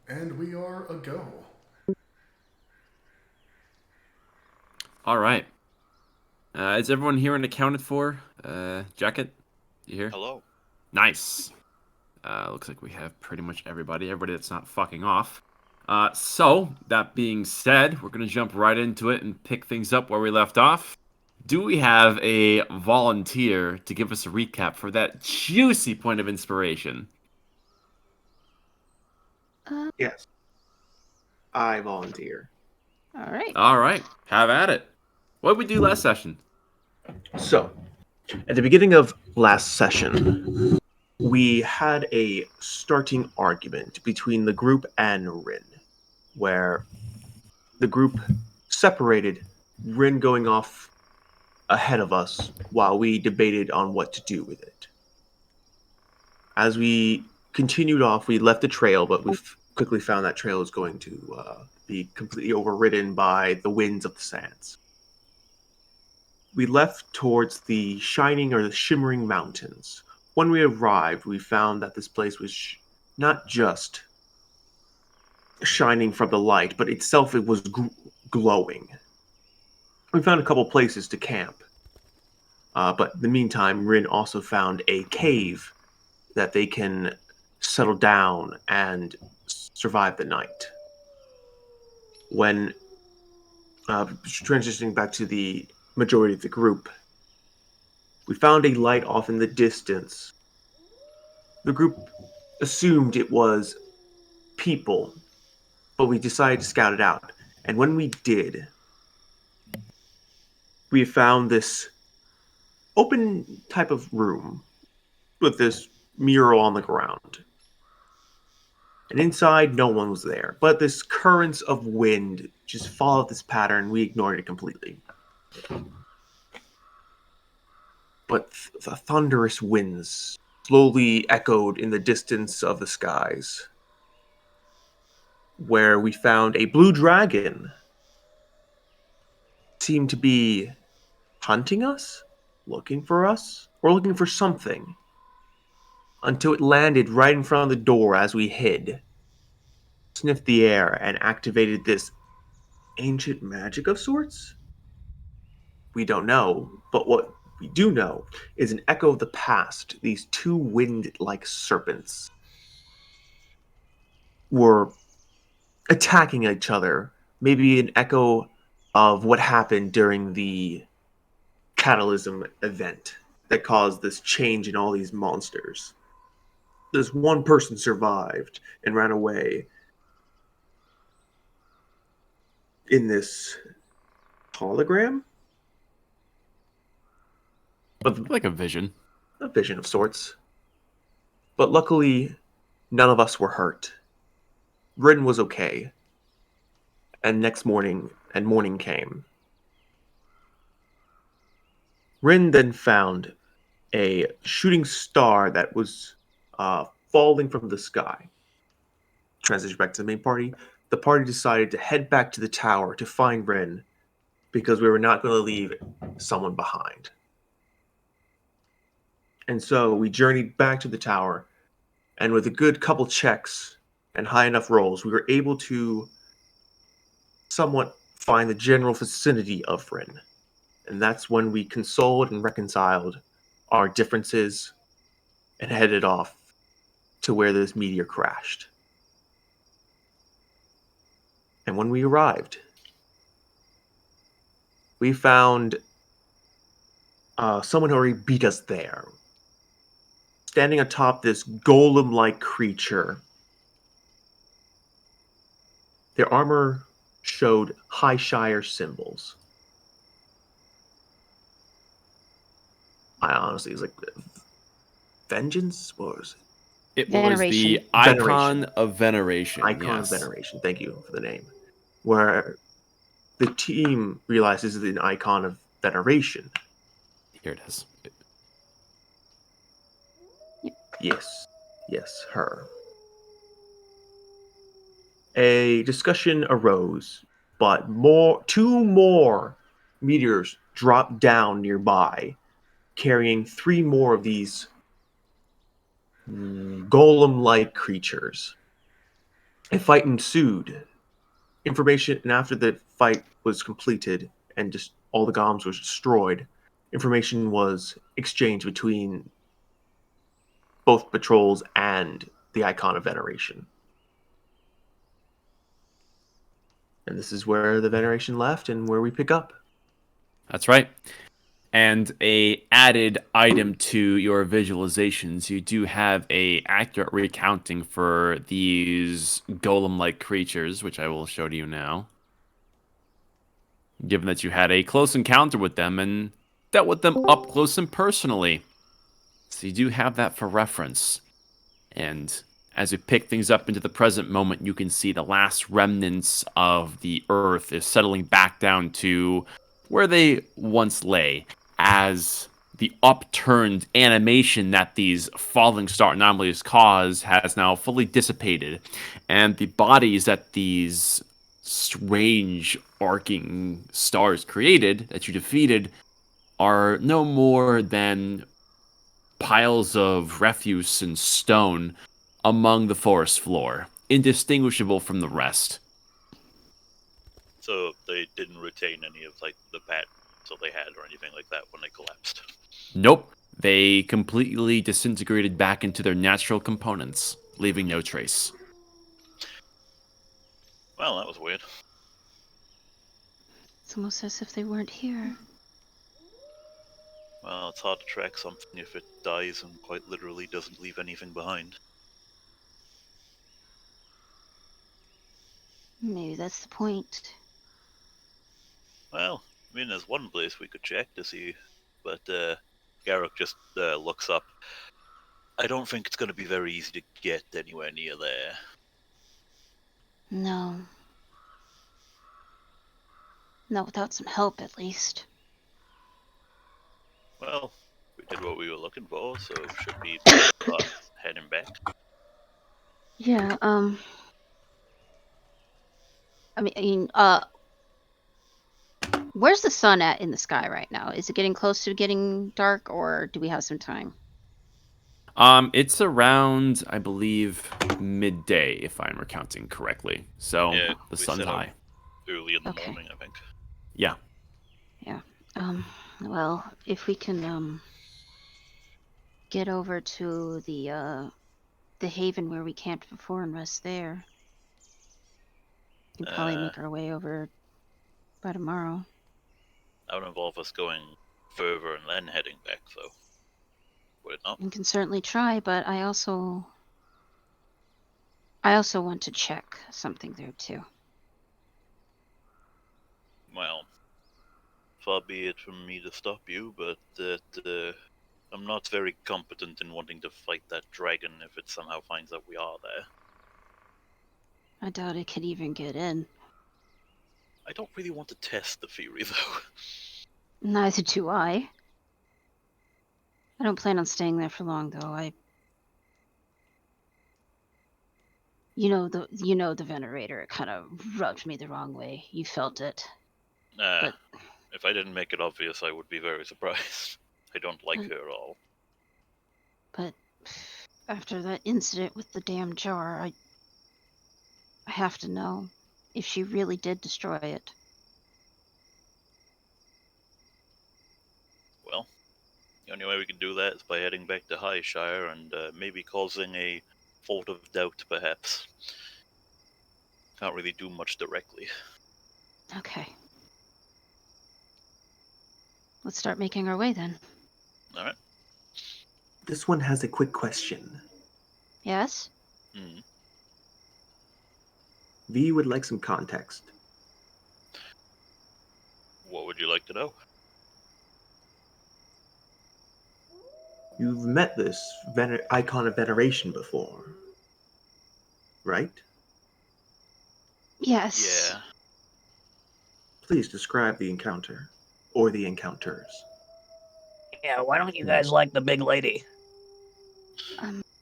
And we are a go. All right. Is everyone here and accounted for? Jacket, you here? Hello. Nice. Looks like we have pretty much everybody that's not fucking off. So, that being said, we're going to jump right into it and pick things up where we left off. Do we have a volunteer to give us a recap for that juicy point of inspiration? Uh, Yes, I volunteer. all right. All right, have at it. What did we do last session? So, at the beginning of last session, we had a starting argument between the group and Rin, where the group separated, Rin going off ahead of us while we debated on what to do with it. As we continued off, we left the trail, but we quickly found that trail was going to be completely overridden by the winds of the sands. We left towards the shining or the shimmering mountains. When we arrived, we found that this place was not just shining from the light, but itself it was glowing. We found a couple places to camp, but in the meantime, Rin also found a cave that they can settle down and survive the night. When transitioning back to the majority of the group, we found a light off in the distance. The group assumed it was people, but we decided to scout it out. And when we did, we found this open type of room with this mural on the ground. And inside, no one was there. But this currents of wind just followed this pattern. We ignored it completely. But the thunderous winds slowly echoed in the distance of the skies, where we found a blue dragon seemed to be hunting us, looking for us, or looking for something, until it landed right in front of the door as we hid, sniffed the air, and activated this ancient magic of sorts? We don't know, but what we do know is an echo of the past. These two wind like serpents were attacking each other, maybe an echo of what happened during the catalysm event that caused this change in all these monsters. This one person survived and ran away in this hologram, but Like a vision. a vision of sorts. But luckily, none of us were hurt. Rin was okay, and morning came. Rin then found a shooting star that was falling from the sky. Transition back to the main party. The party decided to head back to the tower to find Rin because we were not going to leave someone behind. And so we journeyed back to the tower, and with a good couple checks and high enough rolls, we were able to somewhat find the general vicinity of Rin. And that's when we consoled and reconciled our differences and headed off to where this meteor crashed. And when we arrived, we found someone who already beat us there. Standing atop this golem like creature, their armor showed High Shire symbols. I honestly was like, vengeance? What was It was Veneration. the Veneration. icon of veneration. Icon of Yes. Veneration. Thank you for the name. Where the team realizes this is an icon of veneration. Here it is. Yes. Yes, her. A discussion arose, but two more meteors dropped down nearby, carrying three more of these golem-like creatures. A fight ensued. Information, and after the fight was completed and just all the golems were destroyed, information was exchanged between both patrols and the Icon of Veneration. And this is where the Veneration left and where we pick up. That's right. And a added item to your visualizations, you do have a accurate recounting for these golem-like creatures, which I will show to you now. Given that you had a close encounter with them and dealt with them up close and personally. So you do have that for reference. And as we pick things up into the present moment, you can see the last remnants of the earth is settling back down to where they once lay, as the upturned animation that these falling star anomalies cause has now fully dissipated, and the bodies that these strange arcing stars created that you defeated are no more than piles of refuse and stone among the forest floor, indistinguishable from the rest. So they didn't retain any of like the patterns that they had or anything like that when they collapsed. Nope, they completely disintegrated back into their natural components, leaving no trace. Well, that was weird. It's almost as if they weren't here. Well, it's hard to track something if it dies and quite literally doesn't leave anything behind. Maybe that's the point. Well, I mean, there's one place we could check to see, but Garrick just looks up. I don't think it's going to be very easy to get anywhere near there. No. Not without some help, at least. Well, we did what we were looking for, so should be heading back. Yeah, where's the sun at in the sky right now? Is it getting close to getting dark, or do we have some time? It's around, I believe, midday, if I'm recounting correctly. So Yeah, the we sun's set out high. early in the Okay. morning, I think. Yeah. Yeah. Well, if we can, get over to the haven where we camped before and rest there, we can probably make our way over by tomorrow. That would involve us going further and then heading back, though. Would it not? We can certainly try, but I also want to check something there too. Well, far be it from me to stop you, but that I'm not very competent in wanting to fight that dragon if it somehow finds out we are there. I doubt it could even get in. I don't really want to test the theory, though. Neither do I. I don't plan on staying there for long, though. You know the Venerator. It kind of rubbed me the wrong way. You felt it. Nah, But- if I didn't make it obvious, I would be very surprised. I don't like her at all. But after that incident with the damn jar, I have to know if she really did destroy it. Well, the only way we can do that is by heading back to Highshire and maybe causing a fault of doubt, perhaps. Can't really do much directly. Okay. Let's start making our way then. Alright. This one has a quick question. Yes? Hmm. V would like some context. What would you like to know? You've met this icon of veneration before, right? Yes. Yeah. Please describe the encounter, or the encounters. Yeah, why don't you guys like the big lady?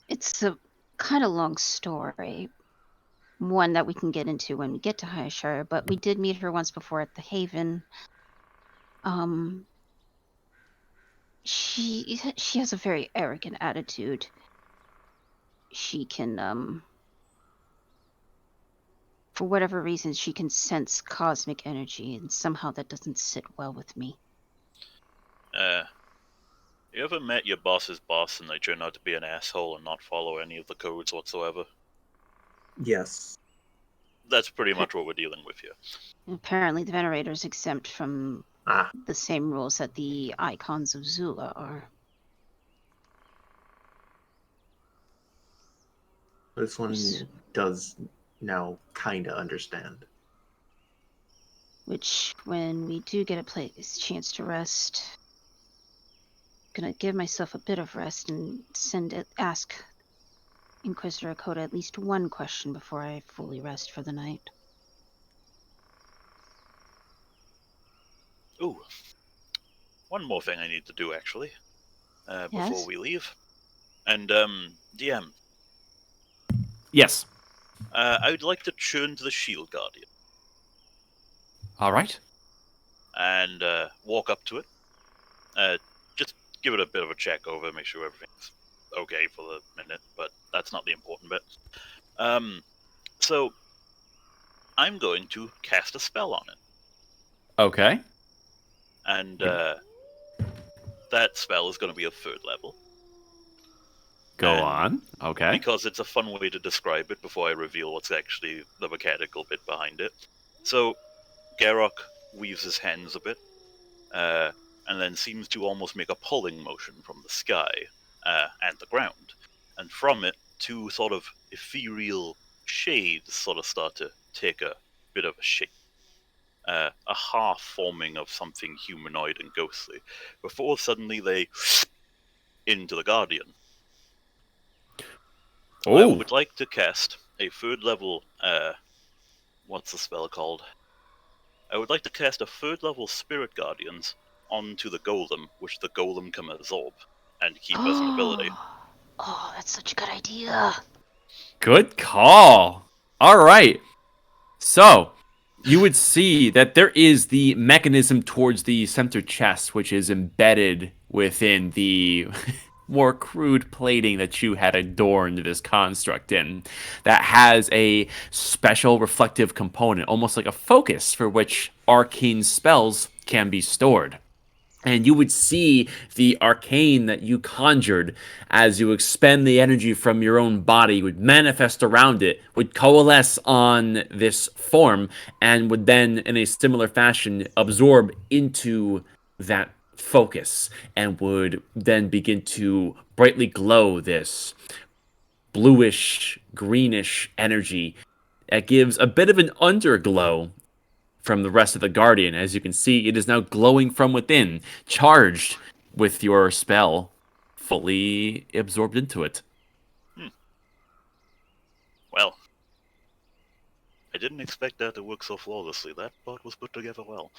It's a kind of long story. One that we can get into when we get to Highshire, but we did meet her once before at the Haven. She has a very arrogant attitude. She can for whatever reason, she can sense cosmic energy, and somehow that doesn't sit well with me. You ever met your boss's boss and they turn out to be an asshole and not follow any of the codes whatsoever? Yes. That's pretty much what we're dealing with here. Apparently, the Venerator's exempt from Ah, the same rules that the icons of Zula are. this one does now kind of understand. Which, when we do get a chance to rest, gonna give myself a bit of rest and ask Inquisitor Akota at least one question before I fully rest for the night. Ooh. One more thing I need to do, actually, before Yes? we leave. And, DM, Yes. I would like to turn to the Shield Guardian All right. and walk up to it. Just give it a bit of a check over, make sure everything's okay for the minute, but that's not the important bit. So, I'm going to cast a spell on it. Okay. And that spell is going to be a 3rd level. Go And on. Okay. because it's a fun way to describe it before I reveal what's actually the mechanical bit behind it. So, Garrock weaves his hands a bit, and then seems to almost make a pulling motion from the sky and the ground. And from it, 2 sort of ethereal shades sort of start to take a bit of a shape. A half forming of something humanoid and ghostly, before suddenly they into the Guardian. I Oh. would like to cast a 3rd level, what's the spell called? I would like to cast a 3rd level Spirit Guardians onto the Golem, which the Golem can absorb and keep as an ability. Oh, that's such a good idea. Good call. All right. So, you would see that there is the mechanism towards the center chest, which is embedded within the more crude plating that you had adorned this construct in, that has a special reflective component, almost like a focus for which arcane spells can be stored. And you would see the arcane that you conjured as you expend the energy from your own body would manifest around it, would coalesce on this form, and would then, in a similar fashion, absorb into that focus and would then begin to brightly glow this bluish, greenish energy that gives a bit of an underglow from the rest of the Guardian. As you can see, it is now glowing from within, charged with your spell fully absorbed into it. Well, I didn't expect that to work so flawlessly. That part was put together well.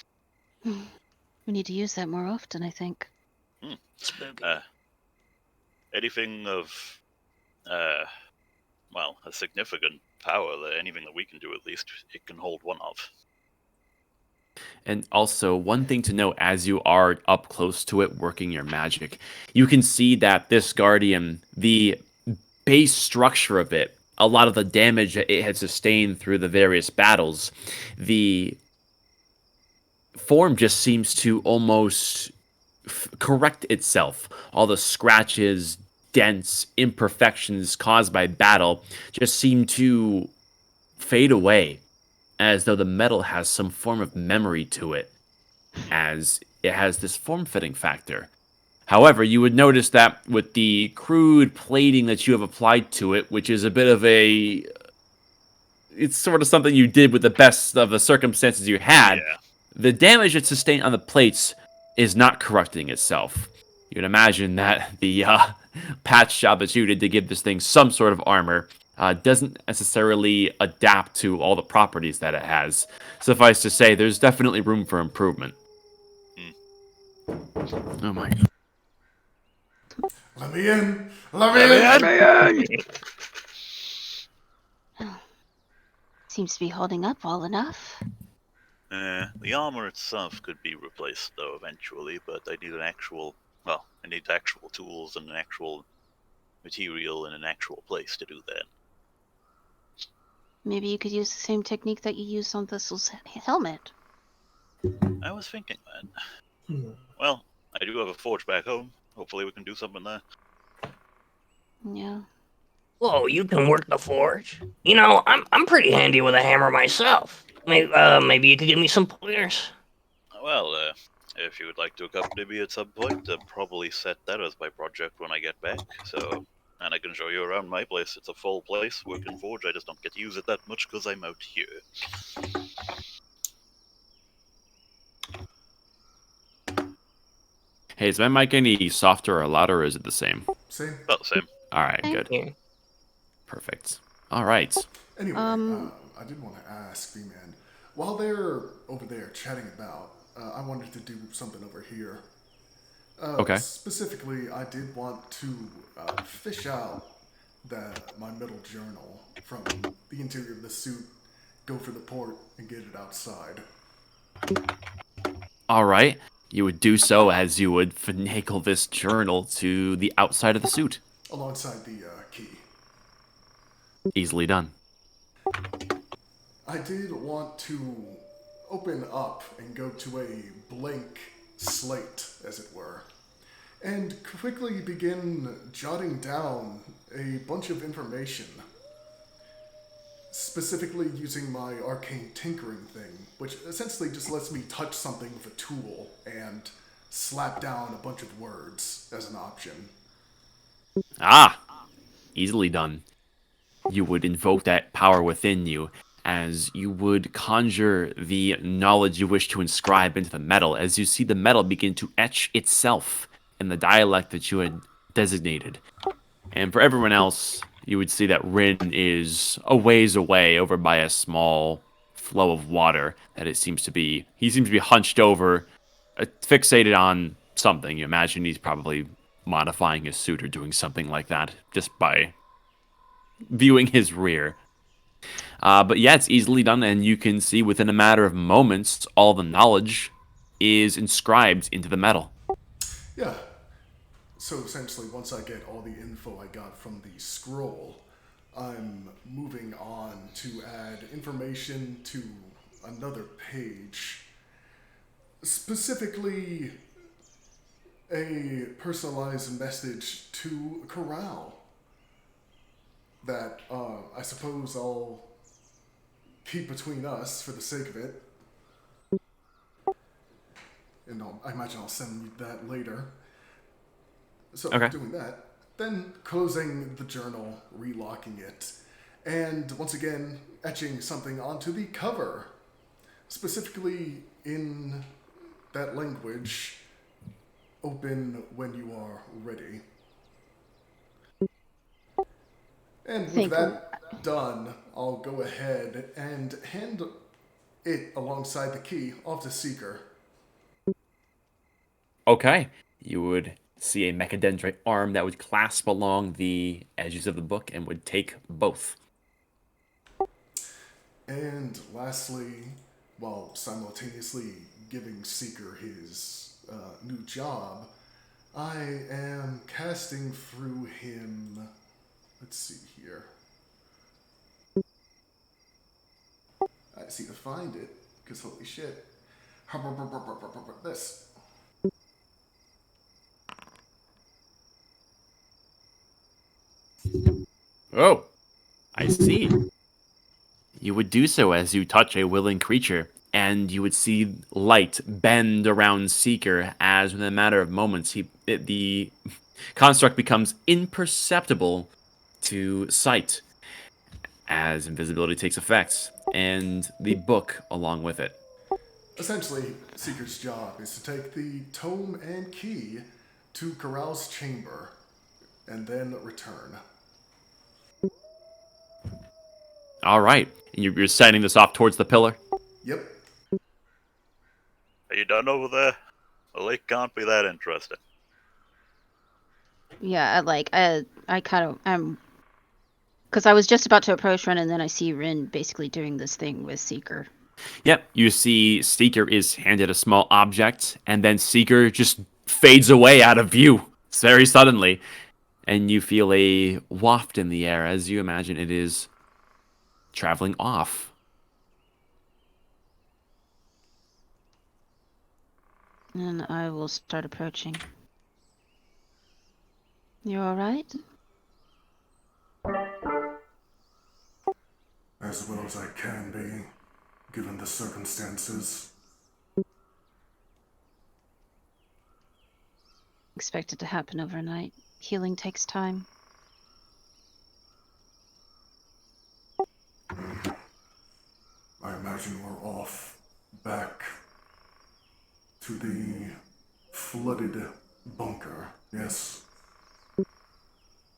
We need to use that more often, I think. Spooky. Anything of, well, a significant power, anything that we can do at least, it can hold one of. And also, one thing to note as you are up close to it working your magic, you can see that this Guardian, the base structure of it, a lot of the damage that it had sustained through the various battles, the form just seems to almost correct itself. All the scratches, dents, imperfections caused by battle just seem to fade away, as though the metal has some form of memory to it, as it has this form-fitting factor. However, you would notice that with the crude plating that you have applied to it, which is a bit of a... It's sort of something you did with the best of the circumstances you had. Yeah. The damage it sustained on the plates is not correcting itself. You'd imagine that the patch job that you did to give this thing some sort of armor doesn't necessarily adapt to all the properties that it has. Suffice to say, there's definitely room for improvement. Oh my god. Let me in. Let me in. Seems to be holding up well enough. The armor itself could be replaced, though, eventually, but I need I need actual tools and an actual material in an actual place to do that. Maybe you could use the same technique that you used on Thistle's helmet. I was thinking that. Hmm. Well, I do have a forge back home. Hopefully we can do something there. Yeah. Whoa, you can work the forge? You know, I'm pretty handy with a hammer myself. Maybe you could give me some pointers. Well, if you would like to accompany me at some point, I'll probably set that as my project when I get back. So, and I can show you around my place. It's a full place, working forge. I just don't get to use it that much because I'm out here. Hey, is my mic any softer or louder, or is it the same? Same. About the same. All right, good. Yeah. Perfect. All right. Anyway, Um, I did want to ask V-Man, while they're over there chatting about, I wanted to do something over here. Okay. Specifically, I did want to fish out my middle journal from the interior of the suit, go for the port, and get it outside. All right. You would do so as you would finagle this journal to the outside of the suit. Alongside the key. Easily done. I did want to open up and go to a blank slate, as it were, and quickly begin jotting down a bunch of information. Specifically using my arcane tinkering thing, which essentially just lets me touch something with a tool and slap down a bunch of words as an option. Ah, easily done. You would invoke that power within you as you would conjure the knowledge you wish to inscribe into the metal as you see the metal begin to etch itself in the dialect that you had designated. And for everyone else, you would see that Rin is a ways away over by a small flow of water that it seems to be. He seems to be hunched over, fixated on something. You imagine he's probably modifying his suit or doing something like that just by viewing his rear. But yeah, it's easily done, and you can see within a matter of moments, all the knowledge is inscribed into the metal. Yeah. So essentially, once I get all the info I got from the scroll, I'm moving on to add information to another page. Specifically, a personalized message to Corral that I suppose I'll keep between us for the sake of it. And I imagine I'll send you that later. So, Okay. doing that, then closing the journal, relocking it, and once again, etching something onto the cover, specifically in that language, open when you are ready. And with Thank you. that done, I'll go ahead and hand it alongside the key off to Seeker. Okay. You would see a mechadendrite arm that would clasp along the edges of the book and would take both. And lastly, while simultaneously giving Seeker his new job, I am casting through him. Let's see here. I just need to find it, because holy shit. This. Oh, I see. You would do so as you touch a willing creature, and you would see light bend around Seeker as, in a matter of moments, the construct becomes imperceptible to sight as invisibility takes effect, and the book along with it. Essentially, Seeker's job is to take the tome and key to Corral's chamber, and then return. All right, and you're sending this off towards the pillar. Yep. Are you done over there? The lake can't be that interesting. Yeah, I kind of, because I was just about to approach Rin, and then I see Rin basically doing this thing with Seeker. Yep, you see Seeker is handed a small object, and then Seeker just fades away out of view very suddenly, and you feel a waft in the air as you imagine it is traveling off. And I will start approaching. You alright? As well as I can be, given the circumstances. Expect it to happen overnight. Healing takes time. I imagine we're off back to the flooded bunker, yes?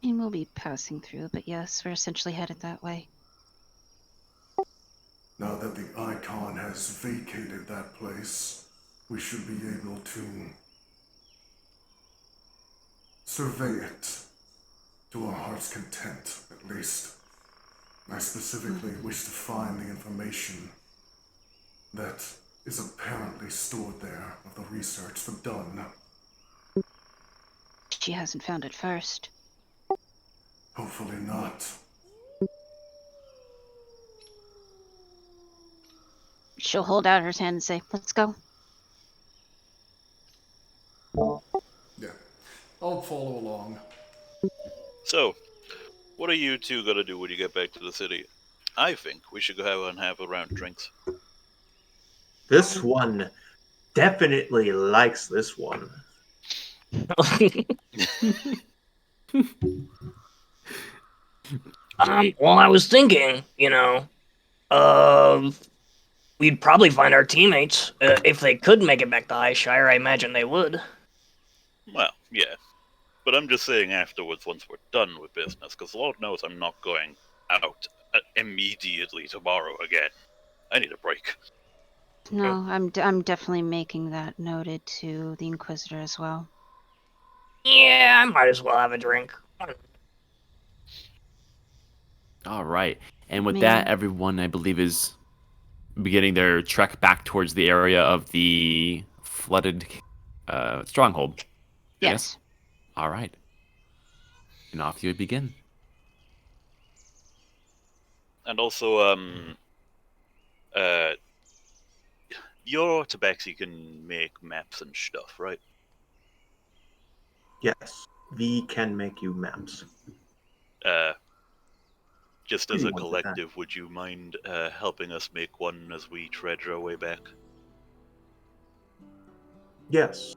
And we'll be passing through, but yes, we're essentially headed that way. Now that the Icon has vacated that place, we should be able to survey it to our heart's content, at least. I specifically wish to find the information that is apparently stored there of the research done. She hasn't found it first. Hopefully not. She'll hold out her hand and say, let's go. Yeah, I'll follow along. So, what are you two gonna do when you get back to the city? I think we should go have a round of drinks. This one definitely likes this one. Well, I was thinking, we'd probably find our teammates. If they could make it back to Highshire, I imagine they would. Well, yeah. But I'm just saying afterwards, once we're done with business, because Lord knows I'm not going out immediately tomorrow again. I need a break. No, I'm definitely making that noted to the Inquisitor as well. Yeah, I might as well have a drink. All right. And with Man. that, everyone, I believe, is beginning their trek back towards the area of the flooded stronghold. Yes. All right. And off you begin. And also, your tabaxi can make maps and stuff, right? Yes, we can make you maps. Just as Easy a ones like that. collective, would you mind helping us make one as we trudge our way back? Yes.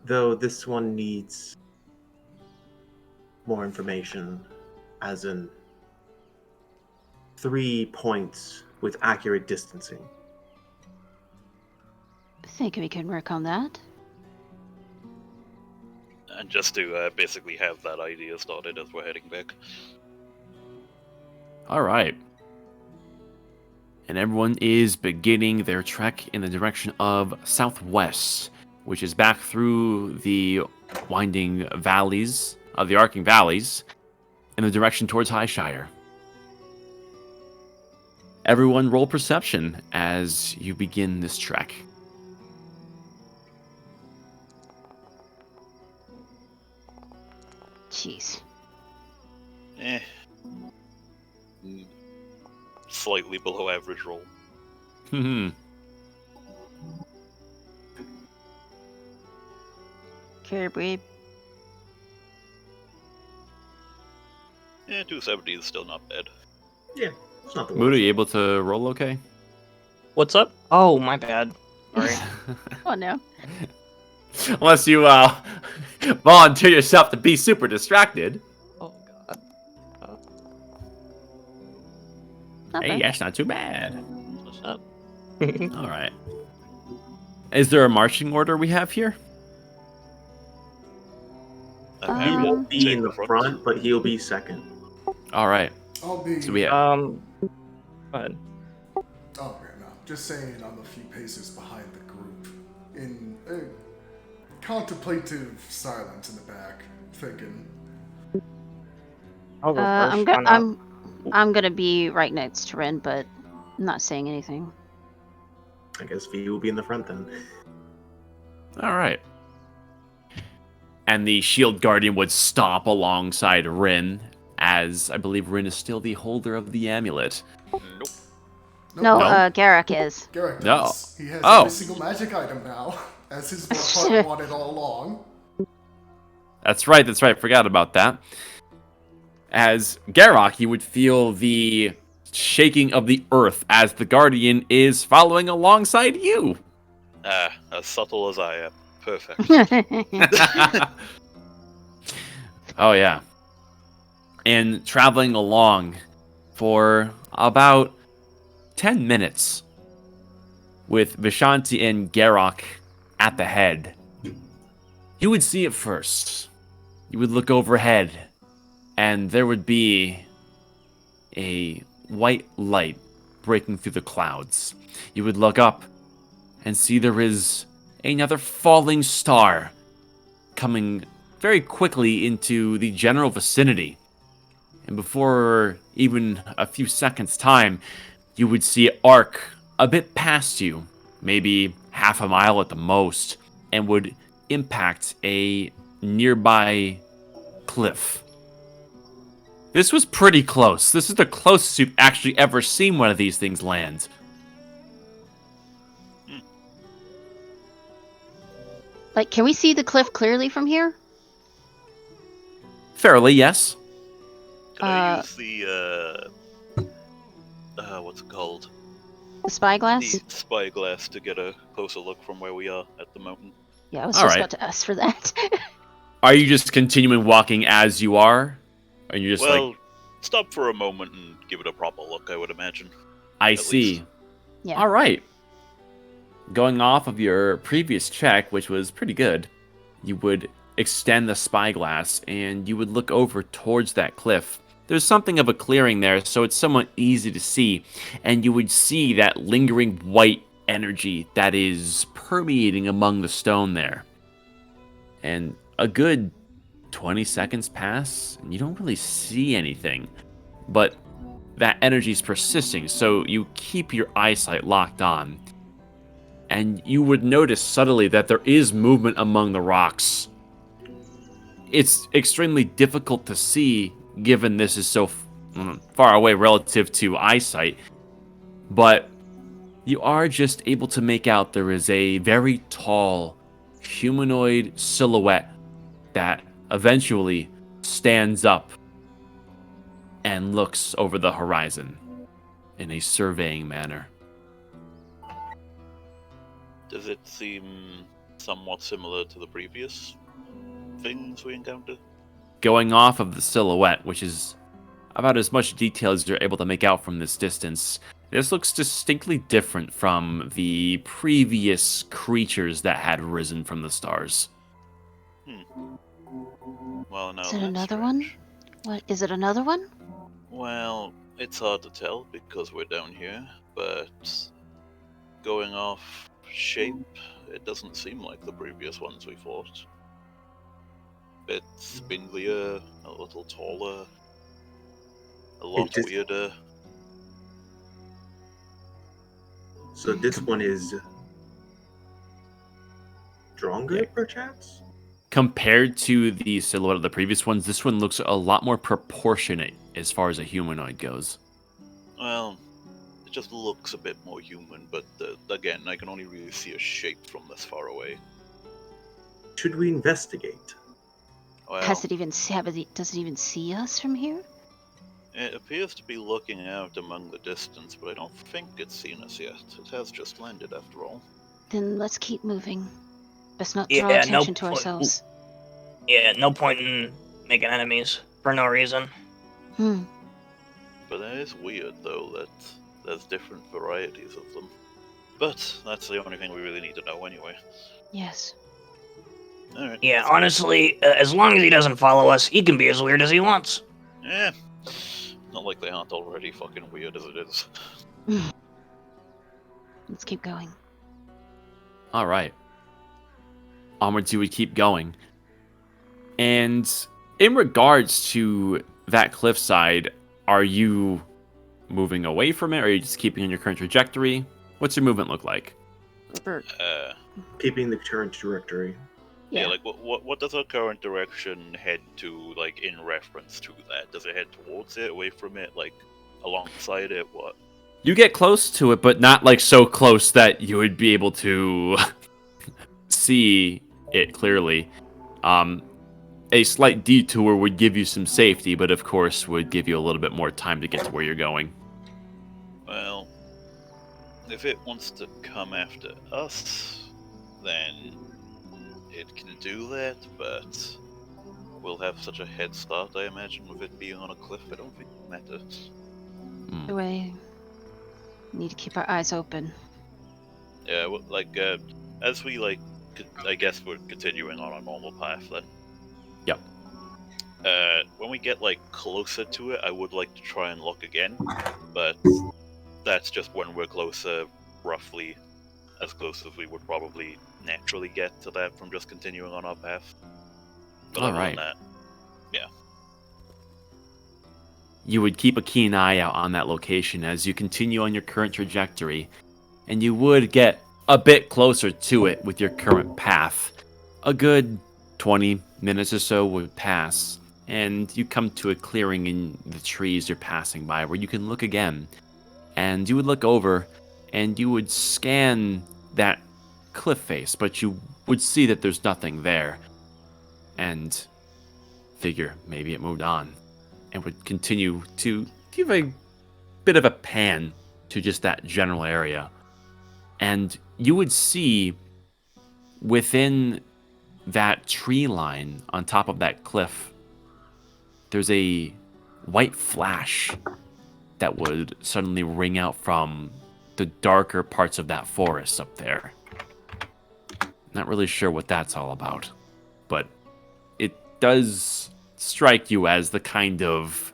Though this one needs more information, as in 3 points with accurate distancing. I think we can work on that. And just to basically have that idea started as we're heading back. All right. And everyone is beginning their trek in the direction of southwest, which is back through the winding valleys of the arcing valleys in the direction towards Highshire. Everyone roll perception as you begin this trek. Jeez. Slightly below average roll. Caribou. 270 is still not bad. Yeah, it's not the Mood, are worst. you able to roll okay? What's up? Oh, my bad. Sorry. Oh no. Unless you volunteer yourself to be super distracted. Oh, God. Not Hey, bad. that's not too bad. What's up? All right. Is there a marching order we have here? He Um, won't be in the front, but he'll be second. All right. I'll be. So we have. Go ahead. Oh, okay, no. Just saying I'm a few paces behind the group. In a contemplative silence in the back, thinking. I'll go I'm first. Why not? I'm gonna be right next to Ren, but I'm not saying anything. I guess V will be in the front then. All right. And the shield guardian would stop alongside Rin as I believe Rin is still the holder of the amulet. Nope. No, No? Garrick is. Garrick No. does. He has Oh. every single magic item now, as his part wanted all along. That's right, forgot about that. As Garrock, you would feel the shaking of the earth as the Guardian is following alongside you. As subtle as I am. Perfect. Oh, yeah. And traveling along for about 10 minutes with Vishanti and Garrock at the head. You would see it first. You would look overhead, and there would be a white light breaking through the clouds. You would look up and see there is another falling star coming very quickly into the general vicinity. And before even a few seconds' time, you would see it arc a bit past you, maybe half a mile at the most, and would impact a nearby cliff. This was pretty close. This is the closest you've actually ever seen one of these things land. Like, can we see the cliff clearly from here? Fairly, yes. Can I use the, what's it called? The spyglass? The spyglass to get a closer look from where we are at the mountain. Yeah, I was All just right. about to ask for that. Are you just continuing walking as you are? Or you just Well, like, stop for a moment and give it a proper look, I would imagine. I at see. least. Yeah. All right. Going off of your previous check, which was pretty good, you would extend the spyglass and you would look over towards that cliff. There's something of a clearing there, so it's somewhat easy to see, and you would see that lingering white energy that is permeating among the stone there. And a good 20 seconds pass, and you don't really see anything, but that energy is persisting, so you keep your eyesight locked on. And you would notice subtly that there is movement among the rocks. It's extremely difficult to see, given this is so far away relative to eyesight, but you are just able to make out there is a very tall, humanoid silhouette that eventually stands up and looks over the horizon in a surveying manner. Does it seem somewhat similar to the previous things we encountered? Going off of the silhouette, which is about as much detail as you're able to make out from this distance, this looks distinctly different from the previous creatures that had risen from the stars. Well, no. Is it another one? What, is it another one? Well, it's hard to tell because we're down here, but going off shape, it doesn't seem like the previous ones we fought. Bit spindlier, a little taller, a lot just- weirder. So this one is stronger, Yeah. perchance? Compared to the silhouette of the previous ones, this one looks a lot more proportionate as far as a humanoid goes. Well, it just looks a bit more human, but again, I can only really see a shape from this far away. Should we investigate? Well, Does it even see us from here? it appears to be looking out among the distance, but I don't think it's seen us yet. It has just landed, after all. Then let's keep moving. Best not Yeah, draw no attention to point- ourselves. Yeah, no point in making enemies for no reason. Hmm. But that is weird, though, that there's different varieties of them. But that's the only thing we really need to know anyway. Yes. Alright. Yeah, honestly, as long as he doesn't follow us, he can be as weird as he wants. Yeah. Not like they aren't already fucking weird as it is. Let's keep going. All right. Onwards, you would keep going. And in regards to that cliffside, are you moving away from it, or are you just keeping on your current trajectory? What's your movement look like? Or- Uh, Keeping the current trajectory. Yeah, like what does our current direction head to, like, in reference to that? Does it head towards it, away from it, like alongside it? What? You get close to it, but not like so close that you would be able to see it clearly. A slight detour would give you some safety, but of course would give you a little bit more time to get to where you're going. Well, if it wants to come after us, then it can do that, but we'll have such a head start, I imagine, with it being on a cliff. I don't think it matters. Either way, need to keep our eyes open. Yeah, well, like, as we, like, I guess we're continuing on our normal path then. Yep. When we get, like, closer to it, I would like to try and look again, but that's just when we're closer, roughly as close as we would probably naturally get to that from just continuing on our path. But other than that, yeah. You would keep a keen eye out on that location as you continue on your current trajectory, and you would get a bit closer to it with your current path. A good 20 minutes or so would pass, and you come to a clearing in the trees you're passing by where you can look again. And you would look over, and you would scan that cliff face, but you would see that there's nothing there. And figure maybe it moved on, and would continue to give a bit of a pan to just that general area. And you would see within that tree line on top of that cliff, there's a white flash that would suddenly ring out from the darker parts of that forest up there. Not really sure what that's all about, but it does strike you as the kind of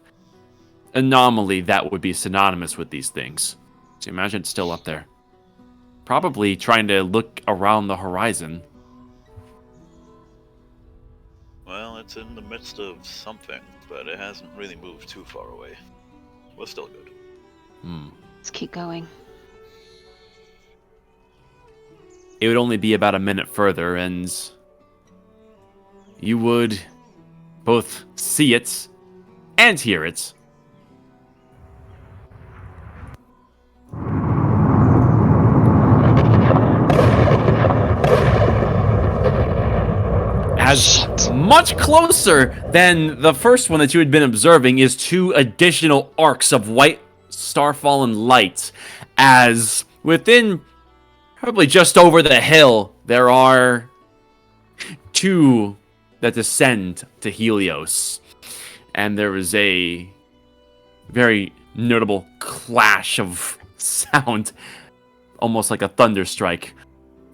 anomaly that would be synonymous with these things. So imagine it's still up there. Probably trying to look around the horizon. Well, it's in the midst of something, but it hasn't really moved too far away. We're still good. Let's keep going. It would only be about a minute further, and you would both see it and hear it. As much closer than the first one that you had been observing is two additional arcs of white star-fallen light, as within probably just over the hill there are two that descend to Helios, and there is a very notable clash of sound, almost like a thunder strike.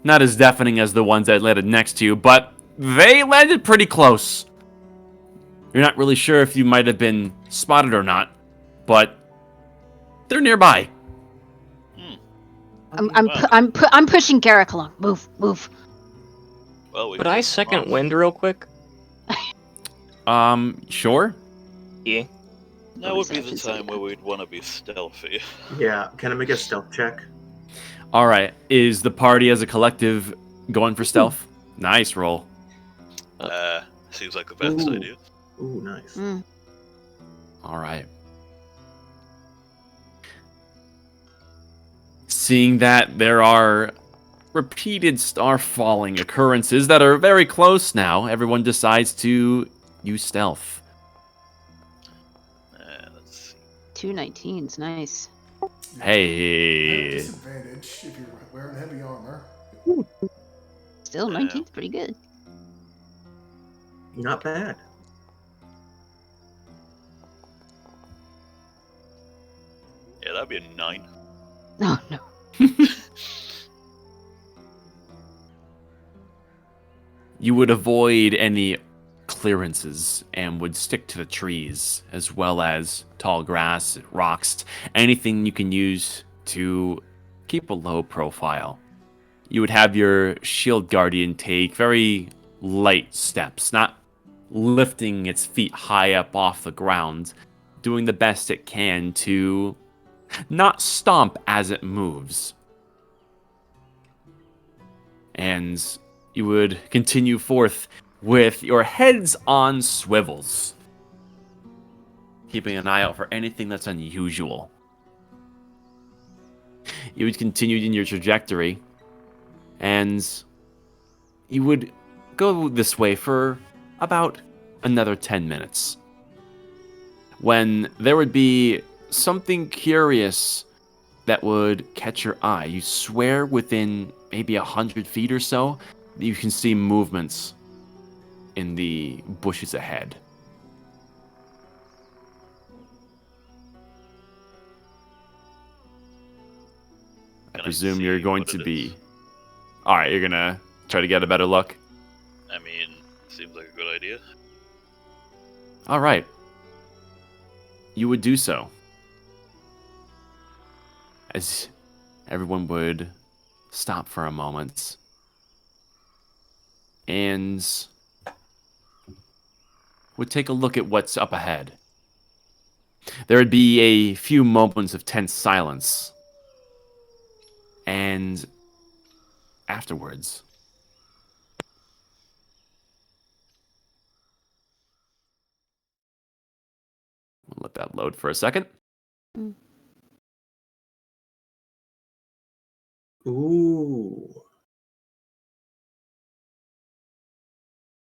Not as deafening as the ones that landed next to you, but they landed pretty close. You're not really sure if you might have been spotted or not, but they're nearby. I'm pushing Garrick along. Move. Well, we Could I second wind real quick? Sure. Yeah. That would be the time where we'd want to be stealthy. Yeah, can I make a stealth check? All right. Is the party as a collective going for stealth? Nice roll. Seems like the best Ooh. idea. Ooh, nice. All right. Seeing that there are repeated star-falling occurrences that are very close now, everyone decides to use stealth. Let's see. 2 19s, nice. Hey. Disadvantage if you're wearing heavy armor. Still, 19's pretty good. Not bad. Yeah, that'd be a 9. Oh no. You would avoid any clearances and would stick to the trees, as well as tall grass, rocks, anything you can use to keep a low profile. You would have your shield guardian take very light steps, not lifting its feet high up off the ground, doing the best it can to not stomp as it moves. And you would continue forth with your heads on swivels, keeping an eye out for anything that's unusual. You would continue in your trajectory, and you would go this way for about another 10 minutes. When there would be something curious that would catch your eye. You swear within maybe 100 feet or so, you can see movements in the bushes ahead. I Can I presume you're see going what to it be... is? Alright, you're gonna try to get a better look? I mean, seems like a good idea. Alright. You would do so. As everyone would stop for a moment. And would take a look at what's up ahead. There would be a few moments of tense silence. And afterwards, we'll let that load for a second. Mm. Ooh.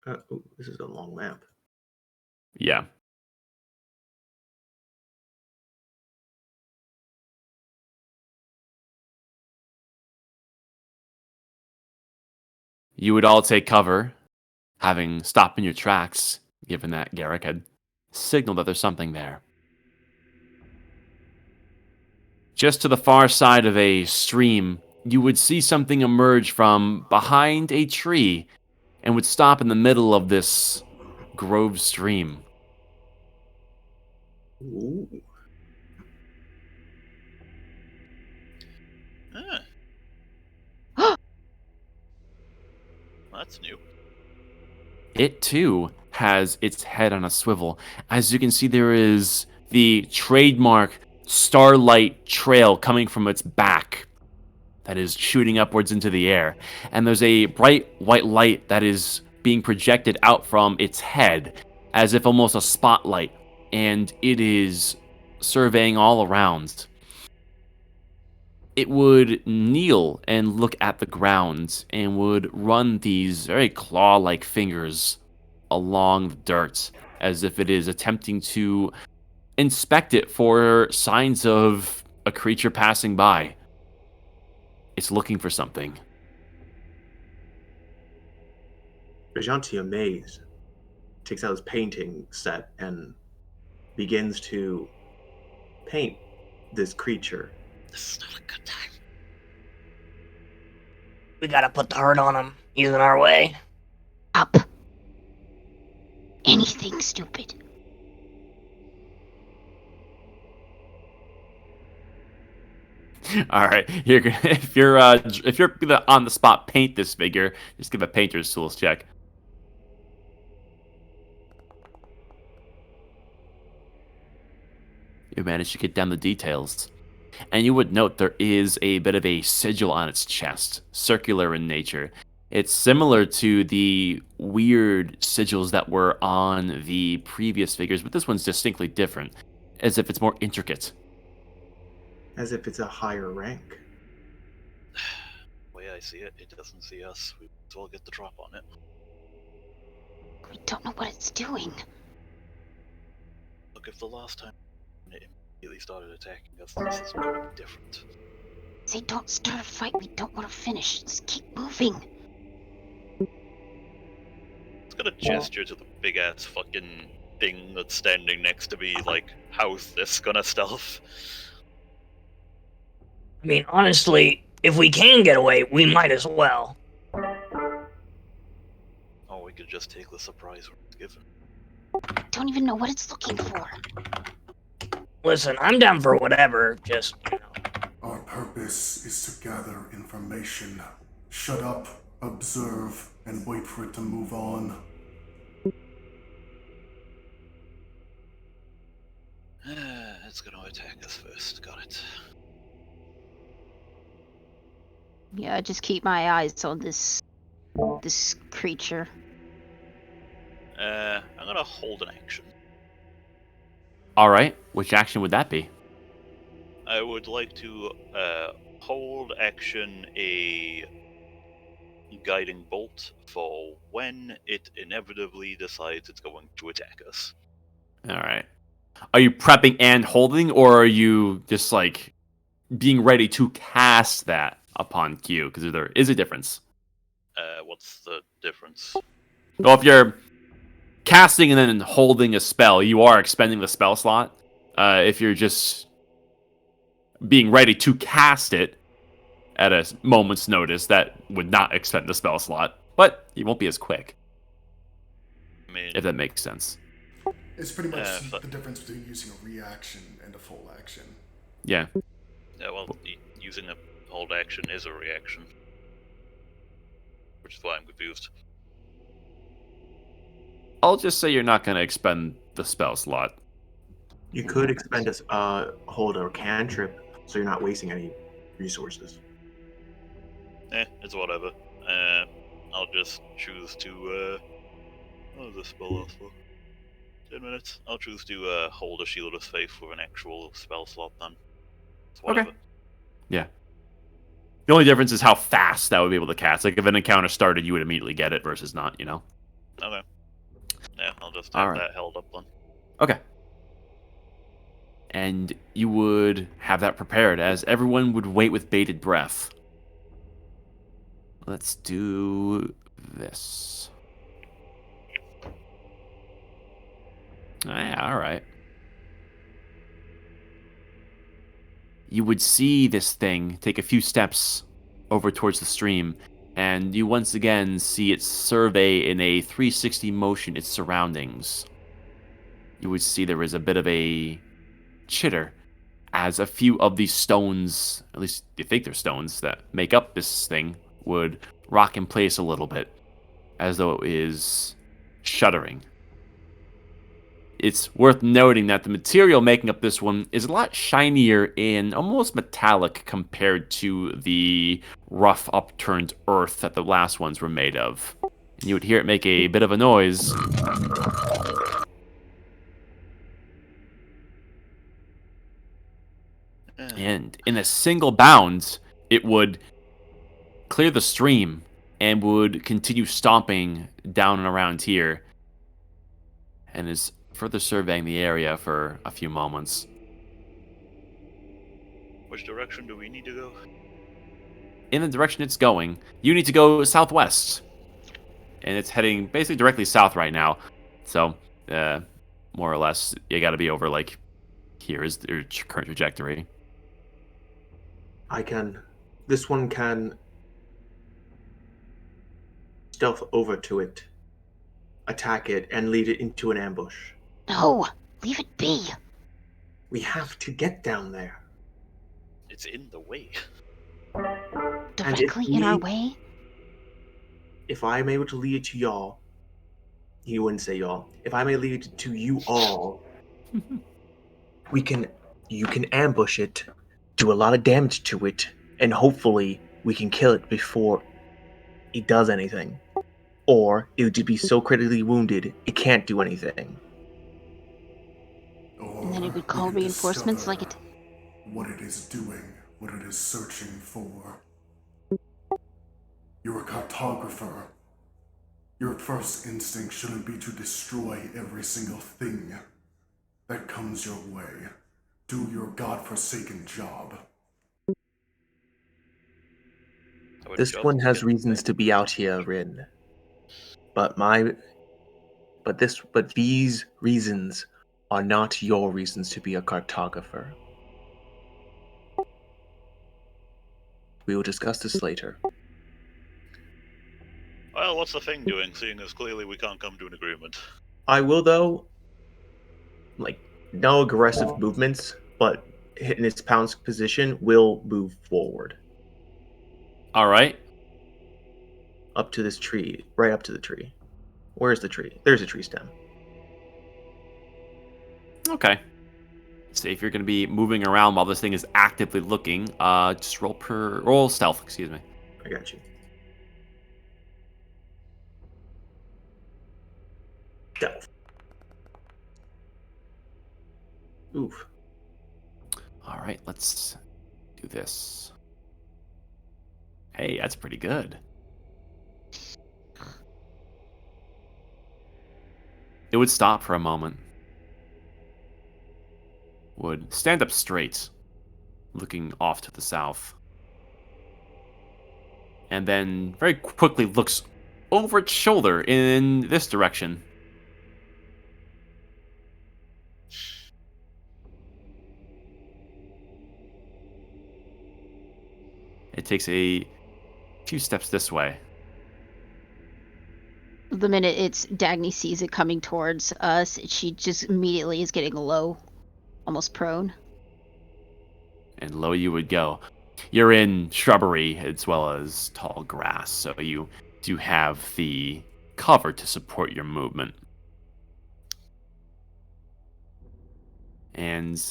Ooh, this is a long map. Yeah. You would all take cover, having stopped in your tracks, given that Garrick had signaled that there's something there. Just to the far side of a stream, you would see something emerge from behind a tree and would stop in the middle of this grove stream. Ooh. Ah, that's new. It too has its head on a swivel. As you can see, there is the trademark starlight trail coming from its back that is shooting upwards into the air. And there's a bright white light that is being projected out from its head, as if almost a spotlight. And it is surveying all around. It would kneel and look at the ground and would run these very claw-like fingers along the dirt as if it is attempting to inspect it for signs of a creature passing by. It's looking for something. Rajanti, amazed, takes out his painting set and begins to paint this creature. This is not a good time. We gotta put the hurt on him. He's in our way. Up. Anything stupid. All right, if you're gonna on the spot paint this figure, just give a painter's tools check. You managed to get down the details. And you would note there is a bit of a sigil on its chest, circular in nature. It's similar to the weird sigils that were on the previous figures, but this one's distinctly different, as if it's more intricate. As if it's a higher rank. The way I see it, it doesn't see us. We might as well get the drop on it. We don't know what it's doing. Look, if the last time it immediately started attacking us, this is going to be different. Say don't start a fight we don't want to finish. Just keep moving. It's gonna gesture to the big ass fucking thing that's standing next to me, like, how's this gonna stealth? I mean, honestly, if we can get away, we might as well. Oh, we could just take the surprise we're given. Don't even know what it's looking for. Listen, I'm down for whatever. Just, you know. Our purpose is to gather information. Shut up, observe, and wait for it to move on. It's gonna attack us first. Got it. Yeah, just keep my eyes on this this creature? I'm gonna hold an action. All right. Which action would that be? I would like to hold action a guiding bolt for when it inevitably decides it's going to attack us. All right. Are you prepping and holding, or are you just like being ready to cast that upon cue? Because there is a difference. What's the difference? Well, if you're casting and then holding a spell, you are expending the spell slot. If you're just being ready to cast it at a moment's notice, that would not expend the spell slot, but you won't be as quick, I mean, if that makes sense. It's pretty much but- the difference between using a reaction and a full action. Yeah. Using a hold action is a reaction. Which is why I'm confused. I'll just say you're not going to expend the spell slot. You could expend a hold or cantrip, so you're not wasting any resources. It's whatever. I'll just choose to, what does this spell last for? 10 minutes? I'll choose to hold a Shield of Faith with an actual spell slot then. It's whatever. Okay. Yeah. The only difference is how fast that would be able to cast. Like, if an encounter started, you would immediately get it versus not, you know? Okay. Yeah, I'll just All have right. that held up then. Okay. And you would have that prepared as everyone would wait with bated breath. Let's do this. Yeah, all right. You would see this thing take a few steps over towards the stream, and you once again see it survey in a 360 motion its surroundings. You would see there is a bit of a chitter as a few of these stones, at least you think they're stones, that make up this thing, would rock in place a little bit, as though it is shuddering. It's worth noting that the material making up this one is a lot shinier and almost metallic compared to the rough upturned earth that the last ones were made of. And you would hear it make a bit of a noise. And in a single bound, it would clear the stream and would continue stomping down and around here, and is further surveying the area for a few moments. Which direction do we need to go? In the direction it's going, you need to go southwest. And it's heading basically directly south right now. So, more or less, you gotta be over, like, here is your current trajectory. This one can stealth over to it, attack it, and lead it into an ambush. No, leave it be. We have to get down there. It's in the way. Directly in our way? If I'm able to lead it to y'all, he wouldn't say y'all. If I may lead it to you all, you can ambush it, do a lot of damage to it, and hopefully we can kill it before it does anything. Or it would just be so critically wounded it can't do anything. And then it would we call can reinforcements like discover it. what it is doing, what it is searching for. You're a cartographer. Your first instinct shouldn't be to destroy every single thing that comes your way. Do your godforsaken job. This one has reasons to be out here, Rin. But these reasons are not your reasons to be a cartographer. We will discuss this later. Well, what's the thing doing, seeing as clearly we can't come to an agreement? I will, though, no aggressive movements, but hitting its pounce position will move forward. All right. Up to this tree, right up to the tree. Where's the tree? There's a tree stem. Okay. So if you're going to be moving around while this thing is actively looking, just roll stealth, excuse me. I got you. Stealth. Oof. All right, let's do this. Hey, that's pretty good. It would stop for a moment. Would stand up straight, looking off to the south. And then very quickly looks over its shoulder in this direction. It takes a few steps this way. The minute Dagny sees it coming towards us, she just immediately is getting low, almost prone. And low you would go. You're in shrubbery as well as tall grass, so you do have the cover to support your movement. And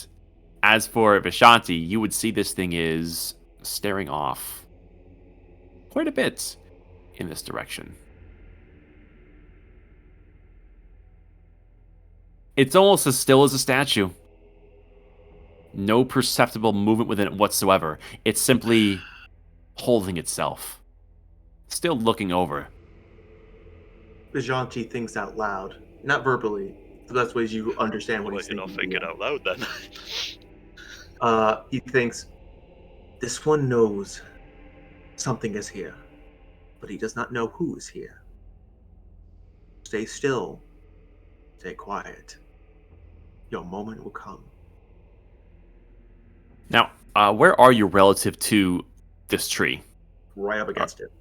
as for Vishanti, you would see this thing is staring off quite a bit in this direction. It's almost as still as a statue. No perceptible movement within it whatsoever. It's simply holding itself. Still looking over. Vijanti thinks out loud, not verbally. The best ways you understand what he's You're thinking. not thinking out loud then. He thinks, this one knows something is here, but he does not know who is here. Stay still. Stay quiet. Your moment will come. Now, where are you relative to this tree? Right up against it.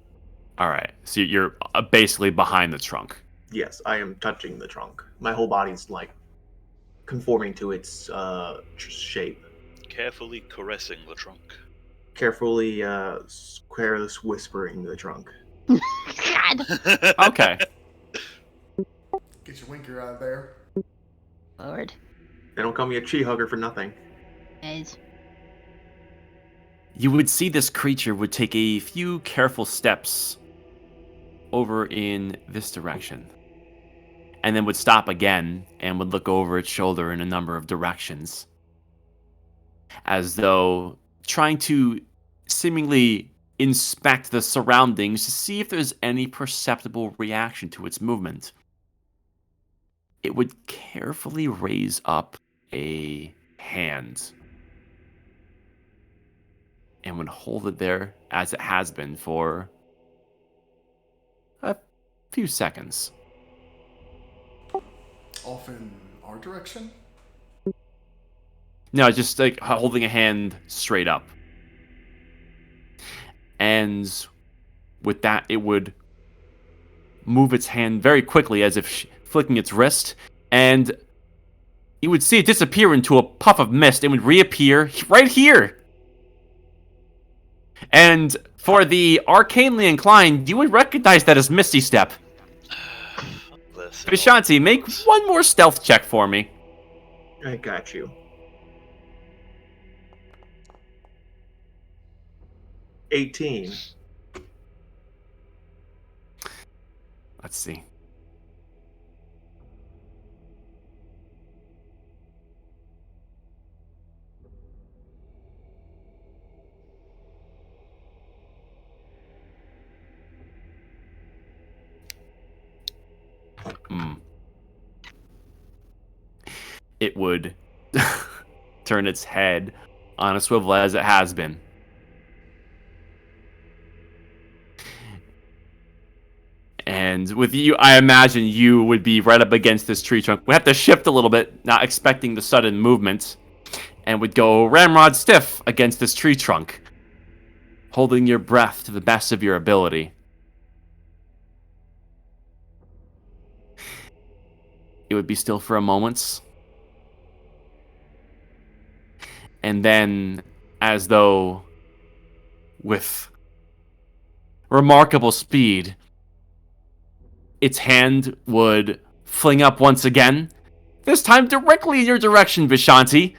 All right, so you're basically behind the trunk. Yes, I am touching the trunk. My whole body's like conforming to its shape. Carefully caressing the trunk. Carefully, careless whispering the trunk. God, Okay. Get your winker out of there. Lord. They don't call me a tree hugger for nothing. Guys. You would see this creature would take a few careful steps over in this direction. And then would stop again and would look over its shoulder in a number of directions. As though trying to seemingly inspect the surroundings to see if there's any perceptible reaction to its movement. It would carefully raise up a hand and would hold it there as it has been for a few seconds. Off in our direction? No, just like holding a hand straight up. And with that, it would move its hand very quickly as if flicking its wrist, and you would see it disappear into a puff of mist and would reappear right here. And for the arcanely inclined, you would recognize that as Misty Step. Vishanti, make one more stealth check for me. I got you. 18. Let's see. It would turn its head on a swivel as it has been. And with you, I imagine you would be right up against this tree trunk. We have to shift a little bit, not expecting the sudden movement, and would go ramrod stiff against this tree trunk, holding your breath to the best of your ability. It would be still for a moment. And then, as though with remarkable speed, its hand would fling up once again, this time directly in your direction, Vishanti,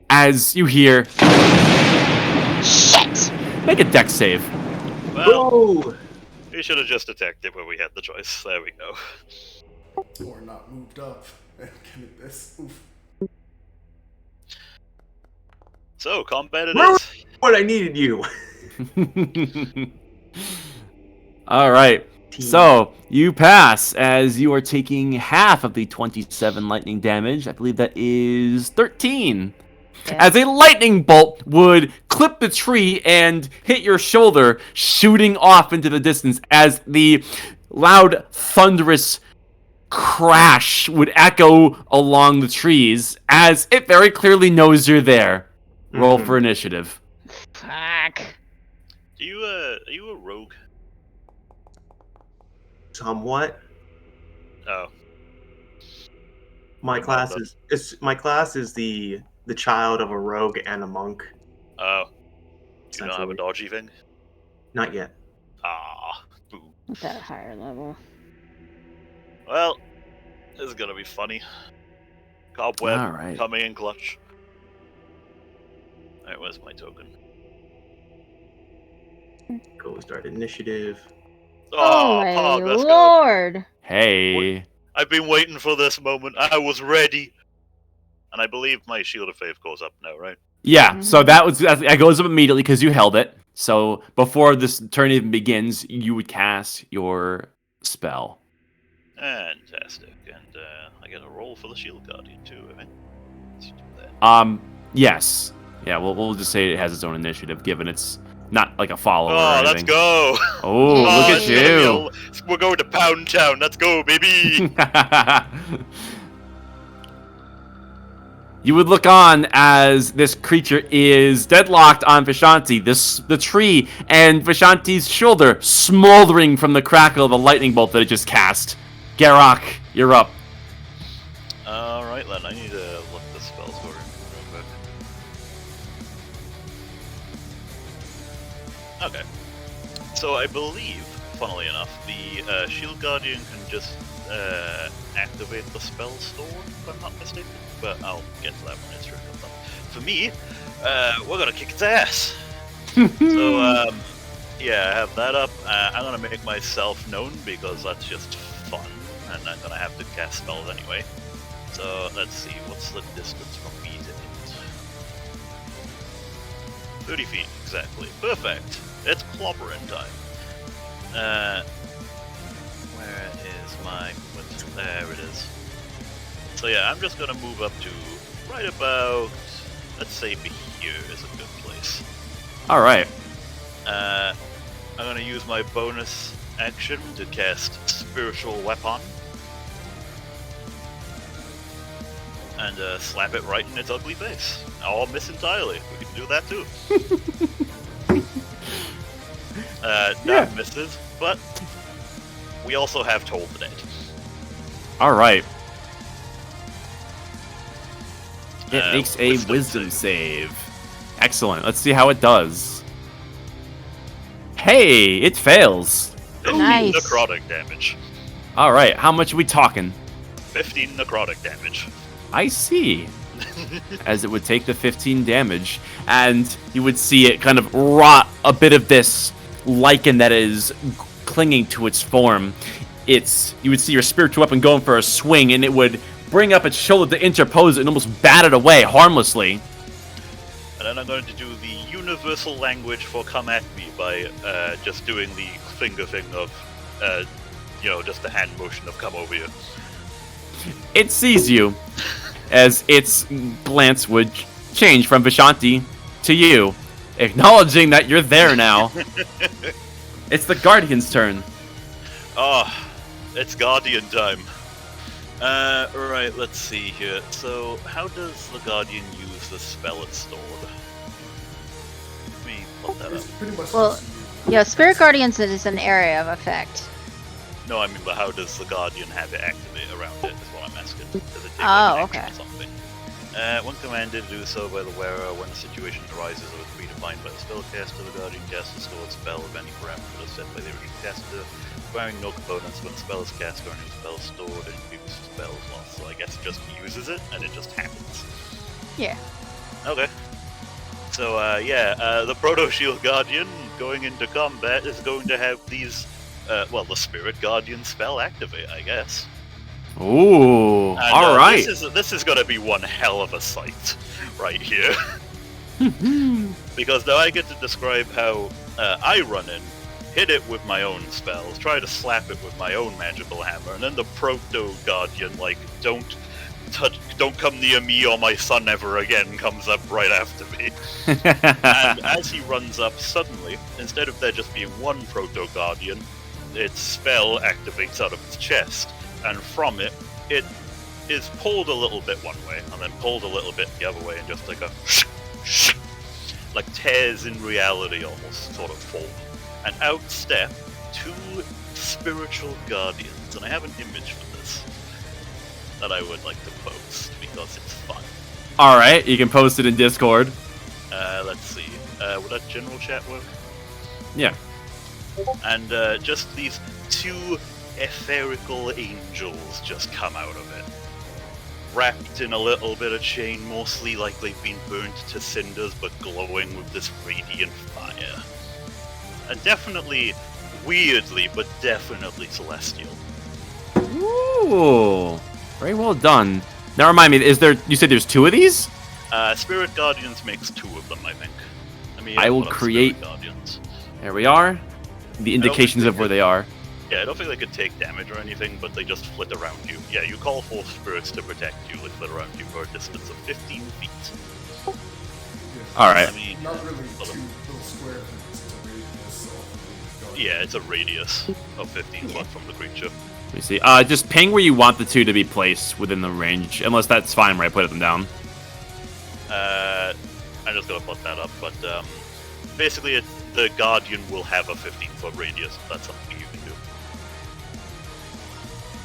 as you hear, Shit! make a dex save. Well, Oh! we should have just attacked it when we had the choice. There we go. Or not moved up. And get at this. Oof. So, combat it Where is. What I needed you. All right. Team. So you pass as you are taking half of the 27 lightning damage. I believe that is 13. Yeah. As a lightning bolt would clip the tree and hit your shoulder, shooting off into the distance as the loud, thunderous crash would echo along the trees as it very clearly knows you're there. Roll Mhm. for initiative. Fuck. Are you a rogue? Somewhat. Oh. My Never class mind is the child of a rogue and a monk. Oh. You don't have a Essentially. dodgy thing? Not yet. Ah. Boo. At that higher level. Well, this is gonna be funny. Cobweb All right. coming in clutch. Alright, where's my token? Go start initiative. Oh, my Pog, let's go. lord! Hey. I've been waiting for this moment. I was ready. And I believe my Shield of Faith goes up now, right? Yeah, so that goes up immediately because you held it. So before this turn even begins, you would cast your spell. Fantastic. And I get a roll for the Shield Guardian too, I think. Let's do that. Yes. Yeah, we'll just say it has its own initiative, given it's not like a follower or Oh, anything. let's go! Oh, Yay. look it's at gonna be you. we're going to Pound Town. Let's go, baby! You would look on as this creature is deadlocked on Vishanti, the tree, and Vishanti's shoulder smoldering from the crackle of the lightning bolt that it just cast. Garok, you're up. Alright then, I need to look the spell score real quick. Okay. So I believe, funnily enough, the Shield Guardian can just activate the spell store, if I'm not mistaken. But I'll get to that when it's written up. For me, we're gonna kick its ass. So, yeah, I have that up. I'm gonna make myself known because that's just fun, and I'm gonna have to cast spells anyway. So let's see, what's the distance from me to it? 30 feet, exactly. Perfect. It's clobbering time. Where is my movement? There it is. So yeah, I'm just gonna move up to right about, let's say here is a good place. All right. I'm gonna use my bonus action to cast Spiritual Weapon. And slap it right in its ugly face. I'll miss entirely. We can do that too. That misses, but we also have Toll the Dead. All right. It Uh, makes a wisdom wisdom save. Excellent. Let's see how it does. Hey, it fails. 15 Nice. necrotic damage. All right. How much are we talking? 15 necrotic damage. I see. As it would take the 15 damage, and you would see it kind of rot a bit of this lichen that is clinging to its form. You would see your spiritual weapon going for a swing, and it would bring up its shoulder to interpose it and almost bat it away harmlessly. And then I'm going to do the universal language for come at me by just doing the finger thing of, just the hand motion of come over here. It sees you, as its glance would change from Vishanti to you, acknowledging that you're there now. It's the Guardian's turn. Ah, it's Guardian time. Right, let's see here. So, how does the Guardian use the spell it's stored? Let me pull that up. It's pretty much Well, just Yeah, Spirit Guardians is an area of effect. No, I mean, but how does the Guardian have it activate around it, is what I'm asking. Does it take Oh, like, an action okay. or something? When commanded to do so by the wearer, when the situation arises or is predefined by the spellcaster, the Guardian casts a stored spell of any parameter set by the original caster, requiring no components. When the spell is cast or a new spell is stored, and previous spell is lost. So I guess it just uses it, and it just happens. Yeah. Okay. So, the Proto Shield Guardian going into combat is going to have these, the Spirit Guardian spell activate, I guess. Ooh, And, all right. This is gonna be one hell of a sight, right here. Because now I get to describe how I run in, hit it with my own spells, try to slap it with my own magical hammer, and then the Proto Guardian, like, don't come near me or my son ever again, comes up right after me. And as he runs up, suddenly, instead of there just being one Proto Guardian, its spell activates out of its chest, and from it, it is pulled a little bit one way, and then pulled a little bit the other way, and just like a like tears in reality almost sort of form. And out step 2 spiritual guardians, and I have an image for this that I would like to post because it's fun. All right, you can post it in Discord. Let's see. Would that general chat work? Yeah. And just these 2 etherical angels just come out of it. Wrapped in a little bit of chain, mostly like they've been burnt to cinders, but glowing with this radiant fire. And definitely, weirdly, but definitely celestial. Ooh, very well done. Now remind me, you said there's 2 of these? Spirit Guardians makes 2 of them, I think. I will create. Spirit Guardians. There we are. The indications of where they are. Yeah, I don't think they could take damage or anything, but they just flit around you. Yeah, you call for spirits to protect you, they flit around you for a distance of 15 feet. All right. I mean, Not really 2 little square things. It's a radius of the yeah, it's a radius of 15 foot from the creature. Let me see. Just ping where you want the 2 to be placed within the range, unless that's fine where I put them down. I'm just gonna put that up, but basically the Guardian will have a 15-foot radius. That's something you can do.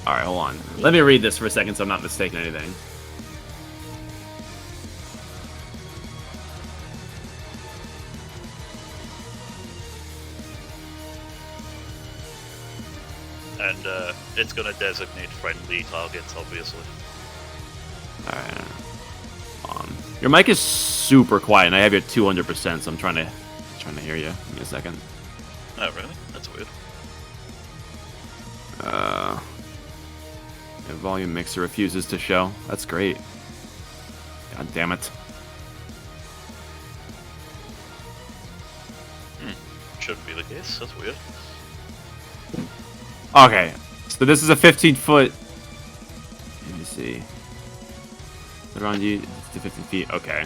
All right, hold on. Let me read this for a second so I'm not mistaking anything. And it's gonna designate friendly targets, obviously. All right. Your mic is super quiet, and I have you at 200%, so I'm trying to hear you. Give me a second. Oh, really? That's weird. The volume mixer refuses to show. That's great. God damn it. Shouldn't be the case. That's weird. Okay, so this is a 15-foot. Let me see. Around you to 15 feet. Okay.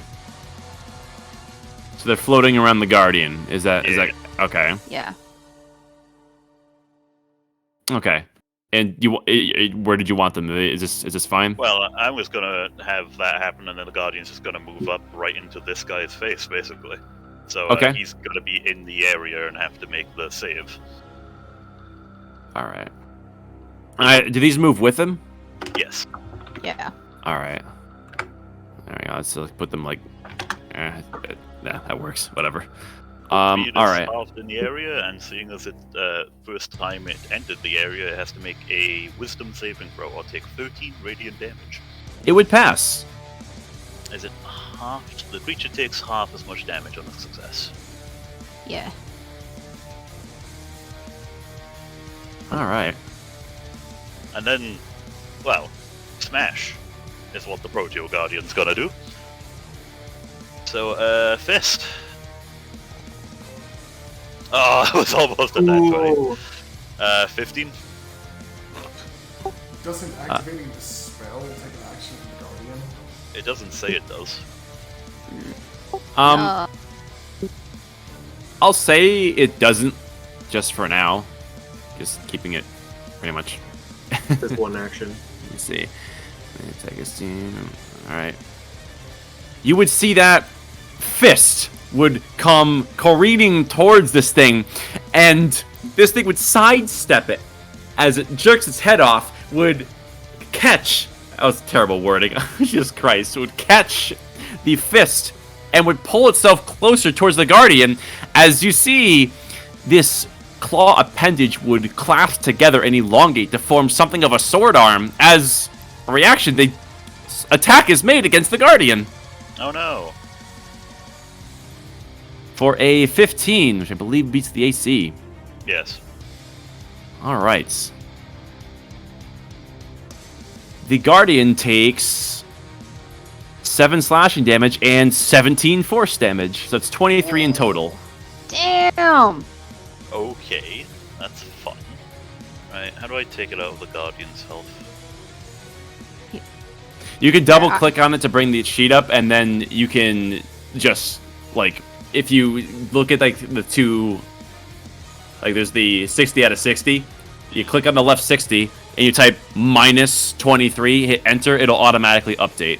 So they're floating around the Guardian. Is that okay? Yeah. Okay. And where did you want them? Is this fine? Well, I was gonna have that happen, and then the Guardian's just gonna move up right into this guy's face, basically. So okay. He's gonna be in the area and have to make the save. All right. Do these move with him? Yes. Yeah. All right. There we go. Let's put them like. Yeah, that works. Whatever. All right. Involved in the area, and seeing as it's first time it entered the area, it has to make a Wisdom saving throw or take 13 radiant damage. It would pass. Is it half? The creature takes half as much damage on a success. Yeah. All right. And then, well, smash is what the Proteo Guardian's gonna do. So, fist. Oh, it was almost a nat 20. 15. Doesn't activating the spell take an action from the Guardian? It doesn't say it does. I'll say it doesn't, just for now. Just keeping it pretty much. There's one action. Let me see. Take a steam. All right. You would see that fist would come careening towards this thing, and this thing would sidestep it as it jerks its head off. Would catch. That was terrible wording. Jesus Christ! Would catch the fist and would pull itself closer towards the Guardian. As you see, this claw appendage would clasp together and elongate to form something of a sword arm. As a reaction, the attack is made against the Guardian. Oh no. For a 15, which I believe beats the AC. Yes. All right. the Guardian takes 7 slashing damage and 17 force damage. So it's 23 in total. Damn! Okay, that's fun. Right, how do I take it out of the Guardian's health? You can double click on it to bring the sheet up, and then you can just, like, if you look at, like, the two, like, there's the 60 out of 60. You click on the left 60, and you type -23, hit enter, it'll automatically update.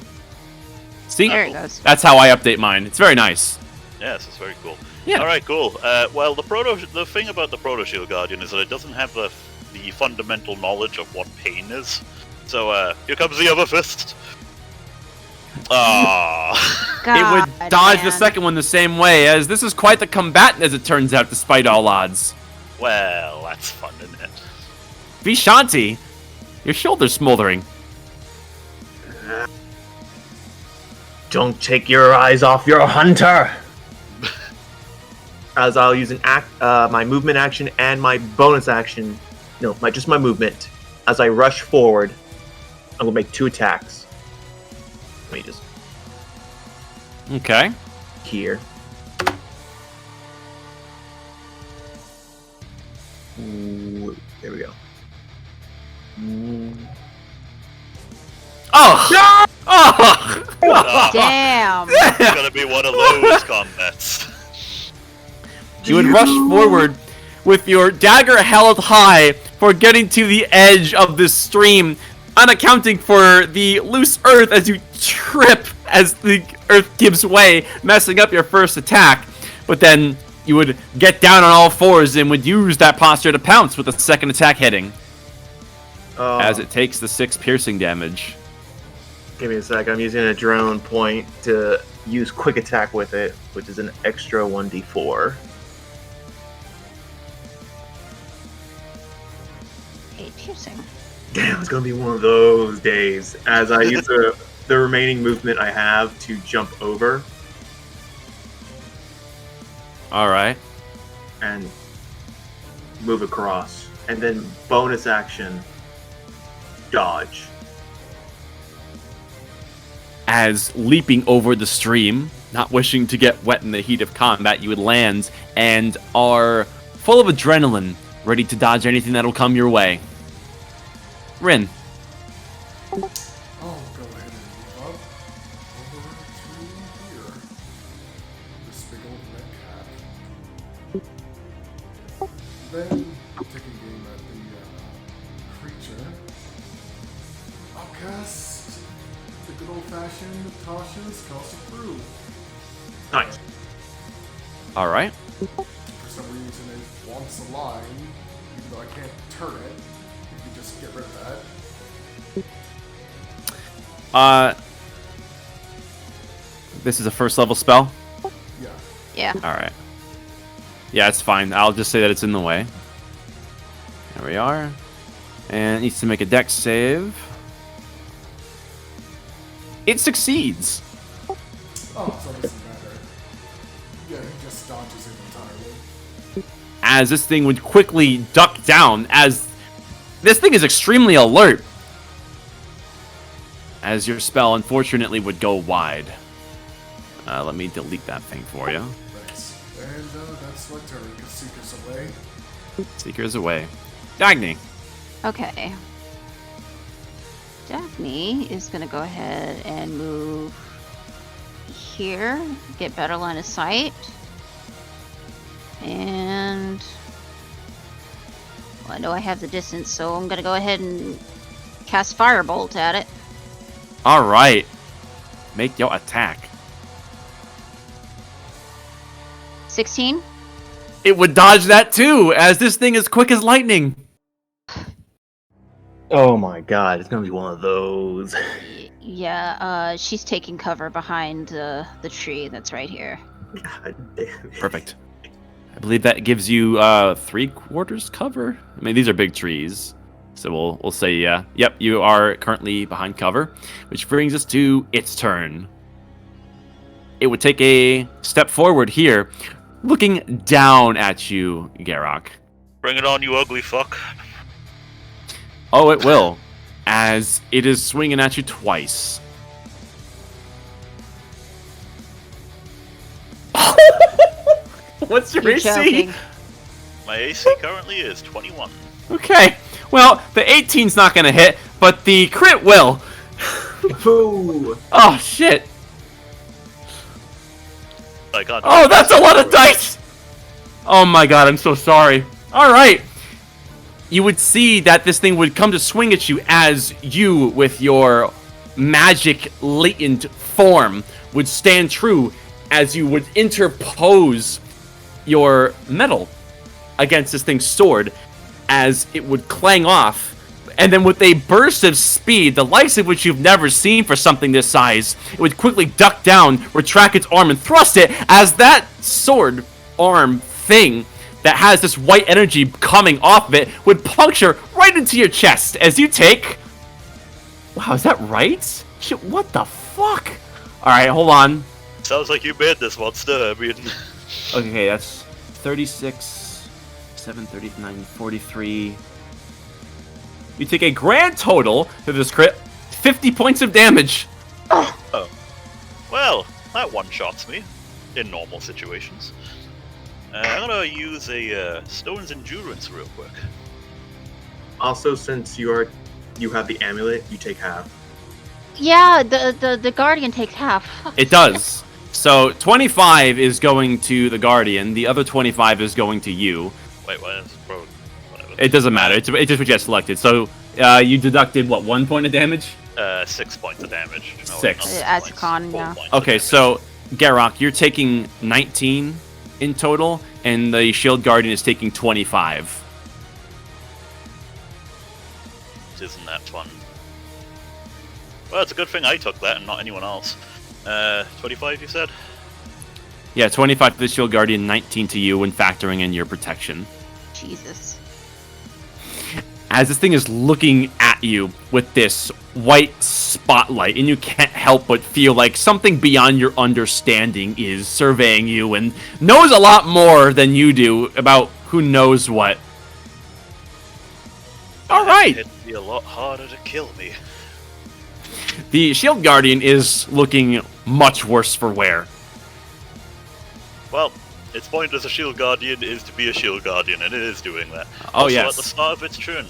See? There it goes. That's how I update mine. It's very nice. Yes, it's very cool. Yeah. All right, cool. Well, the thing about the Proto Shield Guardian is that it doesn't have the fundamental knowledge of what pain is. So here comes the other fist. Ah. It would dodge the second one the same way, as this is quite the combatant, as it turns out, despite all odds. Well, that's fun, isn't it? Vishanti, your shoulder's smoldering. Don't take your eyes off your hunter. As I'll use my movement action and my bonus action. No, just my movement. As I rush forward, I'm gonna make 2 attacks. Let me just Okay. here. Ooh, there we go. Oh! Oh! Damn! It's gonna be one of those combats. You would rush forward with your dagger held high for getting to the edge of this stream, unaccounting for the loose earth as you trip as the earth gives way, messing up your first attack. But then you would get down on all fours and would use that posture to pounce with the second attack hitting, as it takes the 6 piercing damage. Give me a sec. I'm using a drone point to use quick attack with it, which is an extra 1d4. 8 piercing. Damn, it's gonna be one of those days. As I use the remaining movement I have to jump over All right. and move across, and then bonus action, dodge. As leaping over the stream, not wishing to get wet in the heat of combat, you would land and are full of adrenaline, ready to dodge anything that'll come your way. Rin. I'll go ahead and move up over to here. This big old red cat. Then, taking aim at the creature, I'll cast the good old-fashioned Tasha's Cast of Proof. Nice. All right. For some reason, it wants a line, even though I can't turn it. You can just get rid of that. This is a first level spell. Yeah. Yeah. All right. Yeah, it's fine. I'll just say that it's in the way. There we are. And it needs to make a dex save. It succeeds. Oh, so it doesn't matter. Yeah, he just dodges it entirely. As this thing would quickly duck down, as this thing is extremely alert. As your spell, unfortunately, would go wide. Let me delete that thing for you. Nice. And that's my turn. Seeker's away. Seeker's away. Dagny. Okay. Daphne is going to go ahead and move here, get better line of sight. And well, I know I have the distance, so I'm going to go ahead and cast Firebolt at it. All right. Make your attack. 16? It would dodge that too, as this thing is quick as lightning. Oh my god, it's gonna be one of those. Yeah, she's taking cover behind the tree that's right here. God damn it. Perfect. I believe that gives you 3/4 cover. I mean, these are big trees, so we'll say yeah. Yep, you are currently behind cover, which brings us to its turn. It would take a step forward here, looking down at you, Garrock. Bring it on, you ugly fuck. Oh, it will. as it is swinging at you twice. What's your You're AC? joking. My AC currently is 21. Okay. Well, the 18's not going to hit, but the crit will. Boo! Oh, shit. I can't. Oh, that's a lot of dice! Oh my god, I'm so sorry. Alright. You would see that this thing would come to swing at you as you, with your magic latent form, would stand true as you would interpose your metal against this thing's sword as it would clang off. And then with a burst of speed, the likes of which you've never seen for something this size, it would quickly duck down, retract its arm, and thrust it as that sword arm thing that has this white energy coming off of it would puncture right into your chest as you take... Wow, is that right? Shit, what the fuck? Alright, hold on. Sounds like you made this monster. I mean, Okay, that's 36, 7, 39, 43... You take a grand total to this crit, 50 points of damage. well, that one-shots me in normal situations. I'm gonna use a Stone's Endurance real quick. Also, since you have the amulet, you take half. Yeah, the Guardian takes half. It does. So 25 is going to the Guardian. The other 25 is going to you. Wait, what? Bro, whatever. It doesn't matter. It's just what you have selected. So you deducted, what, 1 point of damage? 6 points of damage. No, 6. not As points, con, 4 yeah. points of Okay, damage. so Garrock, you're taking 19 in total, and the Shield Guardian is taking 25. Isn't that fun? Well, it's a good thing I took that and not anyone else. 25, you said? Yeah, 25 to the Shield Guardian, 19 to you when factoring in your protection. Jesus. As this thing is looking at you with this white spotlight, and you can't help but feel like something beyond your understanding is surveying you and knows a lot more than you do about who knows what. All right. It'd be a lot harder to kill me. The Shield Guardian is looking much worse for wear. Well, its point as a Shield Guardian is to be a Shield Guardian, and it is doing that. Oh, also, yes. at the start of its turn,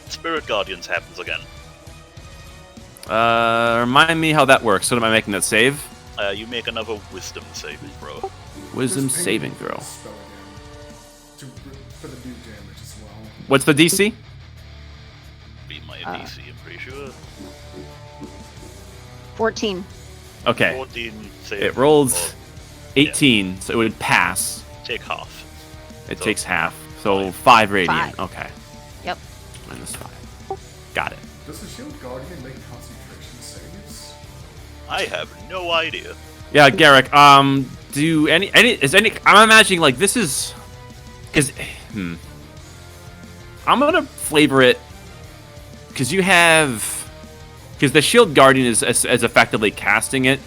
Spirit Guardians happens again. Remind me how that works. What am I making that save? You make another Wisdom saving throw. Wisdom Just ping saving the throw. spell again for the new damage as well. What's the DC? Be my DC, I'm pretty sure. 14. Okay. 14 save. It rolls or 18, so it would pass. take half. It So, takes half. So 5 radiant. 5. Okay. Yep. Minus 5. Got it. Does the Shield Guardian make concentration saves? I have no idea. Yeah, Garrick, do I'm imagining like this is cuz I'm going to flavor it cuz you have cuz the Shield Guardian is as effectively casting it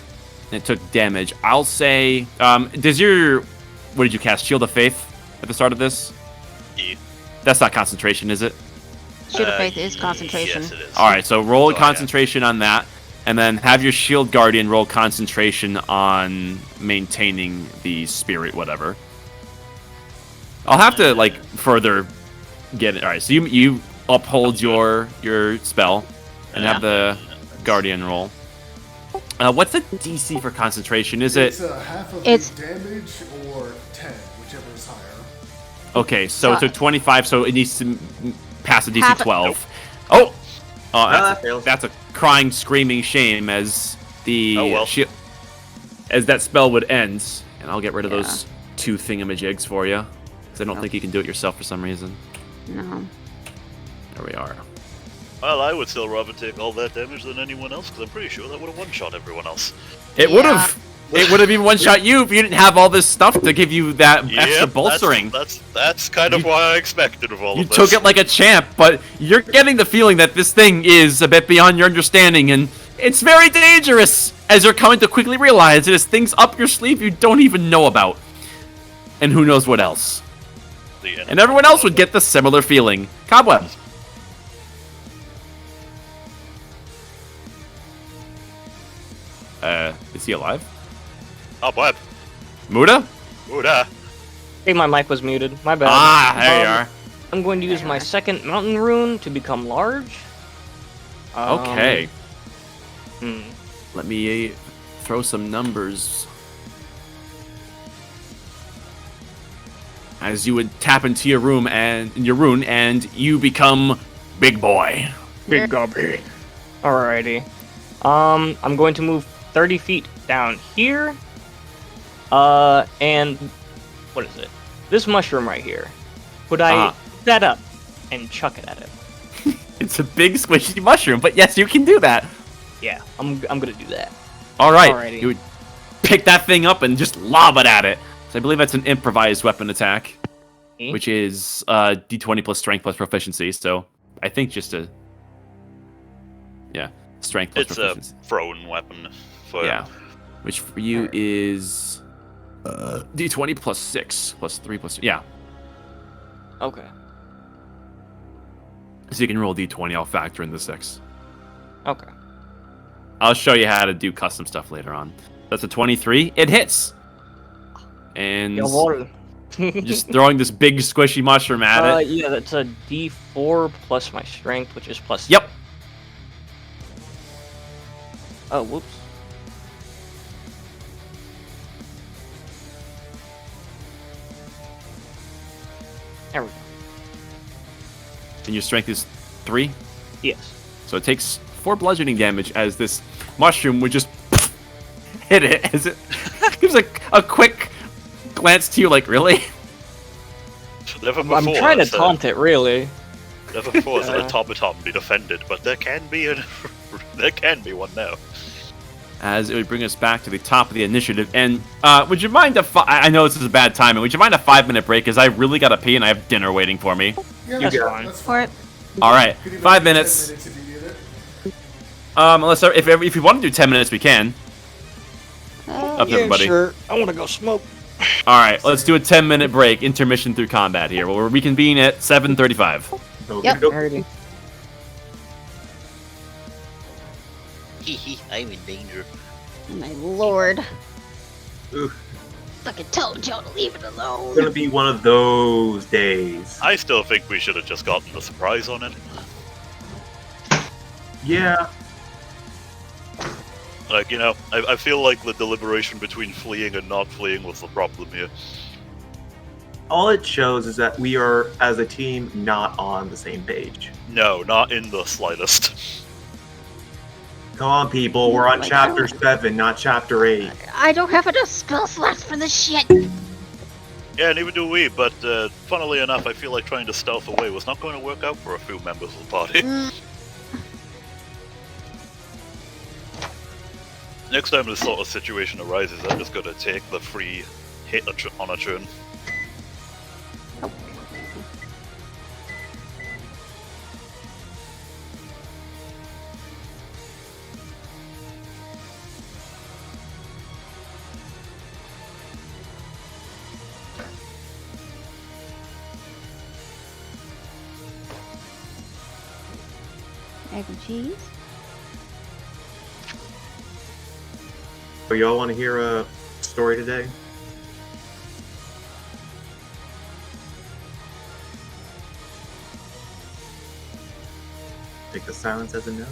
and it took damage. I'll say does your what did you cast? Shield of Faith at the start of this? E. That's not concentration, is it? Shield of Faith is concentration. Yes, it is. All right, so roll a That's all I have. concentration on that, and then have your Shield Guardian roll concentration on maintaining the spirit, whatever. I'll have to like further get it. All right, so you uphold your spell and have the Guardian roll. What's the DC for concentration? Is It's it half of It's- the damage or 10, whichever is higher. okay? So it took 25, so it needs to pass a DC Half- 12. Oh, that fails. that's a crying, screaming shame as the Oh, well. as that spell would end, and I'll get rid of Yeah. those 2 thingamajigs for you, because I don't think you can do it yourself for some reason. No. There we are. Well, I would still rather take all that damage than anyone else, because I'm pretty sure that would have one-shot everyone else. It would have. It would have even one-shot you if you didn't have all this stuff to give you that extra Yep, bolstering. That's kind of what I expected of all You of this. took it like a champ, but you're getting the feeling that this thing is a bit beyond your understanding, and it's very dangerous, as you're coming to quickly realize there's things up your sleeve you don't even know about. And who knows what else. The end. And everyone else would get the similar feeling. Cobweb. Is he alive? Oh, Bob. Muda? Uda. Hey, my mic was muted. My bad. Ah, there you are. I'm going to use my second mountain rune to become large. Okay. Hmm. Let me throw some numbers. As you would tap into your room and rune, and you become big boy. Big gobby. Alrighty. I'm going to move 30 feet down here. And what is it? This mushroom right here. Would I pick that up and chuck it at it? It's a big squishy mushroom, but yes, you can do that. Yeah, I'm gonna do that. All right, Alrighty. you would pick that thing up and just lob it at it. So I believe that's an improvised weapon attack, which is d20 plus strength plus proficiency. So I think just strength plus It's proficiency. a thrown weapon. For Yeah, which for you is d20 plus 6 plus 3 plus Okay. So you can roll d20. I'll factor in the 6. Okay. I'll show you how to do custom stuff later on. That's a 23. It hits. And Jawohl. just throwing this big squishy mushroom at it. Yeah, that's a D4 plus my strength, which is plus. Yep. Oh, whoops. There we go. And your strength is 3. Yes. So it takes 4 bludgeoning damage as this mushroom would just hit it as it gives a quick glance to you like, really? Never I'm before trying to has, taunt it, really. Never before has an automaton been offended, but there can be one now. As it would bring us back to the top of the initiative. And would you mind I know this is a bad timing. Would you mind a 5-minute break? Because I really got to pee and I have dinner waiting for me. Yeah, That's that's fine. That's For it. All right, Could you 5 make it 10 minutes. minutes if you need it? Unless if you want to do 10 minutes, we can. Up to Yeah, everybody. sure. I want to go smoke. All right, let's do a 10-minute break, intermission through combat here. We'll reconvene at 7:35. Yep. Alrighty. I'm in danger. My lord. Oof. Fucking told Joe to leave it It's alone. gonna be one of those days. I still think we should have just gotten the surprise on it. Yeah. Like, I feel like the deliberation between fleeing and not fleeing was the problem here. All it shows is that we are, as a team, not on the same page. No, not in the slightest. Come on, people. We're on Like, chapter 7, not chapter 8. I don't have enough spell slots for this shit. Yeah, neither do we, but funnily enough, I feel like trying to stealth away was not going to work out for a few members of the party. Next time this sort of situation arises, I'm just going to take the free hit on a turn. Egg and cheese. So y'all want to hear a story today? Take the silence as a no.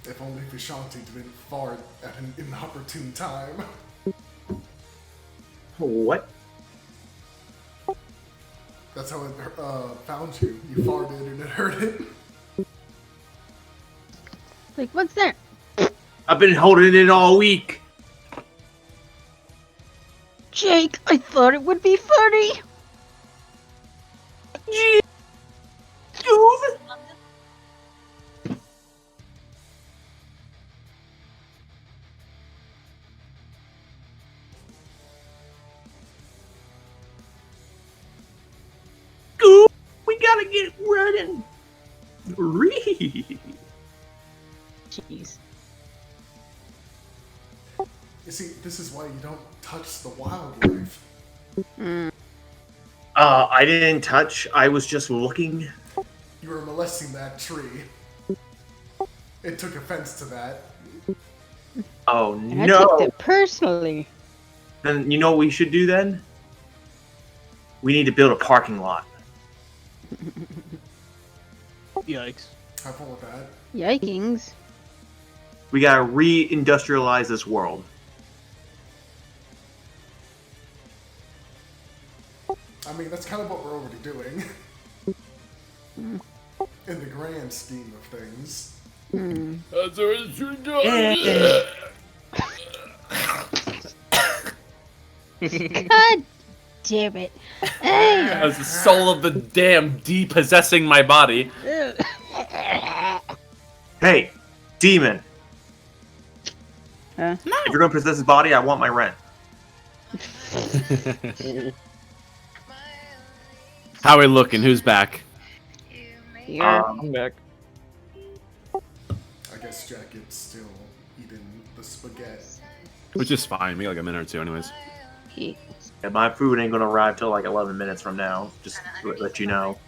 If only Vishanti didn't fart at an inopportune time. What? That's how it found you. You farted and it hurt it. Like, what's there? I've been holding it all week. Jake, I thought it would be funny. We gotta get running. Jeez. You see, this is why you don't touch the wildlife. I didn't touch. I was just looking. You were molesting that tree. It took offense to that. Oh And I took no! it personally. Then you know what we should do then? We need to build a parking lot. Yikes. Have fun with that. Yikings. We gotta re-industrialize this world. I mean, that's kind of what we're already doing. In the grand scheme of things. God damn it. As the soul of the damn depossessing my body. Hey, demon! Huh? If you're gonna possess his body, I want my rent. How we looking? Who's back? Here. I'm back. I guess Jacket's still eating the spaghetti. Which is fine. We got like a minute or two, anyways. Yeah, my food ain't gonna arrive till like 11 minutes from now. Just to let you know.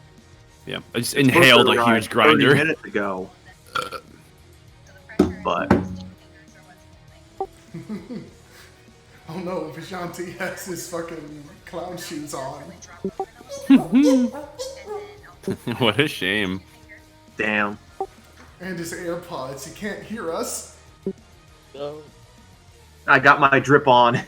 Yeah, I just It's supposed to inhaled a arrive huge grinder. 30 minutes ago. But Oh no, Vishanti has his fucking clown shoes on. What a shame. damn. And his AirPods. He can't hear us. Oh. I got my drip on.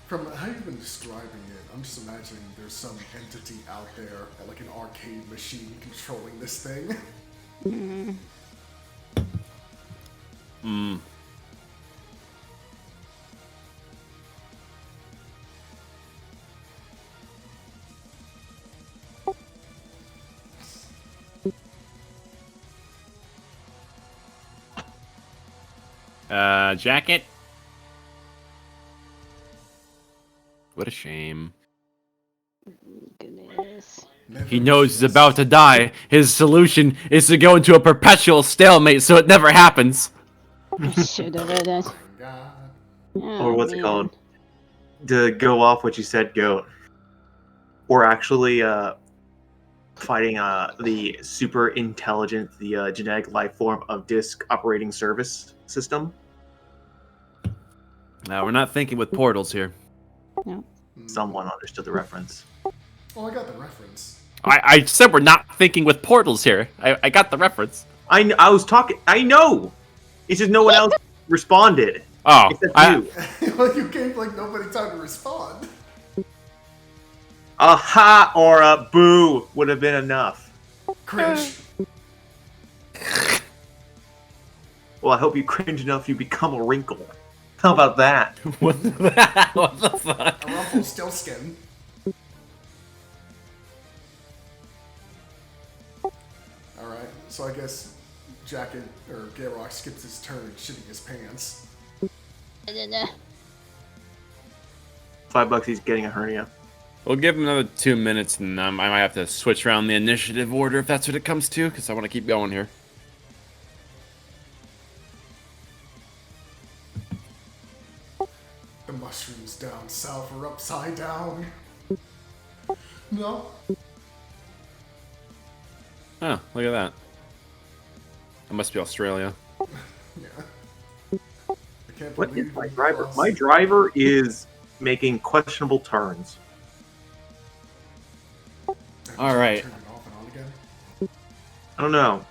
From how you've been describing it, I'm just imagining there's some entity out there, like an arcade machine controlling this thing. Mm. Jacket? What a shame. Goodness. Never He knows he's just- about to die. His solution is to go into a perpetual stalemate so it never happens. Should have read it. Oh my God. Oh, Or what's it man. called? To go off what you said, goat. Or actually fighting the super intelligent, the genetic life form of Disk Operating Service System. Now, we're not thinking with portals here. Someone understood the reference. Oh, I got the reference. I said we're not thinking with portals here. I got the reference. I was talking. I know. It's just no one else responded Oh, except I, you. Like you gave like nobody time to respond. A ha or a boo would have been enough. Cringe. Well, I hope you cringe enough you become a wrinkle. How about that? what the fuck? A Rumpelstiltskin. Alright, so I guess Jacket or Garrock skips his turn shitting his pants. $5, he's getting a hernia. We'll give him another 2 minutes, and I might have to switch around the initiative order if that's what it comes to, because I want to keep going here. The mushrooms down south are upside down. No? Oh, look at that. It must be Australia. Yeah. I can't What is believe my you driver? crossed- My driver is making questionable turns. All right. Turn it off and on again. I don't know.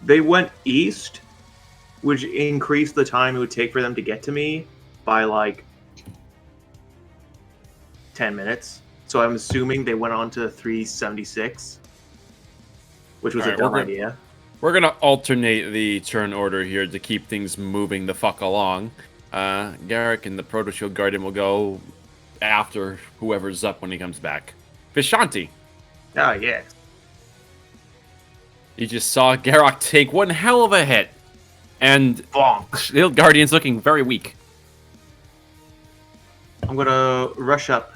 They went east, which increased the time it would take for them to get to me by like 10 minutes. So I'm assuming they went on to 376, which was a Alright, we're dumb good. idea. We're gonna alternate the turn order here to keep things moving the fuck along. Garrick and the Proto Shield Guardian will go after whoever's up when he comes back. Vishanti, Oh, yeah. you just saw Garrock take one hell of a hit, and Bonk. Shield Guardian's looking very weak. I'm going to rush up.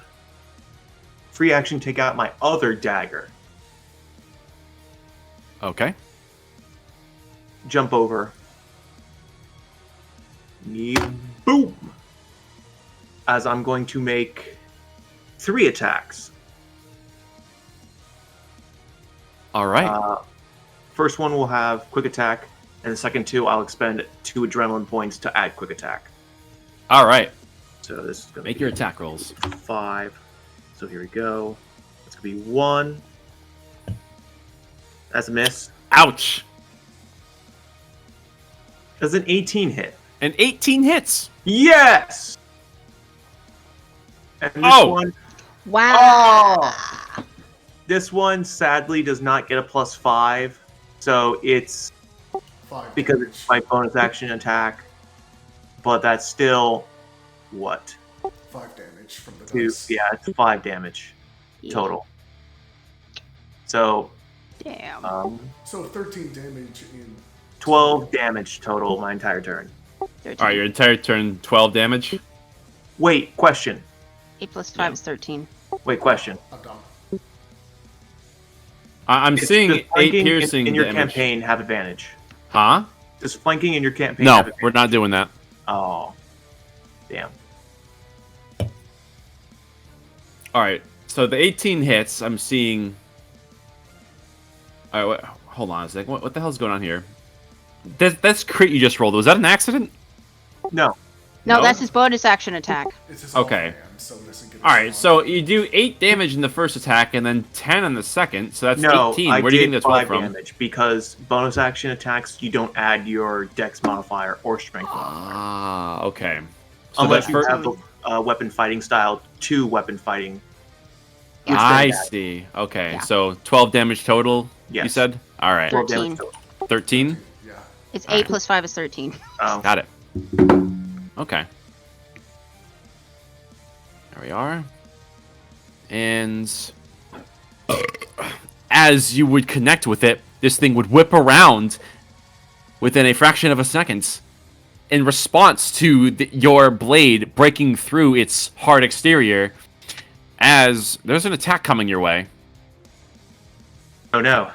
Free action, take out my other dagger. Okay. Jump over. Boom! As I'm going to make 3 attacks. All right. First one will have quick attack, and the second 2 I'll expend 2 adrenaline points to add quick attack. All right. So this is going to Make your attack rolls. 5. So here we go. It's going to be 1. That's a miss. Ouch. Does an 18 hit? And 18 hits. Yes! And this Oh! one... Wow. Oh! This one, sadly, does not get a +5. So it's 5 because damage. it's my bonus action attack. But that's still... What? 5 damage from the 2. dice. Yeah, it's 5 damage Yeah. total. So, Damn. So 13 damage in 12 damage total my entire turn. 13. All right, your entire turn, 12 damage. Wait, question. 8 plus 5 is 13. Wait, question. I'm done. I'm Does seeing 8 flanking piercing in your damage. campaign have advantage? Huh? Does flanking in your campaign No, have advantage? we're not doing that. Oh. Damn. All right, so the 18 hits, I'm seeing... All right, wait, hold on a sec. What the hell's going on here? That's crit you just rolled. Was that an accident? No. No, No? that's his bonus action attack. It's his Okay. offhand, so it doesn't get All right, his so on. you do 8 damage in the first attack and then 10 in the second, so that's No, 18. I Where do you did think that's roll 5 from? damage because bonus action attacks, you don't add your dex modifier or strength modifier. Ah, okay. So Unless that you fir- have the weapon fighting style 2 weapon fighting. which I then adds see. Okay, Yeah. so 12 damage total, you Yes. said? All right. 12 damage 13. total. 13? Yeah. It's Alright. 8 plus 5 is 13. Oh. Got it. Okay. There we are. And as you would connect with it, this thing would whip around within a fraction of a second in response to your blade breaking through its hard exterior as there's an attack coming your way. Oh no.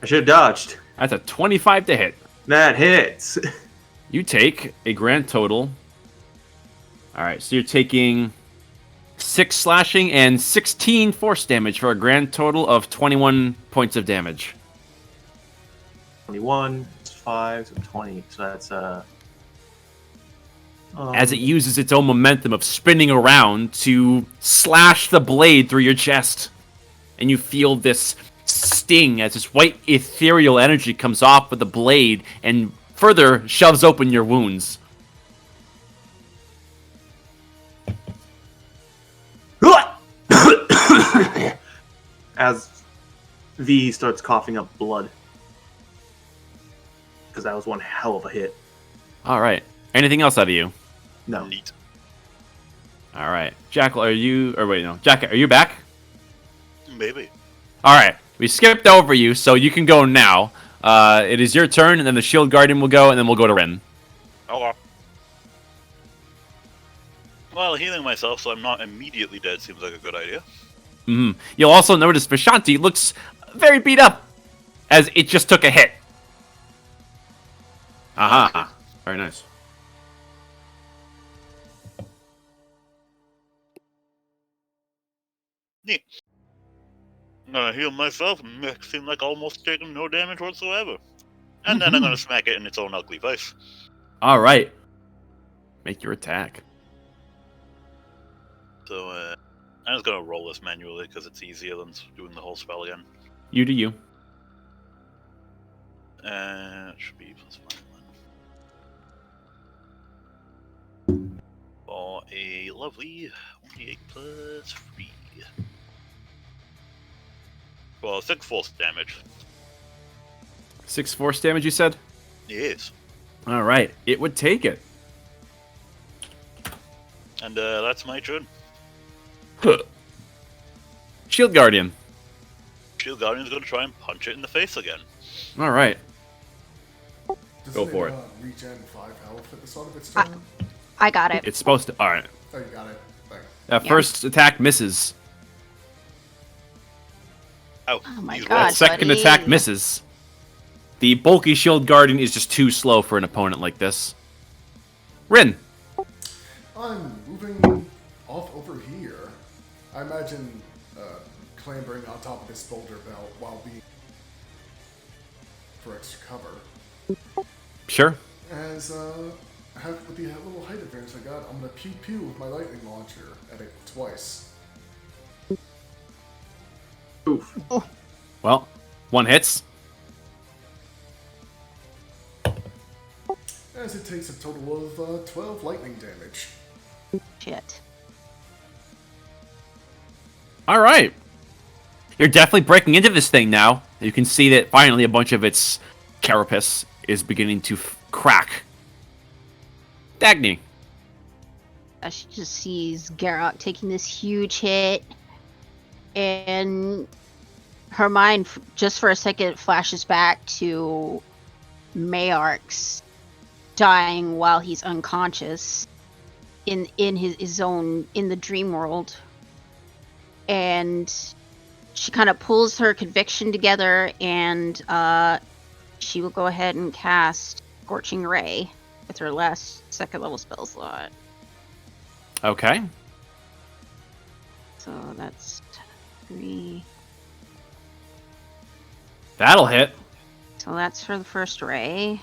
I should have dodged. That's a 25 to hit. That hits. You take a grand total. Alright, so you're taking 6 slashing and 16 force damage for a grand total of 21 points of damage. 21, it's 5, so 20. So that's As it uses its own momentum of spinning around to slash the blade through your chest. And you feel this sting as this white ethereal energy comes off of the blade and further shoves open your wounds. as V starts coughing up blood. Because that was one hell of a hit. Alright. Anything else out of you? No. Neat. Alright. Jackal, are you... Or wait, no. Jack, are you back? Maybe. Alright. We skipped over you, so you can go now. It is your turn, and then the Shield Guardian will go, and then we'll go to Ren. Okay. Well, healing myself so I'm not immediately dead seems like a good idea. You'll also notice Vishanti looks very beat up, as it just took a hit. Aha. Very nice. Neat. I'm gonna heal myself and make it seem like almost taking no damage whatsoever. And then I'm going to smack it in its own ugly face. All right. Make your attack. So, I'm just going to roll this manually because it's easier than doing the whole spell again. You do you. It should be +1. For a lovely 1d8 plus 3. Well, 6 force damage. 6 force damage, you said? Yes. All right. It would take it. And that's my turn. Shield Guardian. Shield Guardian's going to try and punch it in the face again. All right. Does Go for it. Regen 5 health at the start of its turn? I got it. It's supposed to. All right. Oh, you got it. Thanks. That first attack misses. Oh my he's God. rolled. That second buddy. attack misses. The bulky Shield Guardian is just too slow for an opponent like this. Rin. I'm moving off over here. I imagine clambering on top of this boulder belt while being for extra cover. Sure. As with the little height advantage I got, I'm gonna pew pew with my lightning launcher at it twice. Oof. Well, one hits. As it takes a total of 12 lightning damage. Shit. All right. You're definitely breaking into this thing now. You can see that finally a bunch of its carapace is beginning to crack. Dagny. She just sees Garrock taking this huge hit, and her mind, just for a second, flashes back to Mayark's dying while he's unconscious in his own in the dream world, and she kind of pulls her conviction together, and she will go ahead and cast Scorching Ray with her last second level spell slot. Okay. So that's 3. That'll hit. So that's for the first ray.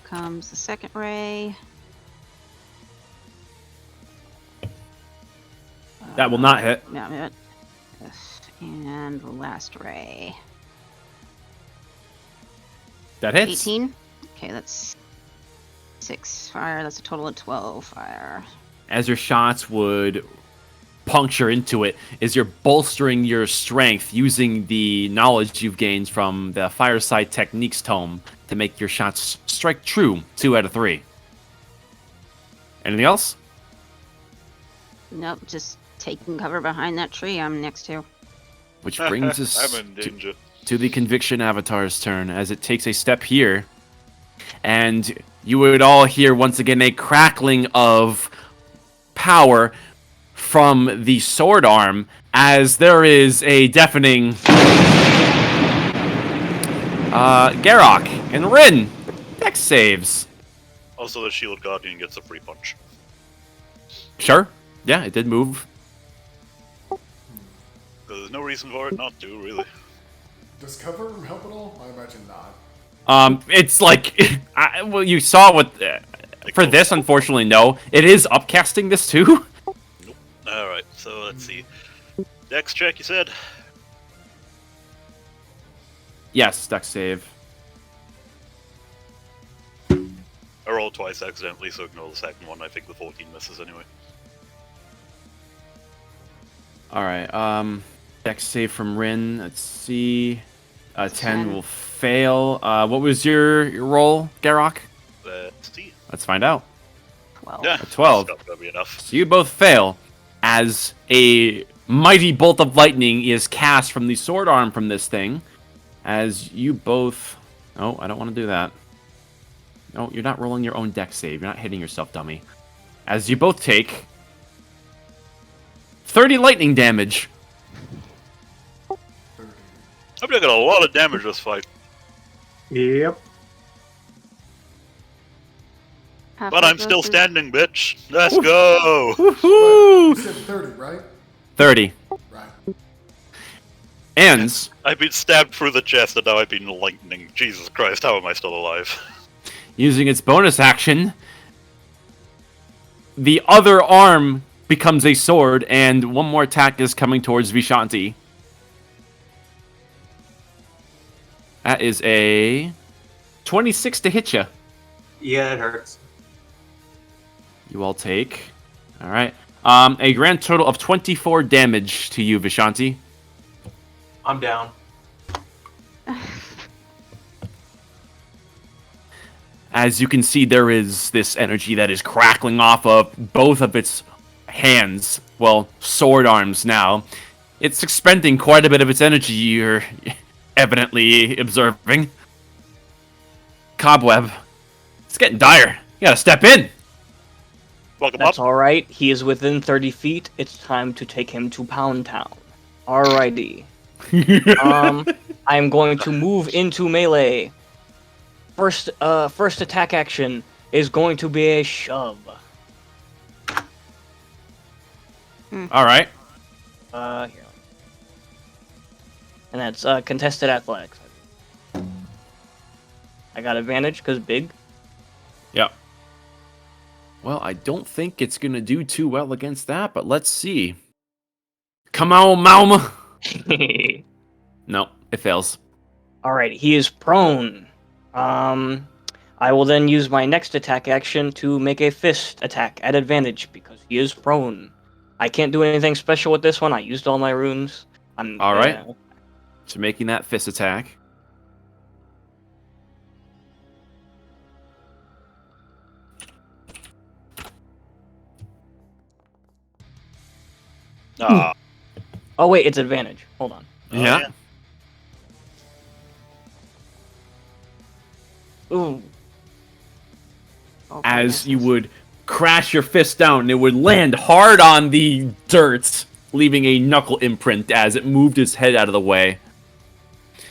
Comes the second ray. That will not hit. Not hit. And the last ray. That hits. 18. Okay, that's 6 fire. That's a total of 12 fire. As your shots would puncture into it, as you're bolstering your strength using the knowledge you've gained from the Fireside Techniques tome to make your shots strike true 2 out of 3. Anything else? Nope, just taking cover behind that tree I'm next to. Which brings us I'm in danger. to the Conviction Avatar's turn, as it takes a step here. And you would all hear once again a crackling of power from the sword arm, as there is a deafening Garrock and Rin. Dex saves. Also, the Shield Guardian gets a free punch. Sure. Yeah, it did move. There's no reason for it not to, really. Does cover help at all? I imagine not. It's like, well, you saw what, for this, unfortunately, no. It is upcasting this too. Nope. Alright, so let's see. Dex check, you said? Yes, Dex save. I rolled twice accidentally, so ignore the second one. I think the 14 misses anyway. Alright, Dex save from Rin. Let's see. 10 10. will fail. What was your roll, Garrock? Let's see. Let's find out. 12. Yeah, 12. That's gotta be enough. So you both fail, as a mighty bolt of lightning is cast from the sword arm from this thing. As you both... Oh, I don't want to do that. No, you're not rolling your own dex save. You're not hitting yourself, dummy. As you both take 30 lightning damage. 30. I'm taking a lot of damage this fight, Yep. but I'm still standing, bitch. Let's go! You Woohoo! said 30, right? 30. Right. And I've been stabbed through the chest and now I've been lightning. Jesus Christ, how am I still alive? using its bonus action, the other arm becomes a sword, and one more attack is coming towards Vishanti. That is a 26 to hit you. Yeah, it hurts. You all take. All right. A grand total of 24 damage to you, Vishanti. I'm down. As you can see, there is this energy that is crackling off of both of its hands. Well, sword arms now. It's expending quite a bit of its energy, you're evidently observing. Cobweb. It's getting dire. You gotta step in. Welcome That's up. alright. He is within 30 feet. It's time to take him to Pound Town. Alrighty. I'm going to move into melee. First attack action is going to be a shove. All right. Here. And that's contested athletics. I got advantage because big. Yep. Well, I don't think it's gonna do too well against that, but let's see. Come on, Malma. No, it fails. Alright, he is prone. I will then use my next attack action to make a fist attack at advantage because he is prone. I can't do anything special with this one. I used all my runes. All right. So making that fist attack. Ah, Oh wait, it's advantage. Hold on. Yeah. Ooh. Oh, As you goodness. would crash your fist down, and it would land hard on the dirt, leaving a knuckle imprint as it moved its head out of the way.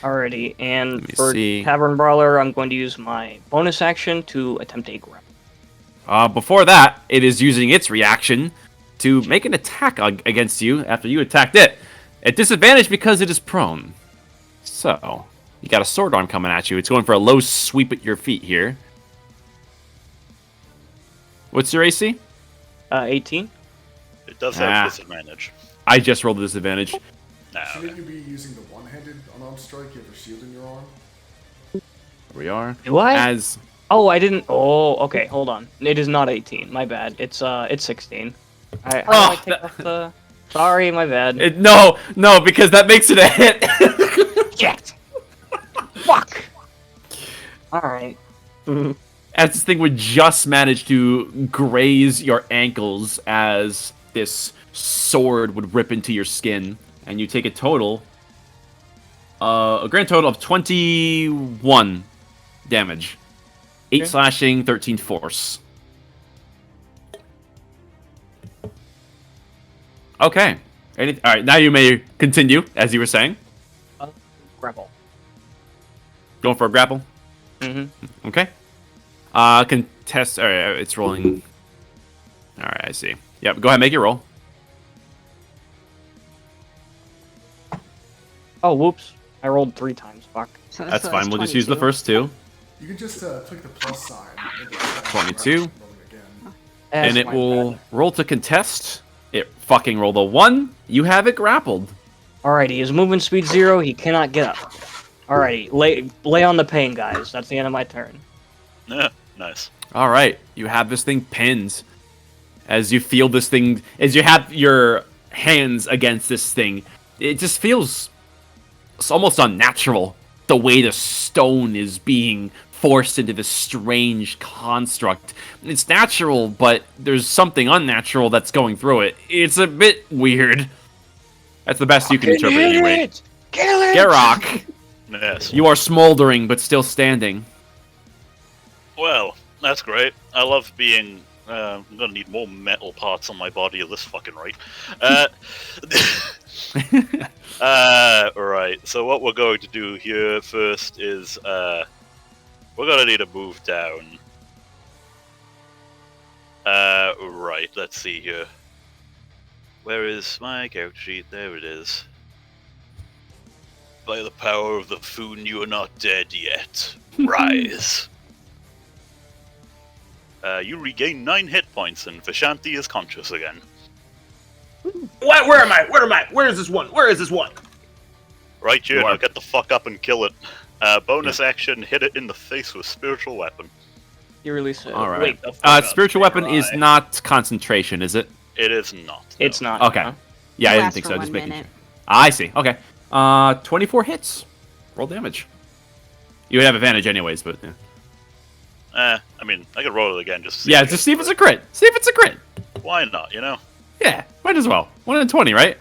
Alrighty, and Let me for see. Tavern Brawler, I'm going to use my bonus action to attempt a grapple. Before that, it is using its reaction to make an attack against you after you attacked it. At disadvantage because it is prone. So, you got a sword arm coming at you. It's going for a low sweep at your feet here. What's your AC? 18. it does have Ah. disadvantage. I just rolled a disadvantage. No, Shouldn't you be using the one-handed unarmed strike? You have a shield in your arm. Here we are. Do I? As Oh, I didn't. Oh, okay. Hold on. It is not 18. My bad. It's 16. How do I take off the? Sorry, my bad. no, because that makes it a hit. Shit. Fuck. All right. As this thing would just manage to graze your ankles as this sword would rip into your skin, and you take a grand total of 21 damage. 8 Okay. slashing, 13 force. Okay. Alright, now you may continue, as you were saying. Grapple. Going for a grapple. Mm-hmm. Okay. Contest. Alright, it's rolling. Alright, I see. Yep, go ahead, make your roll. Oh, whoops. I rolled 3 times. Fuck. So That's so fine, we'll just use the 22. first two. You can just click the plus sign. and just, 22. rolling again. And That's it my will bad. roll to contest. It fucking rolled a 1. You have it grappled. Alrighty, his movement speed 0. He cannot get up. Alrighty, lay on the pain, guys. That's the end of my turn. Yeah, nice. Alright, you have this thing pinned. As you feel this thing, as you have your hands against this thing, it just feels it's almost unnatural. The way the stone is being forced into this strange construct. It's natural, but there's something unnatural that's going through it. It's a bit weird. That's the best you can interpret anyway. Kill it! Garrock, Yes. you are smoldering but still standing. Well, that's great. I love being. I'm gonna need more metal parts on my body at this fucking rate. Right. So what we're going to do here first is we're gonna need to move down. Right. Let's see here. Where is my character sheet? There it is. By the power of the Foon, you are not dead yet. Rise. You regain 9 hit points, and Vishanti is conscious again. What? Where am I? Where am I? Where is this one? Where is this one? Right here, You now are. get the fuck up and kill it. Bonus action, hit it in the face with spiritual weapon. You release it. All right. Wait, the fuck up. Spiritual weapon is Right. not concentration, is it? It is not. It's no. not. Okay. huh? Yeah, I It'll didn't last think for so. 1 Just making minute. sure. I see. Okay. 24 hits. Roll damage. You would have advantage anyways, but yeah. I mean, I could roll it again just to see. Yeah, just see if it's a crit. See if it's a crit. Why not, you know? Yeah, might as well. 1 in 20, right?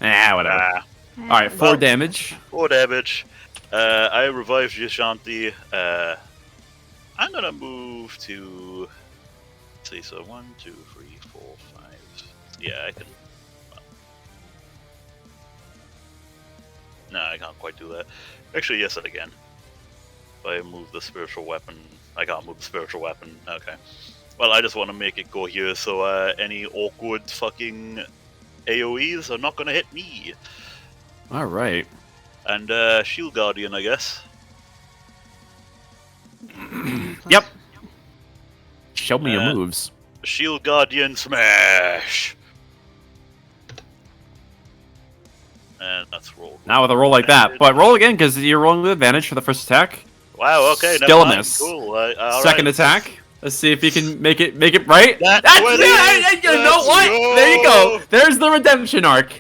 Whatever. Ah, All right, 4 well- damage. 4 damage. I revived Vishanti. I'm gonna move to. Let's see, so 1, 2, 3, 4, 5. Yeah, I can. No, I can't quite do that. Actually, yes, I can. If I move the spiritual weapon, I can't move the spiritual weapon. Okay. Well, I just want to make it go here, so any awkward fucking AoEs are not gonna hit me. All right. And Shield Guardian, I guess. Yep. Show me your Uh, moves. Shield Guardian smash. And that's roll. Not with a roll like that, but roll again because you're rolling with advantage for the first attack. Wow. Okay. Still never a mind. miss. Cool. All Second right. attack. Let's see if you can make it right. That's That's what it. it is. You know Let's what? go. There you go. There's the redemption arc.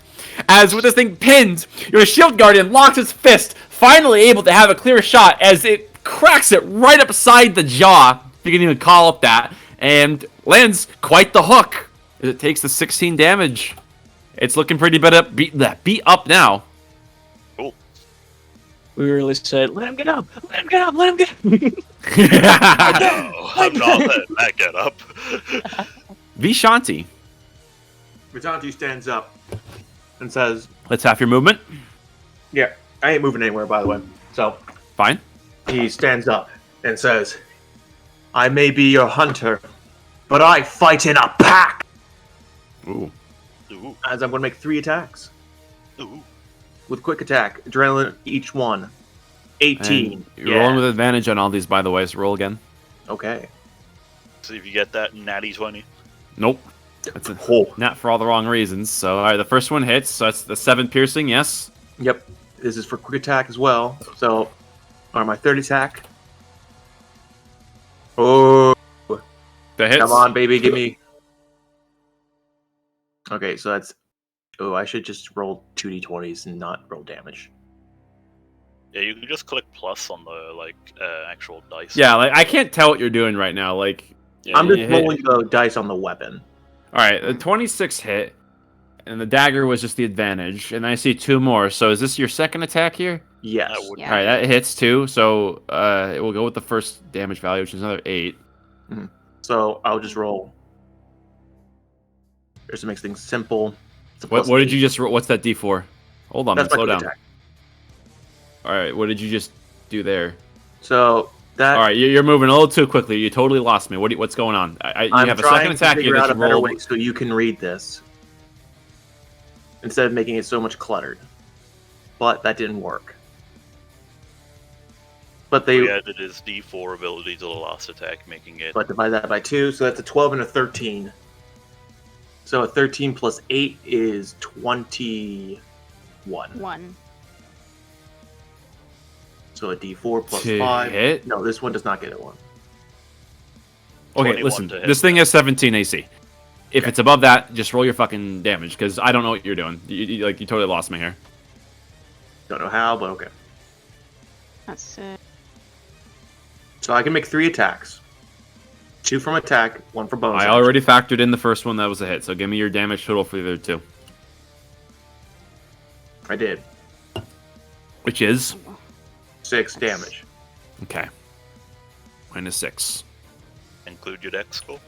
As with this thing pinned, your shield guardian locks its fist, finally able to have a clear shot as it cracks it right upside the jaw, if you can even call it that, and lands quite the hook. It takes the 16 damage. It's looking pretty beat up now. Cool. We really said, let him get up, let him get up, let him get up. No, I'm not letting that get up. Vishanti, Vitanti stands up and says, let's have your movement. "Yeah, I ain't moving anywhere, by the way." So Fine. he stands up and says, "I may be your hunter, but I fight in a pack." Ooh. Ooh, As I'm going to make 3 attacks ooh. with quick attack, adrenaline each one. 18. And you're rolling with advantage on all these, by the way, so roll again. Okay. See if you get that natty 20. Nope. That's a Oh. not for all the wrong reasons. So, all right, the first one hits. So that's the 7 piercing. Yes. Yep. This is for quick attack as well. So, on my third attack. Oh, That hits. come on, baby, give me. Okay, so that's. Oh, I should just roll 2d20s and not roll damage. Yeah, you can just click plus on the actual dice. Yeah, like I can't tell what you're doing right now. Like, I'm just you hit- rolling the dice on the weapon. All right, the 26 hit, and the dagger was just the advantage, and I see 2 more. So is this your second attack here? Yes. I would. Yeah. All right, that hits too. So it will go with the first damage value, which is another 8. So I'll just roll. Just to make things simple. It's a What plus did you 8. just? What's that D4? Hold on, man, That's my slow quick down. attack. All right, what did you just do there? So that. All right, you're moving a little too quickly. You totally lost me. What's going on? You I'm have a trying second attack to here figure that out a you better rolled. way so you can read this instead of making it so much cluttered. But that didn't work. But they We added his D4 ability to the last attack, making it. but divide that by 2, so that's a 12 and a 13. So a 13 plus 8 is 21. 1. So a D4 plus To 5. hit? No, this one does not get a 1. Okay, 21 listen. to hit. This thing has 17 AC. If Okay. it's above that, just roll your fucking damage, because I don't know what you're doing. You totally lost me here. Don't know how, but okay. That's it. So I can make 3 attacks. 2 from attack, 1 for bonus. I action. already factored in the first one that was a hit, so give me your damage total for the other 2. I did. Which is? 6 damage. Okay. Minus 6. Include your dex score.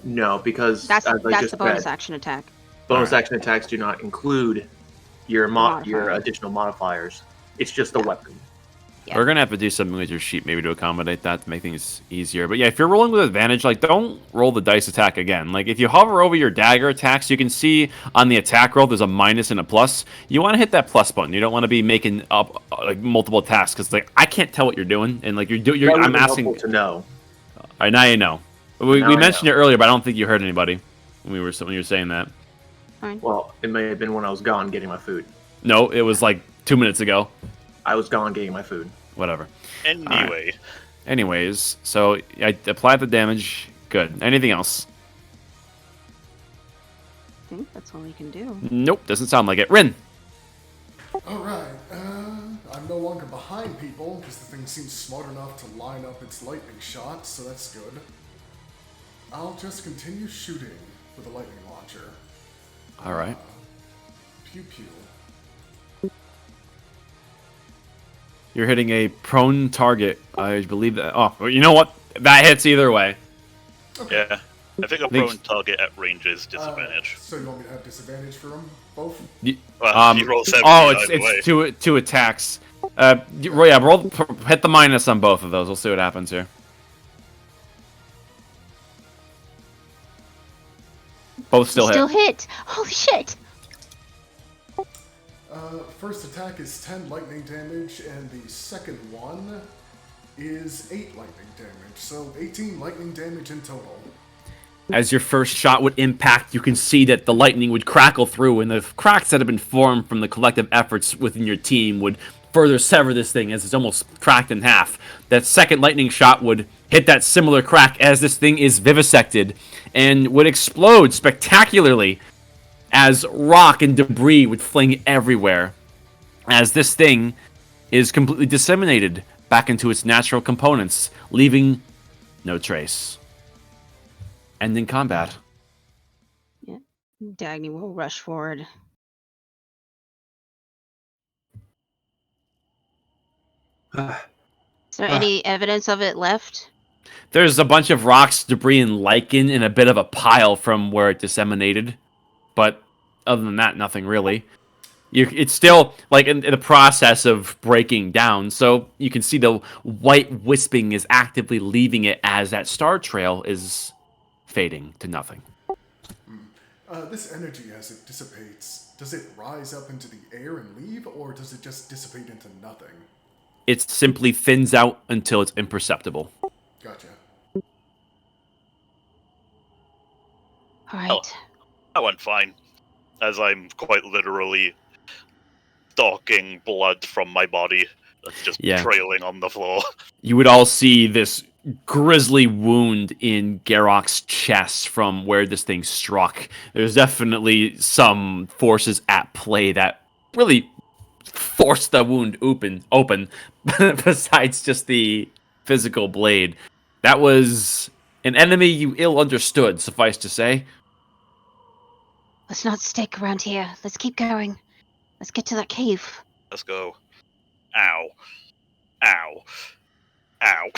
No, because That's as I that's just the bonus said, action attack. bonus Alright. action attacks do not include your your Modifier. additional modifiers. It's just the weapon. Yeah. We're gonna have to do something with your sheet maybe to accommodate that to make things easier. But yeah, if you're rolling with advantage, like don't roll the dice attack again. Like if you hover over your dagger attacks, you can see on the attack roll there's a minus and a plus. You want to hit that plus button. You don't want to be making up like multiple tasks because like I can't tell what you're doing and like That would I'm be asking. helpful to know. All right, now you know. We Now I mentioned know. it earlier, but I don't think you heard anybody when you were saying that. Fine. Well, it may have been when I was gone getting my food. No, it was like 2 minutes ago. I was gone getting my food. Whatever. Anyway, Anyways, so I applied the damage. Good. Anything else? I think that's all we can do. Nope, doesn't sound like it. Rin. Alright, I'm no longer behind people, because the thing seems smart enough to line up its lightning shot, so that's good. I'll just continue shooting with a lightning launcher. All right. Pew pew. You're hitting a prone target. I believe that. Oh, well, you know what? That hits either way. Okay. yeah. I think a Think- prone target at range is disadvantage. So you want me to have disadvantage for them both? Well, you roll 70 oh, either way. it's two attacks. Hit the minus on both of those. We'll see what happens here. Both still hit. hit. Holy shit! First attack is 10 lightning damage, and the second one is 8 lightning damage. So 18 lightning damage in total. As your first shot would impact, you can see that the lightning would crackle through, and the cracks that have been formed from the collective efforts within your team would further sever this thing as it's almost cracked in half. That second lightning shot would hit that similar crack as this thing is vivisected and would explode spectacularly as rock and debris would fling everywhere as this thing is completely disseminated back into its natural components, leaving no trace. Ending combat. Dagny will rush forward. Is there any evidence of it left? There's a bunch of rocks, debris, and lichen in a bit of a pile from where it disseminated. But other than that, nothing really. It's still like in the process of breaking down, so you can see the white wisping is actively leaving it as that star trail is fading to nothing. This energy, as it dissipates, does it rise up into the air and leave, or does it just dissipate into nothing? It simply thins out until it's imperceptible. Gotcha. All right. That went fine, as I'm quite literally stalking blood from my body that's just trailing on the floor. You would all see this grisly wound in Garrock's chest from where this thing struck. There's definitely some forces at play that really forced the wound open besides just the physical blade. That was an enemy you ill understood, suffice to say. Let's not stick around here. Let's keep going. Let's get to that cave. Let's go. Ow. Ow. Ow.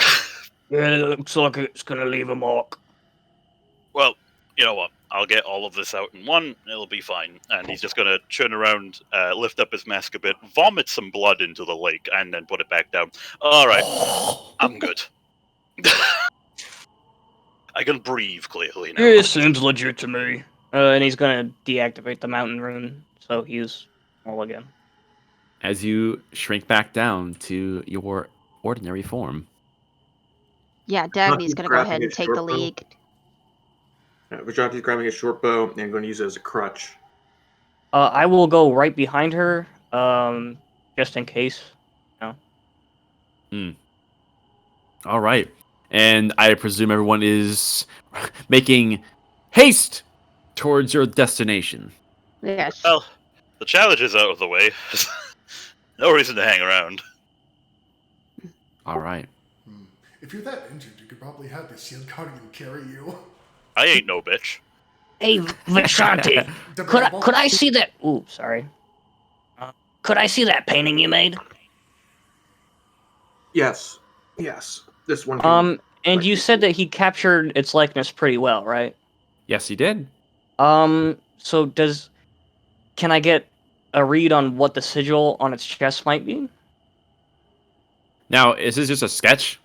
Yeah, it looks like it's gonna leave a mark. Well, you know what? I'll get all of this out in one, it'll be fine. And he's just gonna turn around, lift up his mask a bit, vomit some blood into the lake, and then put it back down. Alright, I'm good. I can breathe clearly now. Yeah, it seems legit to me. And he's gonna deactivate the mountain rune, so he's all again. As you shrink back down to your ordinary form. Yeah, Dagny's gonna go ahead and take the lead. Vajati's grabbing a short bow and going to use it as a crutch. I will go right behind her, just in case. All right. And I presume everyone is making haste towards your destination. Yes. Well, the challenge is out of the way. No reason to hang around. All right. If you're that injured, you could probably have the shield guardian carry you. I ain't no bitch. Hey, Vishanti, could I see that? Ooh, sorry. Could I see that painting you made? Yes. This one. And you said that he captured its likeness pretty well, right? Yes, he did. So can I get a read on what the sigil on its chest might be? Now, this is just a sketch.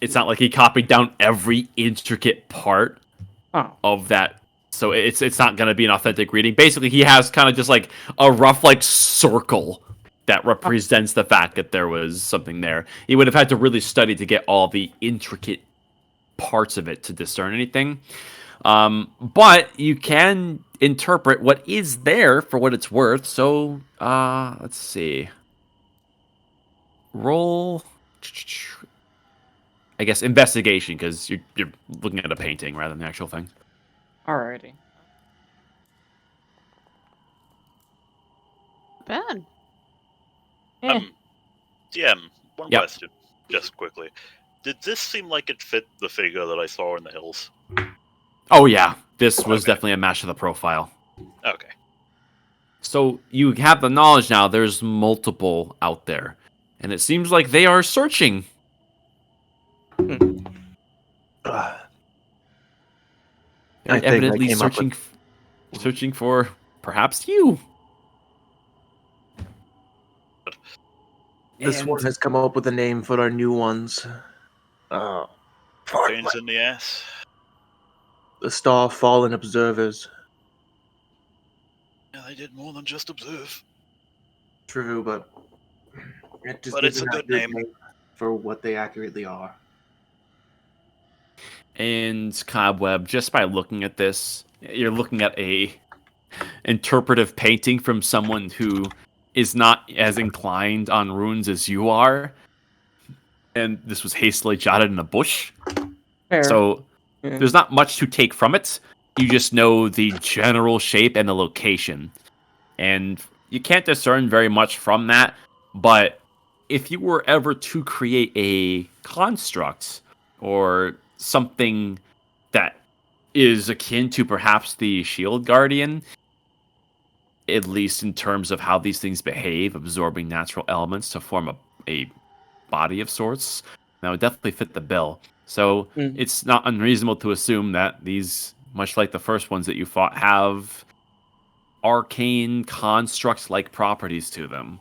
It's not like he copied down every intricate part Oh. of that. So it's not going to be an authentic reading. Basically, he has kind of just like a rough like circle that represents the fact that there was something there. He would have had to really study to get all the intricate parts of it to discern anything. But you can interpret what is there for what it's worth. So let's see. Roll, I guess, investigation, because you're looking at a painting rather than the actual thing. Alrighty. Bad. Eh. DM, one Yep. question, just quickly. Did this seem like it fit the figure that I saw in the hills? Oh yeah, this was Okay. definitely a match of the profile. Okay. So you have the knowledge now. There's multiple out there, and it seems like they are searching. I They're think I evidently came up with- searching for perhaps you. This And- one has come up with a name for our new ones. Pains in the ass. The Star Fallen Observers. Yeah, they did more than just observe. True, but it just But gives it's a an good accurate name. for what they accurately are. And Cobweb, just by looking at this, you're looking at a interpretive painting from someone who is not as inclined on runes as you are. And this was hastily jotted in a bush. Fair. So Yeah. there's not much to take from it. You just know the general shape and the location. And you can't discern very much from that. But if you were ever to create a construct or something that is akin to perhaps the Shield Guardian, at least in terms of how these things behave, absorbing natural elements to form a body of sorts, that would definitely fit the bill. So it's not unreasonable to assume that these, much like the first ones that you fought, have arcane construct-like properties to them.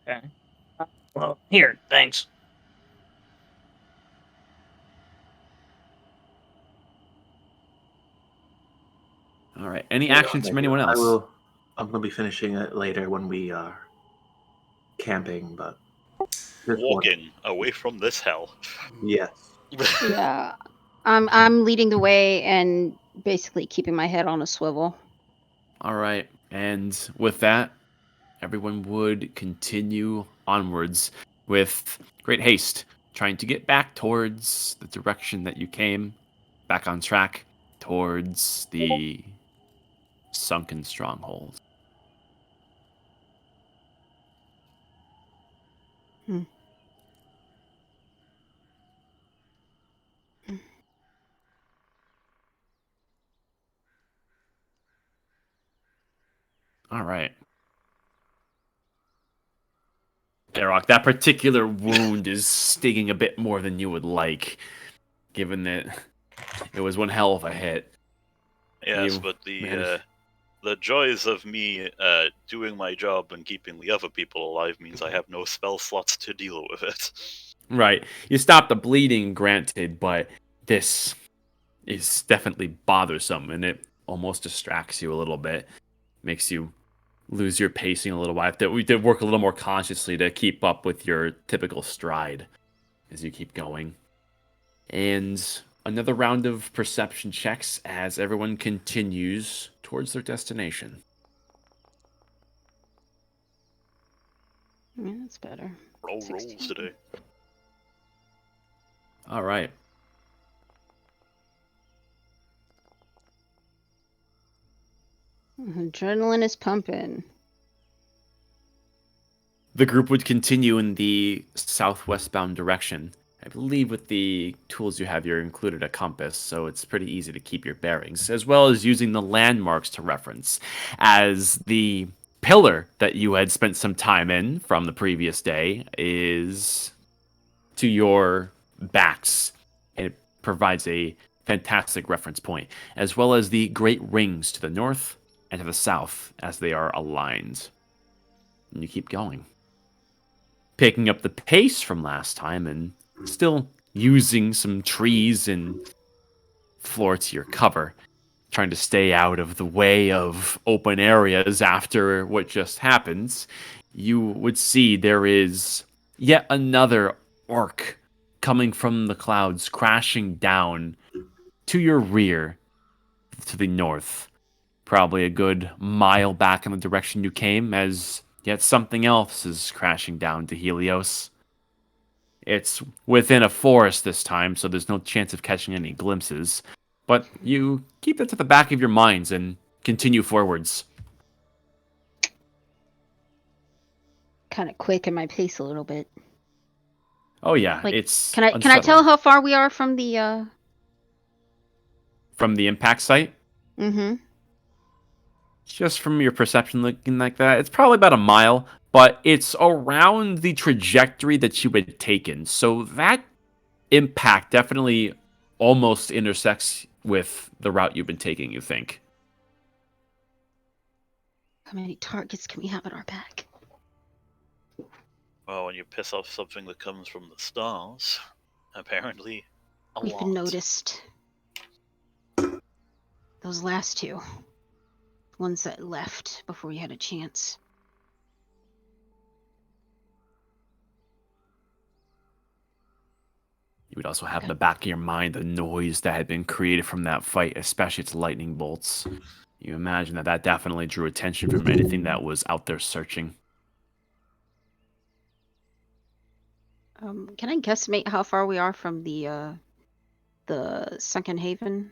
Okay. Well, here, thanks. All right. Any actions from anyone I else? will. I'm gonna be finishing it later when we are camping, but this one- Walking away from this hell. yes. Yeah. I'm leading the way and basically keeping my head on a swivel. All right. And with that, everyone would continue onwards with great haste, trying to get back towards the direction that you came, back on track towards the sunken stronghold. All right. Derok, that particular wound is stinging a bit more than you would like, given that it was one hell of a hit. Yes, You but managed- the joys of me doing my job and keeping the other people alive means I have no spell slots to deal with it. Right. You stop the bleeding, granted, but this is definitely bothersome, and it almost distracts you a little bit. Makes you lose your pacing a little while. We did work a little more consciously to keep up with your typical stride as you keep going. And another round of perception checks as everyone continues towards their destination. Yeah, that's better. Roll 16. rolls today. All right. Adrenaline is pumping. The group would continue in the southwestbound direction. I believe with the tools you have, you're included a compass, so it's pretty easy to keep your bearings, as well as using the landmarks to reference, as the pillar that you had spent some time in from the previous day is to your backs. It provides a fantastic reference point, as well as the great rings to the north and to the south as they are aligned. And you keep going, picking up the pace from last time and still using some trees and floor to your cover, trying to stay out of the way of open areas after what just happens. You would see there is yet another orc coming from the clouds, crashing down to your rear, to the north. Probably a good mile back in the direction you came, as yet something else is crashing down to Helios. It's within a forest this time, so there's no chance of catching any glimpses. But you keep that to the back of your minds and continue forwards. Kind of quick in my pace a little bit. Oh yeah, Like, it's can I unsettling. tell how far we are from the From the impact site? Mm-hmm. Just from your perception looking like that, it's probably about a mile, but it's around the trajectory that you had taken. So that impact definitely almost intersects with the route you've been taking, you think. How many targets can we have at our back? Well, when you piss off something that comes from the stars, apparently a We've lot. been noticed. Those last two. Ones that left before we had a chance. You would also have in the back of your mind the noise that had been created from that fight, especially its lightning bolts. You imagine that that definitely drew attention from anything that was out there searching. Can I guesstimate how far we are from the sunken haven?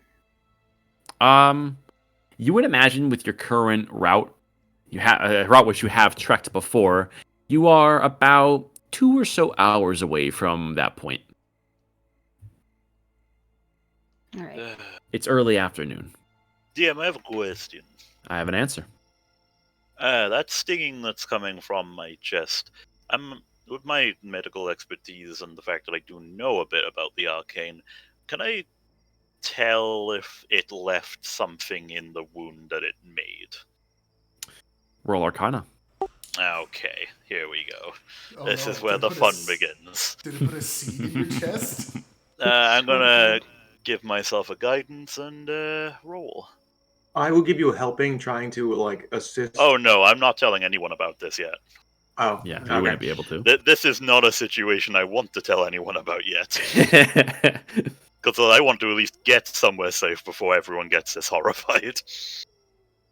You would imagine with your current route, you have a route which you have trekked before, you are about 2 or so hours away from that point. All right. It's early afternoon. DM, I have a question. I have an answer. That stinging that's coming from my chest. With my medical expertise and the fact that I do know a bit about the arcane, can I tell if it left something in the wound that it made? Roll Arcana. Okay, here we go. Oh, This no, is where did it the put a fun s- begins. Did it put a seed in your chest? I'm gonna give myself a guidance and roll. I will give you a helping, trying to like assist. Oh no, I'm not telling anyone about this yet. Oh, Yeah, you okay. wouldn't be able to. This is not a situation I want to tell anyone about yet. Because I want to at least get somewhere safe before everyone gets this horrified.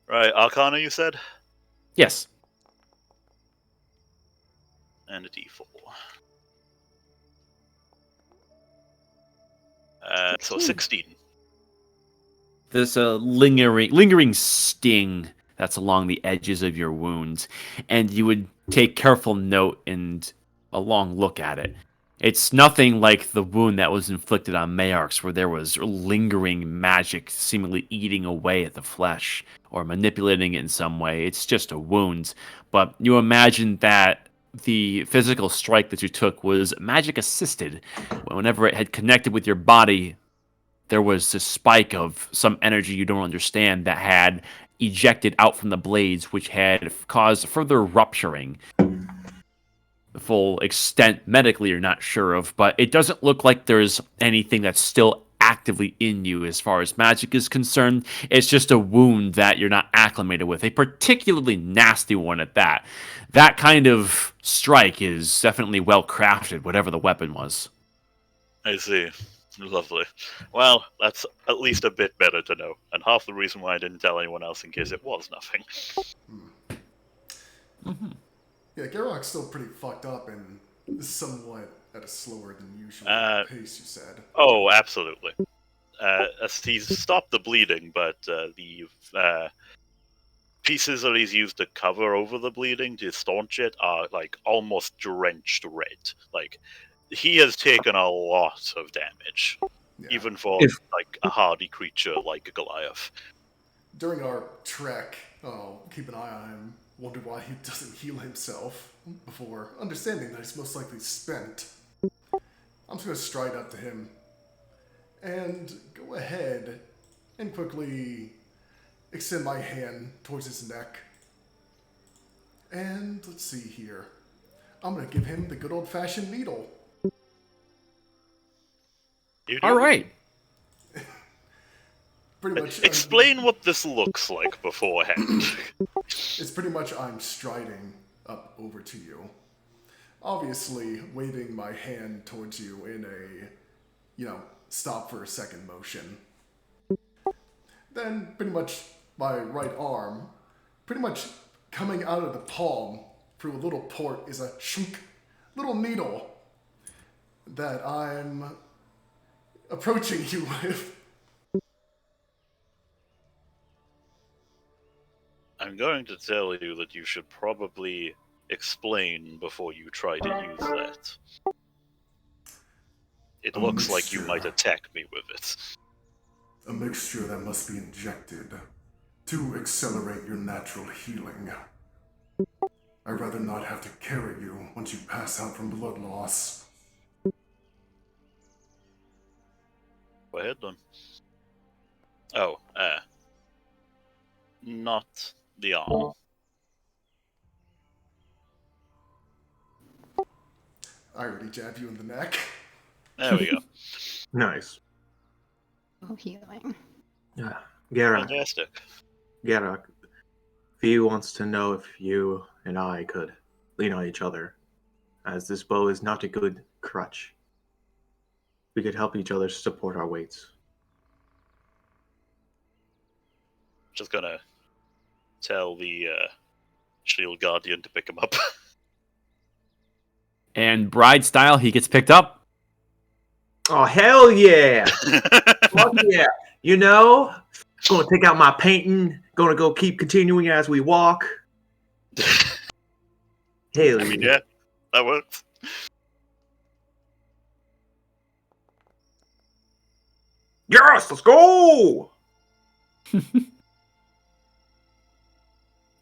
Right, Arcana, you said? Yes. And a D4. So 16. There's a lingering sting that's along the edges of your wounds, and you would take careful note and a long look at it. It's nothing like the wound that was inflicted on Mayarks, where there was lingering magic seemingly eating away at the flesh or manipulating it in some way. It's just a wound. But you imagine that the physical strike that you took was magic assisted. Whenever it had connected with your body, there was this spike of some energy you don't understand that had ejected out from the blades, which had caused further rupturing. The full extent medically you're not sure of, but it doesn't look like there's anything that's still actively in you as far as magic is concerned. It's just a wound that you're not acclimated with, a particularly nasty one at that. That kind of strike is definitely well crafted, whatever the weapon was. I see. Lovely. Well, that's at least a bit better to know, and half the reason why I didn't tell anyone else in case it was nothing. Yeah, Garrock's still pretty fucked up and somewhat at a slower than usual pace, you said. Oh, absolutely. He's stopped the bleeding, but the pieces that he's used to cover over the bleeding to staunch it are like almost drenched red. Like he has taken a lot of damage, Yeah. even for like a hardy creature like a Goliath. During our trek, I'll keep an eye on him, wonder why he doesn't heal himself before understanding that he's most likely spent. I'm just going to stride up to him and go ahead and quickly extend my hand towards his neck. And let's see here. I'm gonna give him the good old-fashioned needle. All right. Pretty much. Explain what this looks like beforehand. It's pretty much I'm striding up over to you. Obviously, waving my hand towards you in a, stop for a second motion. Then, pretty much, my right arm, pretty much coming out of the palm through a little port is a shunk, little needle that I'm approaching you with. I'm going to tell you that you should probably explain before you try to use that. It looks like you might attack me with it. A mixture that must be injected to accelerate your natural healing. I'd rather not have to carry you once you pass out from blood loss. Go ahead then. Oh, not the arm. I already jabbed you in the neck. There we go. Nice. Oh, healing. Yeah. Garak, Fantastic. Fee wants to know if you and I could lean on each other, as this bow is not a good crutch. We could help each other support our weights. Just gonna tell the shield guardian to pick him up. And bride style, he gets picked up. Oh, hell yeah! Fuck yeah! Gonna take out my painting. Gonna go keep continuing as we walk. Hell I mean, yeah, that works. Yes, let's go!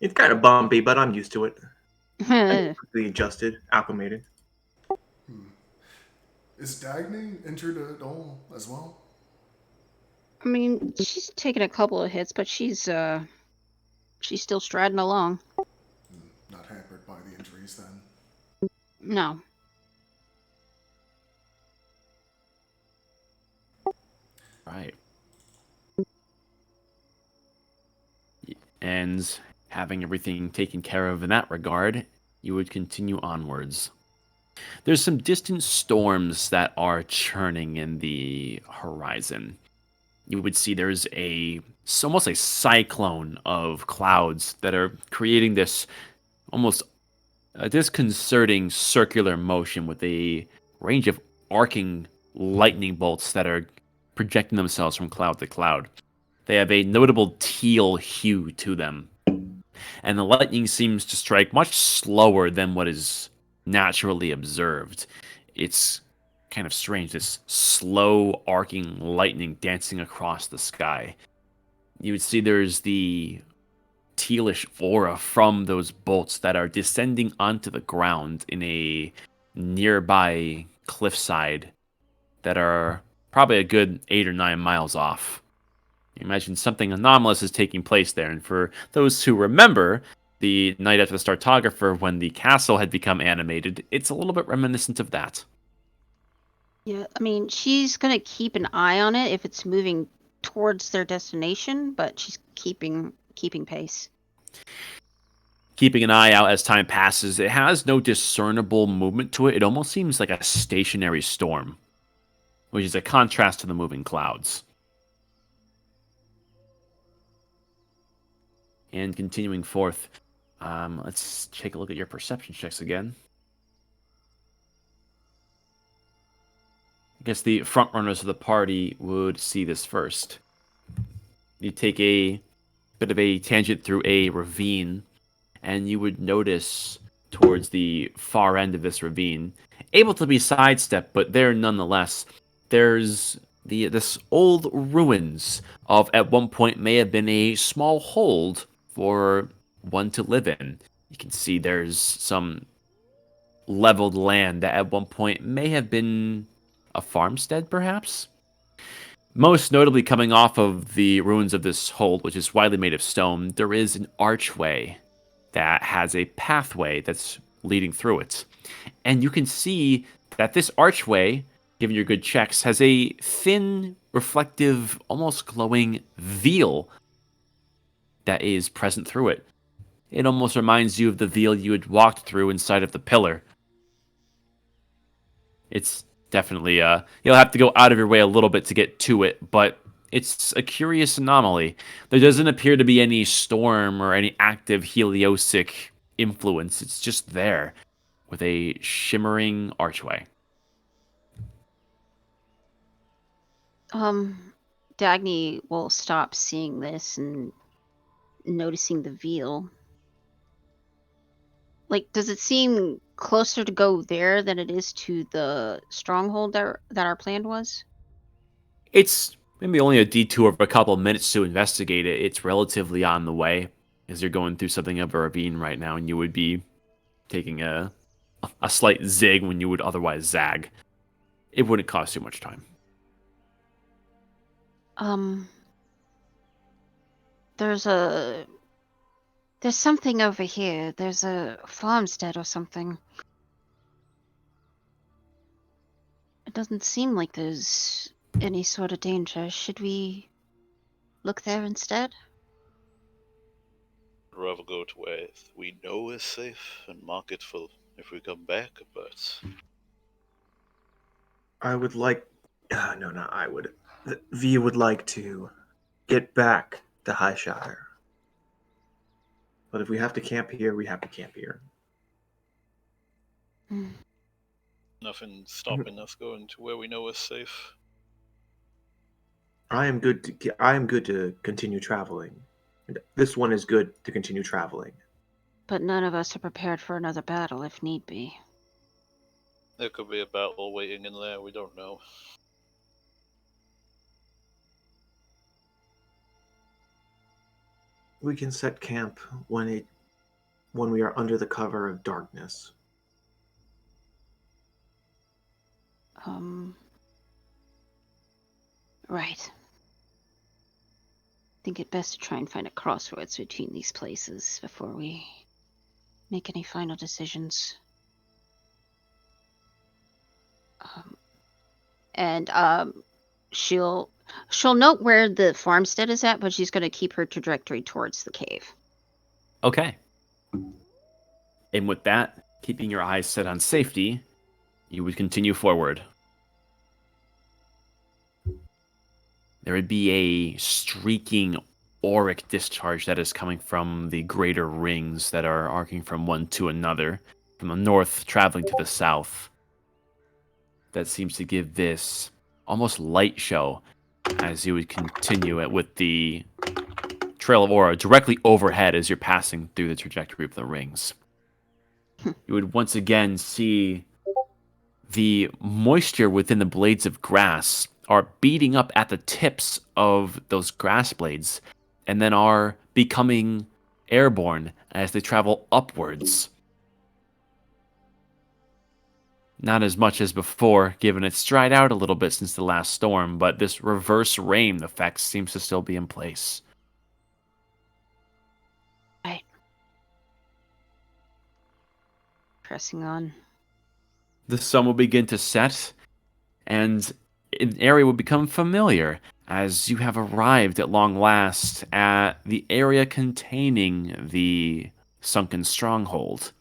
It's kind of bumpy, but I'm used to it. Quickly adjusted, acclimated. Is Dagny injured at all as well? I mean, she's taken a couple of hits, but she's still striding along. Not hampered by the injuries then. No. Right. And having everything taken care of in that regard, you would continue onwards. There's some distant storms that are churning in the horizon. You would see there's almost a cyclone of clouds that are creating this almost disconcerting circular motion with a range of arcing lightning bolts that are projecting themselves from cloud to cloud. They have a notable teal hue to them. And the lightning seems to strike much slower than what is naturally observed. It's kind of strange, this slow arcing lightning dancing across the sky. You would see there's the tealish aura from those bolts that are descending onto the ground in a nearby cliffside that are probably a good 8 or 9 miles off. You imagine something anomalous is taking place there, and for those who remember the night after the Startographer when the castle had become animated, it's a little bit reminiscent of that. Yeah, I mean, she's gonna keep an eye on it if it's moving towards their destination, but she's keeping pace. Keeping an eye out as time passes, it has no discernible movement to it. It almost seems like a stationary storm, which is a contrast to the moving clouds. And continuing forth, let's take a look at your perception checks again. I guess the front runners of the party would see this first. You take a bit of a tangent through a ravine, and you would notice towards the far end of this ravine, able to be sidestepped, but there nonetheless, there's this old ruins of at one point may have been a small hold for one to live in. You can see there's some leveled land that at one point may have been a farmstead, perhaps. Most notably, coming off of the ruins of this hold, which is widely made of stone, there is an archway that has a pathway that's leading through it. And you can see that this archway, given your good checks, has a thin, reflective, almost glowing veil that is present through it. It almost reminds you of the veil you had walked through inside of the pillar. It's definitely, you'll have to go out of your way a little bit to get to it, but it's a curious anomaly. There doesn't appear to be any storm or any active heliosic influence. It's just there with a shimmering archway. Dagny will stop seeing this and noticing the veil. Like, does it seem closer to go there than it is to the stronghold that our plan was? It's maybe only a detour of a couple of minutes to investigate it. It's relatively on the way, as you're going through something of a ravine right now, and you would be taking a slight zig when you would otherwise zag. It wouldn't cost you much time. There's something over here. There's a farmstead or something. It doesn't seem like there's any sort of danger. Should we look there instead? I'd rather go to where we know is safe and mark it for if we come back, but I would like. No, not I would. V would like to get back to Highshire. But if we have to camp here, we have to camp here. nothing stopping us going to where we know is safe. I am good to continue traveling. And this one is good to continue traveling. But none of us are prepared for another battle if need be. There could be a battle waiting in there, we don't know. We can set camp when we are under the cover of darkness. Right. Think it best to try and find a crossroads between these places before we make any final decisions. She'll note where the farmstead is at, but she's going to keep her trajectory towards the cave. Okay. And with that, keeping your eyes set on safety, you would continue forward. There would be a streaking auric discharge that is coming from the greater rings that are arcing from one to another, from the north traveling to the south. That seems to give this almost light show as you would continue it with the trail of aura directly overhead as you're passing through the trajectory of the rings. You would once again see the moisture within the blades of grass are beating up at the tips of those grass blades and then are becoming airborne as they travel upwards. Not as much as before, given it's dried out a little bit since the last storm, but this reverse rain effect seems to still be in place. Right. Pressing on. The sun will begin to set, and an area will become familiar as you have arrived at long last at the area containing the sunken stronghold.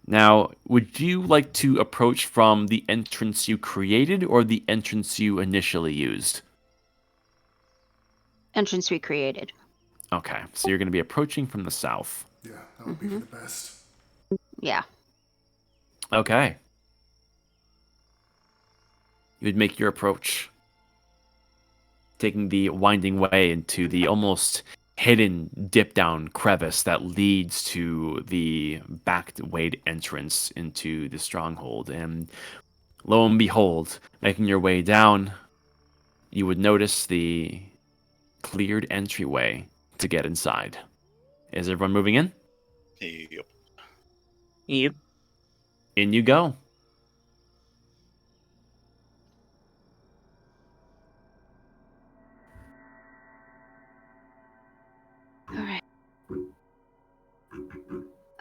Now, would you like to approach from the entrance you created or the entrance you initially used? Entrance we created. Okay, so you're going to be approaching from the south. Yeah, that would be for the best. Yeah. Okay. You would make your approach, taking the winding way into the almost hidden dip-down crevice that leads to the back-wayed entrance into the stronghold. And lo and behold, making your way down, you would notice the cleared entryway to get inside. Is everyone moving in? Yep. Yep. In you go.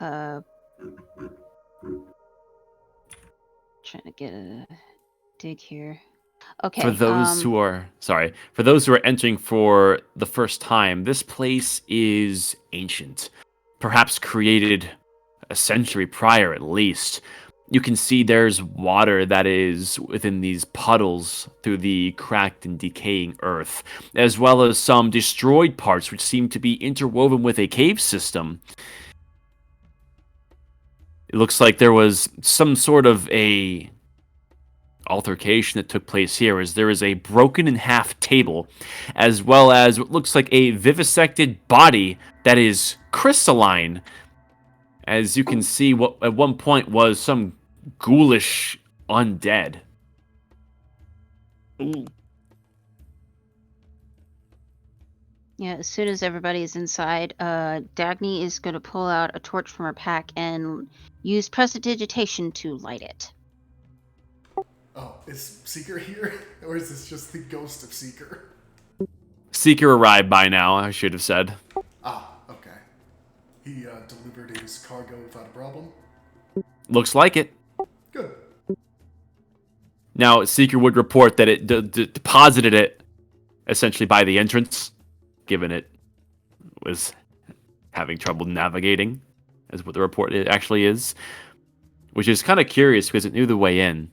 Uh, trying to get a dig here. Okay. For those who are for those who are entering for the first time, this place is ancient, perhaps created a century prior at least. You can see there's water that is within these puddles through the cracked and decaying earth, as well as some destroyed parts which seem to be interwoven with a cave system. It looks like there was some sort of a altercation that took place here, as there is a broken in half table, as well as what looks like a vivisected body that is crystalline. As you can see, what at one point was some ghoulish undead. Ooh. Yeah, as soon as everybody is inside, Dagny is going to pull out a torch from her pack and use prestidigitation to light it. Oh, is Seeker here? Or is this just the ghost of Seeker? Seeker arrived by now, I should have said. Ah, okay. He delivered his cargo without a problem? Looks like it. Good. Now, Seeker would report that it deposited it essentially by the entrance, given it was having trouble navigating, is what the report actually is. Which is kind of curious because it knew the way in.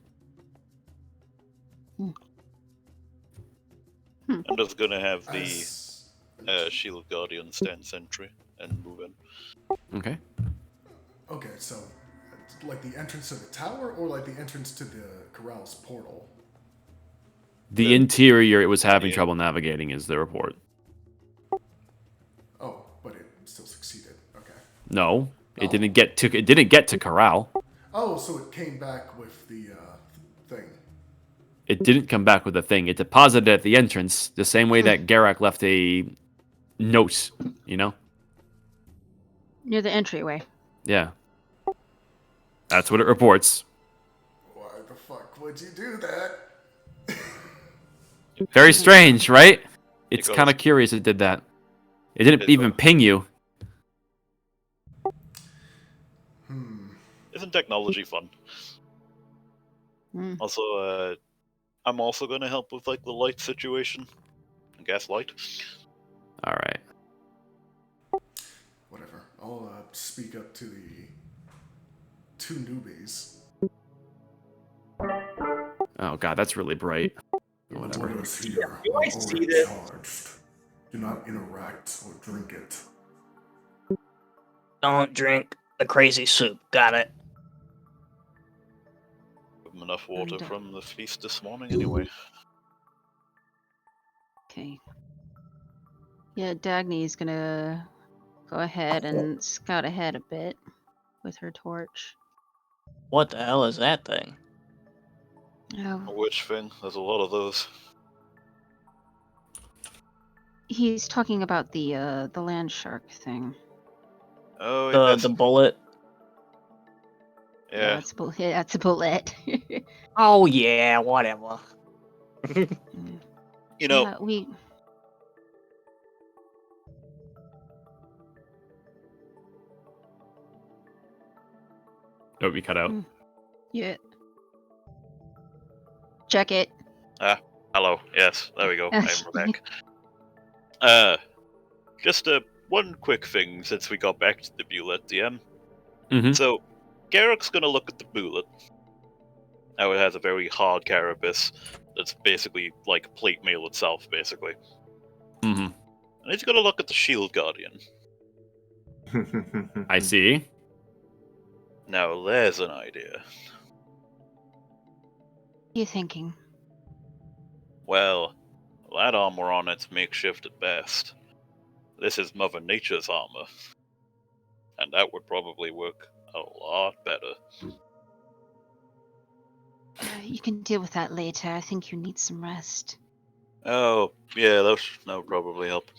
I'm just gonna have the As- Shield Guardian stand sentry and move in. Okay. Okay, so like the entrance to the tower or like the entrance to the corral's portal? The interior it was having Yeah. trouble navigating is the report. Oh, but it still succeeded. Okay. No, it Oh. didn't get to corral. Oh, so it came back with the thing. It didn't come back with a thing. It deposited at the entrance the same way that Garak left a note, you know? Near the entryway. Yeah. That's what it reports. Why the fuck would you do that? Very strange, right? It's Because- kind of curious it did that. It didn't It's even ping you. Isn't technology fun? Hmm. Also, I'm also gonna help with like the light situation. Gaslight. All right. Whatever. I'll speak up to the two newbies. Oh god, that's really bright. Whatever. Orders here Do I are see already this? charged. Do not interact or drink it. Don't drink the crazy soup. Got it. Enough water And, from the feast this morning, anyway. Okay. Yeah, Dagny is gonna go ahead and scout ahead a bit with her torch. What the hell is that thing? Oh, Which thing? There's a lot of those. he's talking about the land shark thing. Oh, The yes. the bullet. Yeah. That's a bullet. Oh yeah, whatever. You know, Yeah, we. Oh, we cut out. Yeah. Check it. hello. Yes, there we go. I'm back. Just one quick thing since we got back to the bullet, DM. Mhm. So, Garrick's gonna look at the bullet. Now it has a very hard carapace that's basically like plate mail itself, basically. Mm-hmm. And he's gonna look at the Shield Guardian. I see. Now there's an idea. What are you thinking? Well, that armor on it's makeshift at best. This is Mother Nature's armor. And that would probably work a lot better. You can deal with that later. I think you need some rest. Oh, yeah, that would probably help.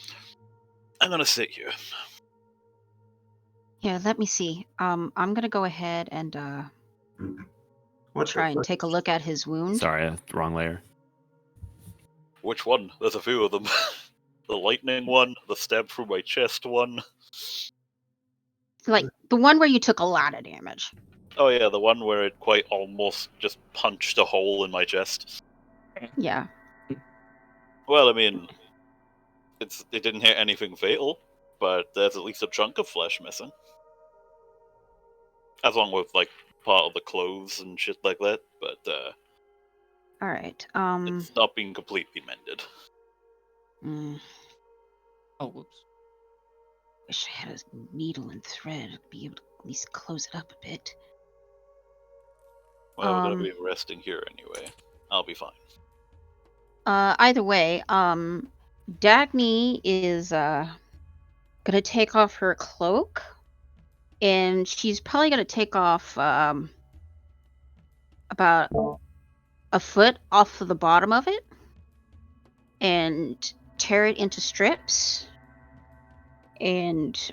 I'm gonna sit here. Yeah, let me see. I'm gonna go ahead and What try the and take a look at his wound. Sorry, wrong layer. Which one? There's a few of them. The lightning one, the stab through my chest one. Like the one where you took a lot of damage. Oh yeah, the one where it quite almost just punched a hole in my chest. Yeah. Well, I mean, it didn't hit anything fatal, but there's at least a chunk of flesh missing. As long with like part of the clothes and shit like that, but All right. it's not being completely mended. Oh, whoops. Wish I had a needle and thread. I'd be able to at least close it up a bit. Well, we're gonna be resting here anyway. I'll be fine. Either way, Dagny is gonna take off her cloak, and she's probably gonna take off about a foot off of the bottom of it, and tear it into strips, and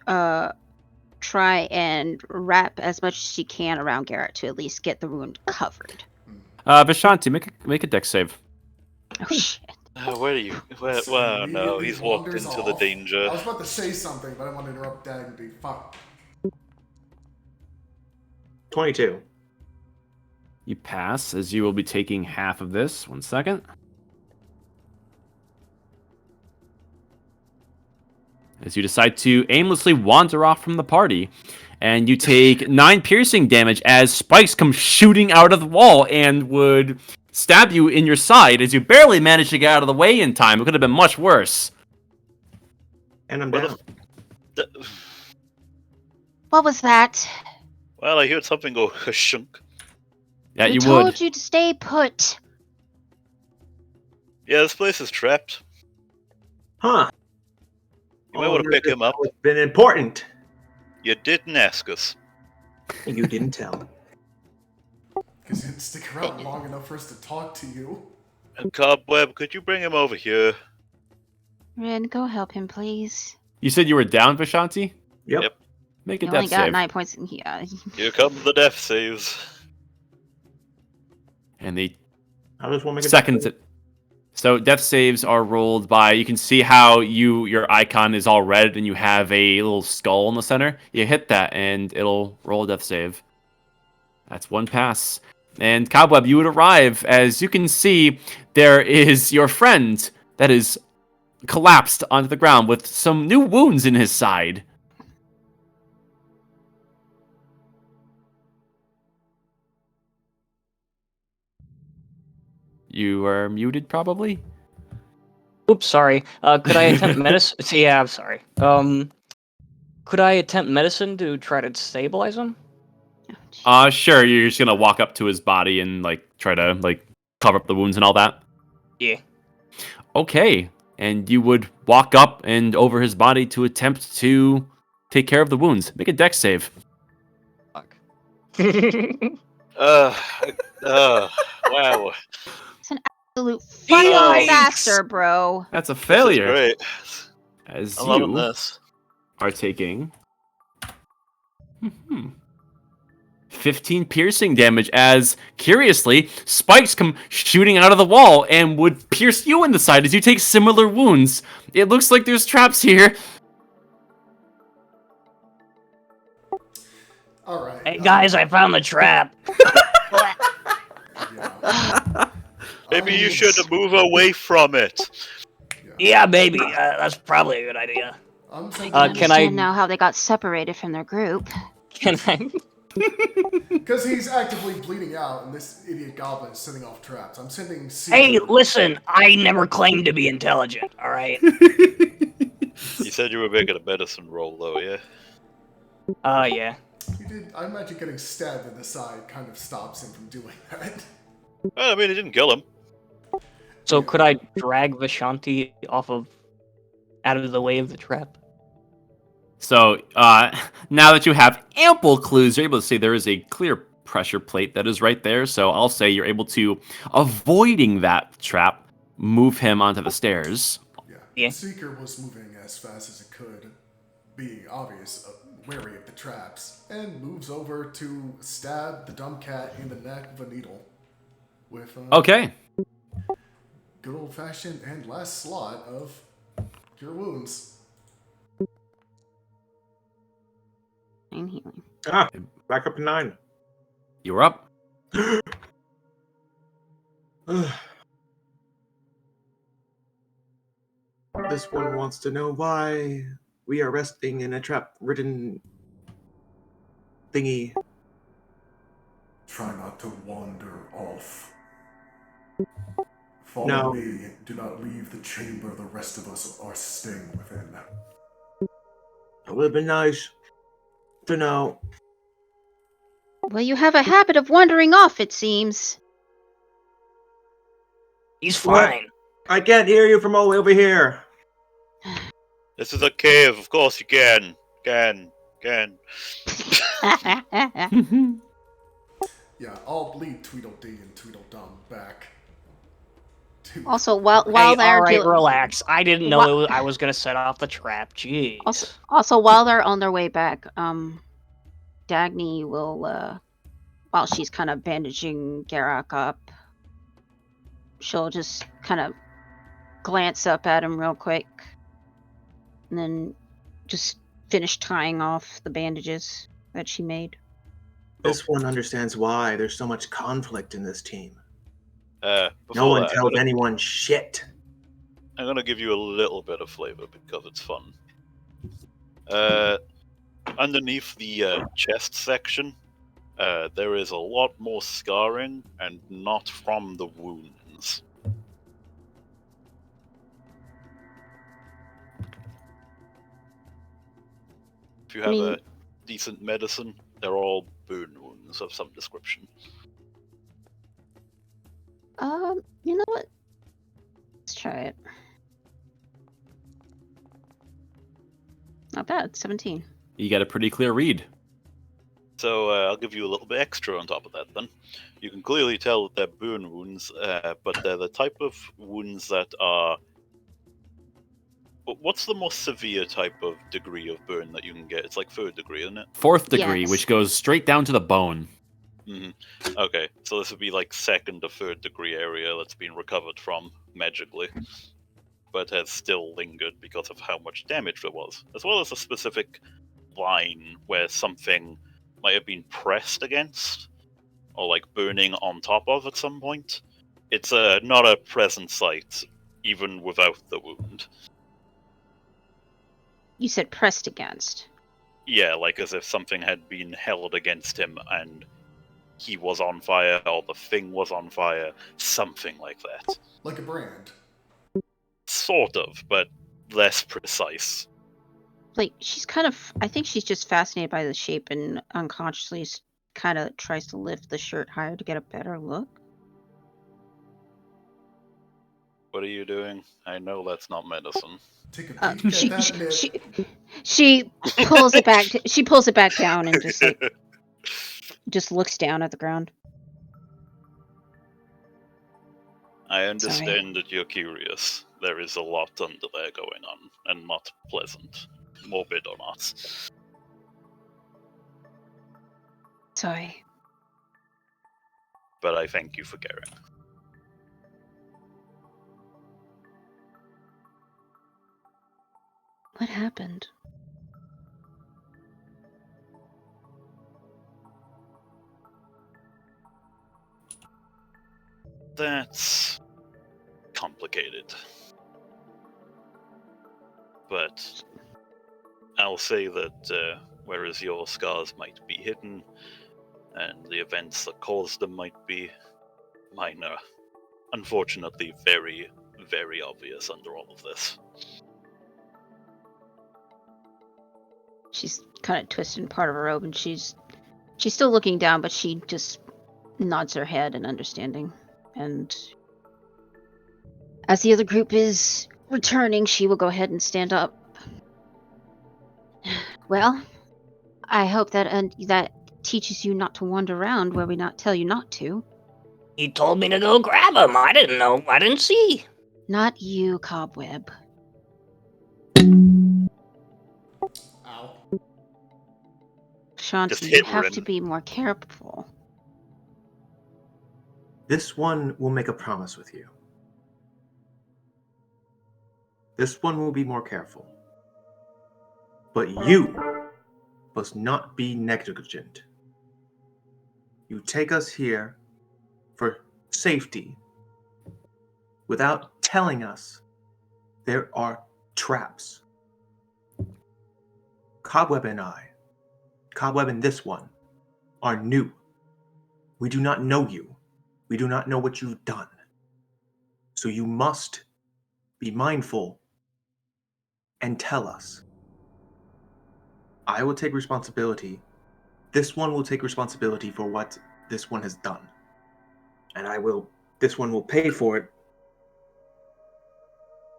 try and wrap as much as she can around Garrett to at least get the wound covered. Vishanti, make a dex save. Oh shit. Where do you? Well, no, Immediately he's walked wanders into the off. danger. I was about to say something, but I want to interrupt Dagny. Fuck. 22. You pass, as you will be taking half of this. 1 second. As you decide to aimlessly wander off from the party, and you take 9 piercing damage as spikes come shooting out of the wall and would stab you in your side as you barely managed to get out of the way in time. It could have been much worse. And I'm Where down. What was that? Well, I heard something go shunk. Yeah, We you told would. you to stay put. Yeah, this place is trapped. Huh. You might want to pick him up. It's been important. You didn't ask us. You didn't tell. Because you didn't stick around long enough for us to talk to you. And Cobweb, could you bring him over here? Rin, go help him, please. You said you were down, Vishanti? Yep. Make a He only death got save. 9 points in here. Here come the death saves. And the I just want to make second. So death saves are rolled by. You can see how your icon is all red, and you have a little skull in the center. You hit that, and it'll roll a death save. That's 1 pass. And Cobweb, you would arrive. As you can see, there is your friend that is collapsed onto the ground with some new wounds in his side. You are muted, probably. Oops, sorry. Could I attempt medicine? Yeah, I'm sorry. Could I attempt medicine to try to stabilize him? Sure. You're just gonna walk up to his body and try to cover up the wounds and all that. Yeah. Okay. And you would walk up and over his body to attempt to take care of the wounds. Make a dex save. Fuck. Wow. It's an absolute fucking Yikes. disaster, bro. That's a This is failure. great. As I'm loving you this. are taking 15 piercing damage as, curiously, spikes come shooting out of the wall and would pierce you in the side as you take similar wounds. It looks like there's traps here. Alright. Hey guys, I found the trap. Yeah. Maybe you should move away from it. Yeah, maybe. That's probably a good idea. I'm I thinking can can understand I- now how they got separated from their group. Can I? because he's actively bleeding out, and this idiot goblin is setting off traps. I'm sending. Hey, listen. I never claimed to be intelligent. All right. You said you were making a medicine roll, though, yeah? Yeah. You did. I imagine getting stabbed in the side kind of stops him from doing that. Well, I mean, it didn't kill him. So could I drag Vishanti out of the way of the trap? So, now that you have ample clues, you're able to see there is a clear pressure plate that is right there. So I'll say you're able to, avoiding that trap, move him onto the stairs. Yeah. Seeker was moving as fast as it could, being obvious, wary of the traps, and moves over to stab the dumb cat in the neck with a needle. With Okay. good old-fashioned and last slot of Cure Wounds. healing. Back up to 9. You're up. This one wants to know why we are resting in a trap-ridden thingy. Try not to wander off. Follow No. me. Do not leave the chamber. The rest of us are staying within. It would have been nice to know. Well, you have a habit of wandering off, it seems. He's What? fine. I can't hear you from all the way over here. This is a cave, of course you can. Can. Yeah, I'll bleed Tweedledee and Tweedledum back. Also, while Hey, they're all right, dealing, relax. I didn't Wha- know I was gonna set off the trap. Jeez. also while they're on their way back, Dagny will, while she's kind of bandaging Garak up, she'll just kind of glance up at him real quick, and then just finish tying off the bandages that she made. This one understands why there's so much conflict in this team. Before No one that, tells anyone shit. I'm gonna give you a little bit of flavor because it's fun. Underneath the chest section, there is a lot more scarring, and not from the wounds. If you have a decent medicine, they're all burn wounds of some description. You know what? Let's try it. Not bad. 17. You got a pretty clear read. So I'll give you a little bit extra on top of that then. You can clearly tell that they're burn wounds, but they're the type of wounds that are... What's the most severe type of degree of burn that you can get? It's like 3rd degree, isn't it? 4th degree, Yes. which goes straight down to the bone. Okay, so this would be like 2nd or 3rd degree area that's been recovered from magically, but has still lingered because of how much damage there was, as well as a specific line where something might have been pressed against, or like burning on top of at some point. It's not a present sight, even without the wound. You said pressed against. Yeah, like as if something had been held against him and he was on fire, or the thing was on fire, something like that. Like a brand. Sort of, but less precise. Like, she's kind of, I think she's just fascinated by the shape and unconsciously kind of tries to lift the shirt higher to get a better look. What are you doing? I know that's not medicine. Take a peek at that nip. She pulls it back. She pulls it back down and just like just looks down at the ground. I understand that you're curious. There is a lot under there going on, and not pleasant. Morbid or not. Sorry. But I thank you for caring. What happened? That's complicated. But I'll say that whereas your scars might be hidden, and the events that caused them might be, mine are unfortunately very, very obvious under all of this. She's kind of twisting part of her robe, and she's still looking down, but she just nods her head in understanding. And as the other group is returning, she will go ahead and stand up. Well, I hope that that teaches you not to wander around where we not tell you not to. He told me to go grab him. I didn't know. I didn't see. Not you, Cobweb. Ow. Shanti, you hit have Rin. to be more careful. This one will make a promise with you. This one will be more careful. But us not be negligent. You take us here for safety without telling us there are traps. Cobweb and this one, are new. We do not know you. We do not know what you've done. So you must be mindful and tell us. I will take responsibility. This one will take responsibility for what this one has done. And this one will pay for it.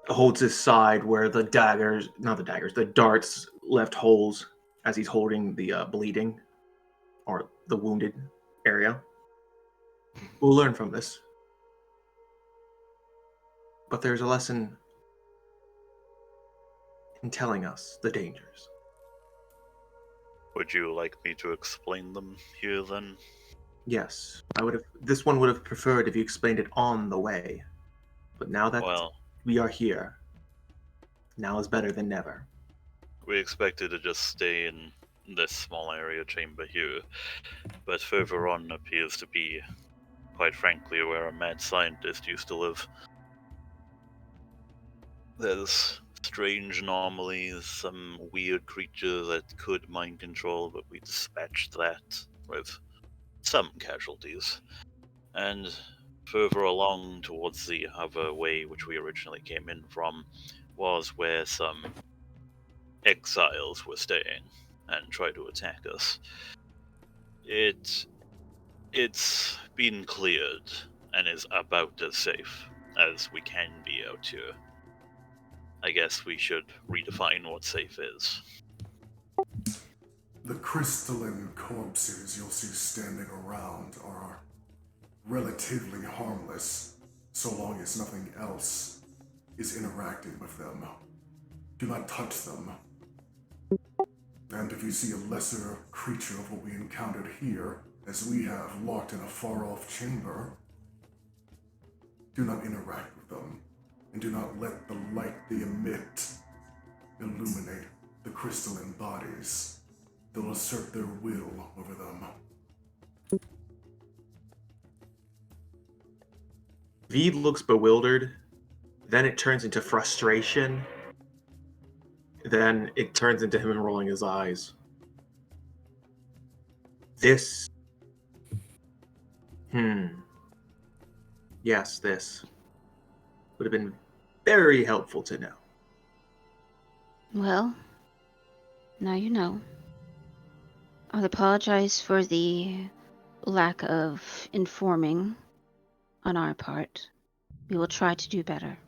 Holds his side where the darts left holes as he's holding the bleeding or the wounded area. We'll learn from this. But there's a lesson in telling us the dangers. Would you like me to explain them here then? Yes, this one would have preferred if you explained it on the way. But now that we are here, now is better than never. We expected to just stay in this small area chamber here, but further on appears to be, quite frankly, where a mad scientist used to live. There's strange anomalies, some weird creature that could mind control, but we dispatched that with some casualties. And further along towards the other way which we originally came in from was where some exiles were staying and tried to attack us. It's been cleared and is about as safe as we can be out here. I guess we should redefine what safe is. The crystalline corpses you'll see standing around are relatively harmless, so long as nothing else is interacting with them. Do not touch them. And if you see a lesser creature of what we encountered here, as we have locked in a far-off chamber, do not interact with them, and do not let the light they emit illuminate the crystalline bodies. They'll assert their will over them. Veed looks bewildered, then it turns into frustration, then it turns into him rolling his eyes. This. Yes, this would have been very helpful to know. Well, now you know. I'll apologize for the lack of informing on our part. We will try to do better.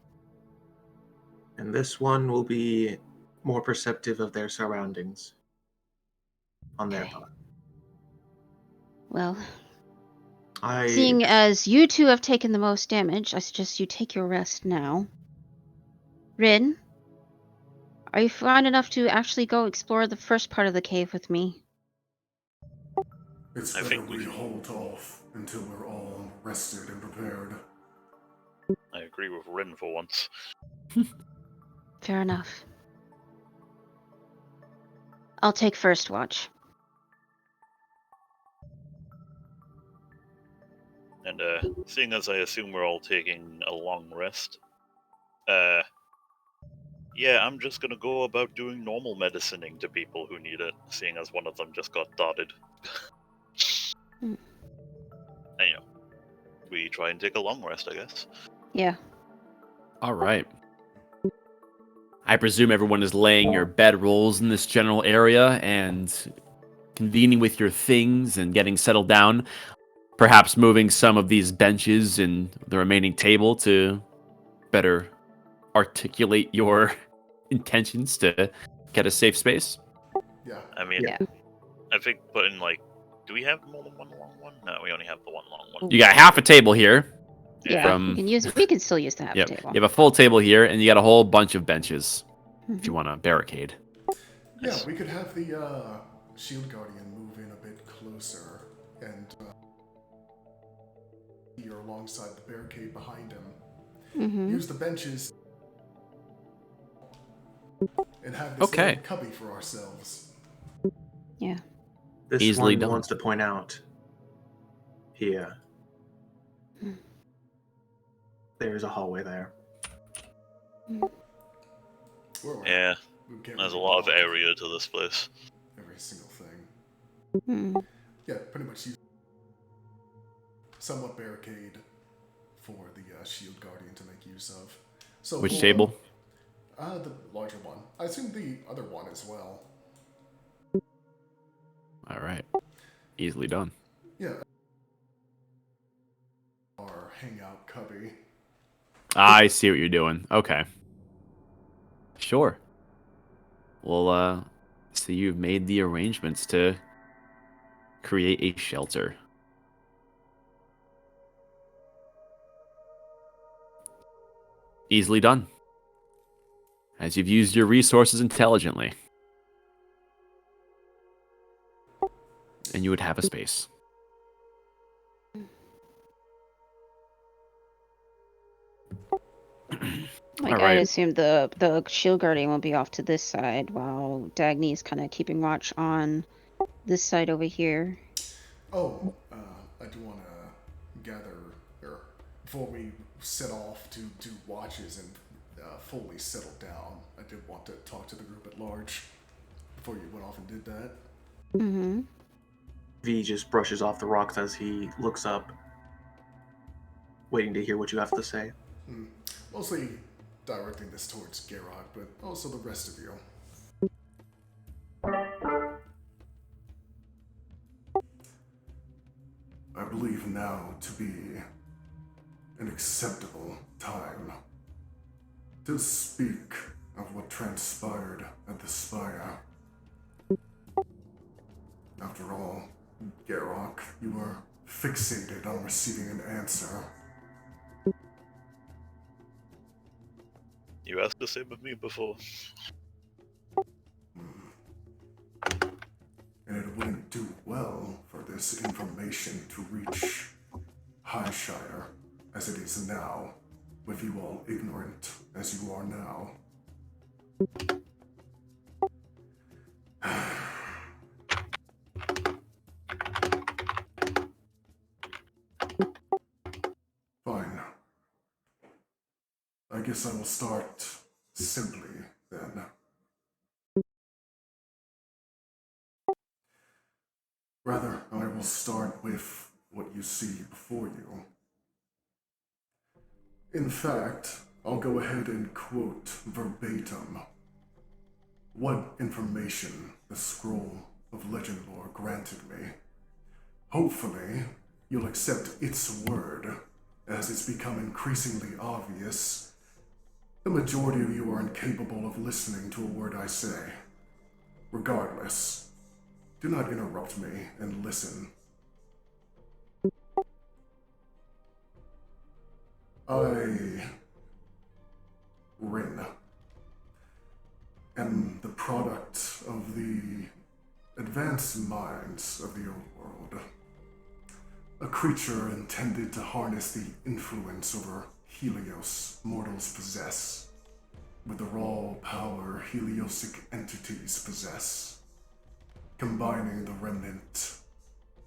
And this one will be more perceptive of their surroundings on their part. Well, seeing as you two have taken the most damage, I suggest you take your rest now. Rin, are you fine enough to actually go explore the first part of the cave with me? It's better we hold off until we're all rested and prepared. I agree with Rin for once. Fair enough. I'll take first watch. And seeing as I assume we're all taking a long rest, yeah, I'm just gonna go about doing normal medicining to people who need it, seeing as one of them just got dotted. Anyway, we try and take a long rest, I guess. Yeah. All right. I presume everyone is laying your bedrolls in this general area and convening with your things and getting settled down. Perhaps moving some of these benches and the remaining table to better articulate your intentions to get a safe space. Yeah. I mean, Yeah. I think putting do we have more than one long one? No, we only have the one long one. You got half a table here. Yeah, we can still use the half table. You have a full table here, and you got a whole bunch of benches if you want to barricade. Yeah, we could have the Shield Guardian move in a bit closer and here alongside the barricade behind him. Use the benches and have this little cubby for ourselves. Yeah. This Easily one done. wants to point out here. Hmm. There's a hallway there. We're Yeah, we can't there's a really lot of block area to this place. every single thing. Hmm. Yeah, pretty much use somewhat barricade for the shield guardian to make use of. So Which we'll, table? The larger one. I assume the other one as well. All right. Easily done. Yeah. Our hangout cubby. I see what you're doing. Okay. Sure. Well, so you've made the arrangements to create a shelter. Easily done. As you've used your resources intelligently. And you would have a space. Like, All I right. assume the shield guardian will be off to this side while Dagny is kind of keeping watch on this side over here. Oh, I do want to gather, or before we set off to do watches and fully settle down, I did want to talk to the group at large before you went off and did that. Mm-hmm. V just brushes off the rocks as he looks up, waiting to hear what you have to say. Mostly directing this towards Garrock, but also the rest of you. I believe now to be an acceptable time to speak of what transpired at the Spire. After all, Garrock, you were fixated on receiving an answer. You asked the same of me before. And it wouldn't do well for this information to reach Highshire as it is now, with you all ignorant as you are now. Fine. I guess I will start simply then. Rather, I will start with what you see before you. In fact, I'll go ahead and quote verbatim what information the Scroll of Legend Lore granted me. Hopefully, you'll accept its word, as it's become increasingly obvious the majority of you are incapable of listening to a word I say. Regardless, do not interrupt me and listen. I, Rin, am the product of the advanced minds of the old world. A creature intended to harness the influence over Helios mortals possess, with the raw power Heliosic entities possess, combining the remnant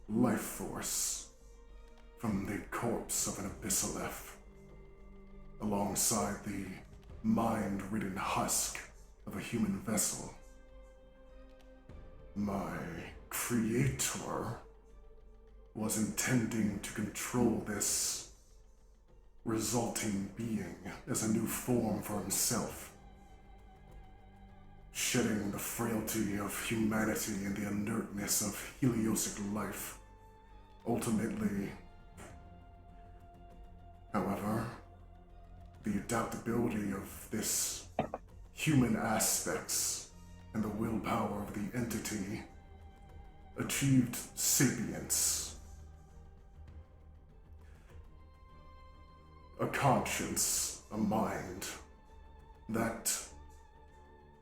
life force from the corpse of an Abyssalef, alongside the mind-ridden husk of a human vessel. My creator was intending to control this resulting being as a new form for himself, shedding the frailty of humanity and the inertness of Heliosic life. Ultimately, however, the adaptability of this human aspects and the willpower of the entity achieved sapience, a conscience, a mind that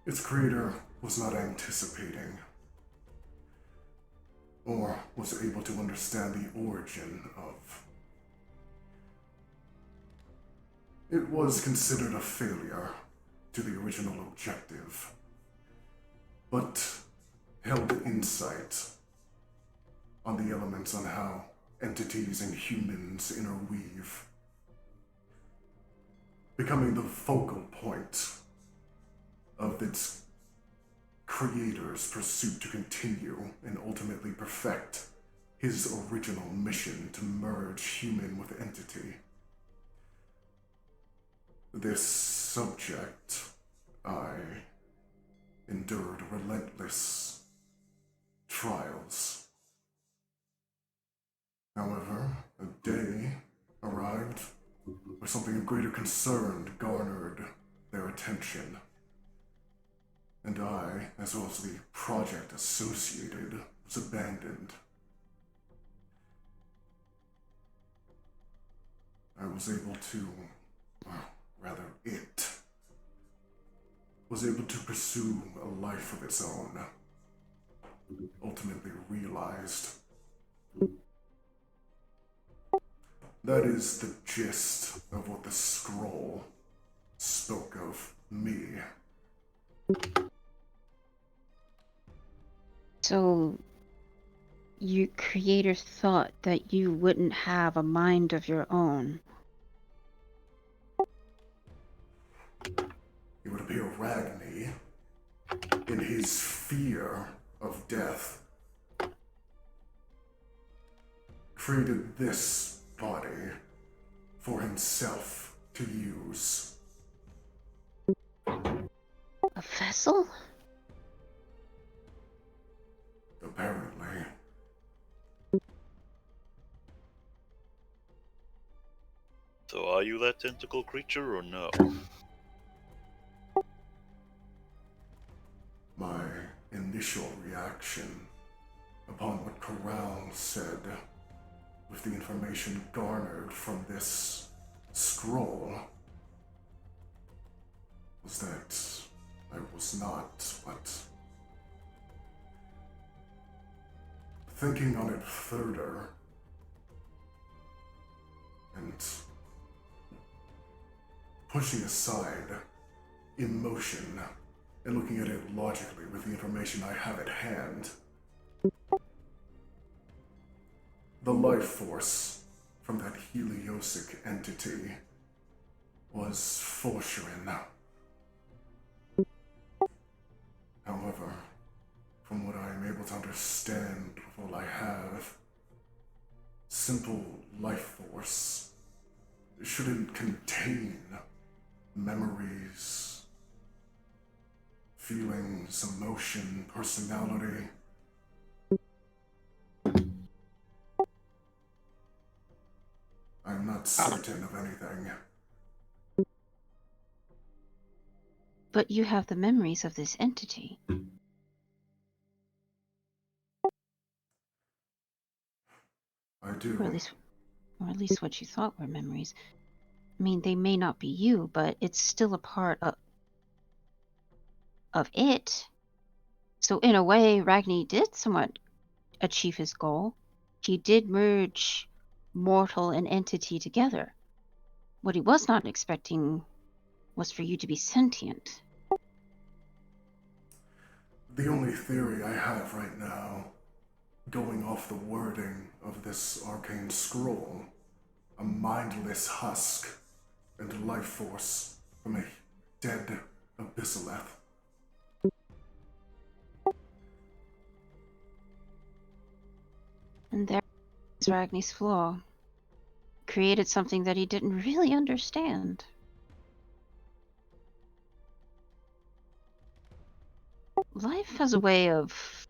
its creator was not anticipating or was able to understand the origin of. It was considered a failure to the original objective, but held insight on the elements on how entities and humans interweave, becoming the focal point of its creator's pursuit to continue and ultimately perfect his original mission to merge human with entity. This subject, I endured relentless trials. However, a day arrived where something of greater concern garnered their attention. And I, as well as the project associated, was abandoned. I was able to, it was able to pursue a life of its own, ultimately realized. That is the gist of what the scroll spoke of me. So, your creator thought that you wouldn't have a mind of your own. It would appear Ragni, in his fear of death, created this body for himself to use. A vessel? Apparently. So are you that tentacle creature or no? My initial reaction upon what Corral said, with the information garnered from this scroll, was that I was not, but thinking on it further, and pushing aside emotion and looking at it logically with the information I have at hand, the life force from that heliosic entity was Forsharin. However, from what I am able to understand with all I have, simple life force shouldn't contain memories, feelings, emotion, personality. I'm not certain of anything. But you have the memories of this entity. I do. Or at least what you thought were memories. I mean, they may not be you, but it's still a part of it. So in a way, Ragni did somewhat achieve his goal. He did merge mortal and entity together. What he was not expecting was for you to be sentient. The only theory I have right now, going off the wording of this arcane scroll, a mindless husk and life force from a dead Abyssaleth. And there is Ragni's flaw. Created something that he didn't really understand. Life has a way of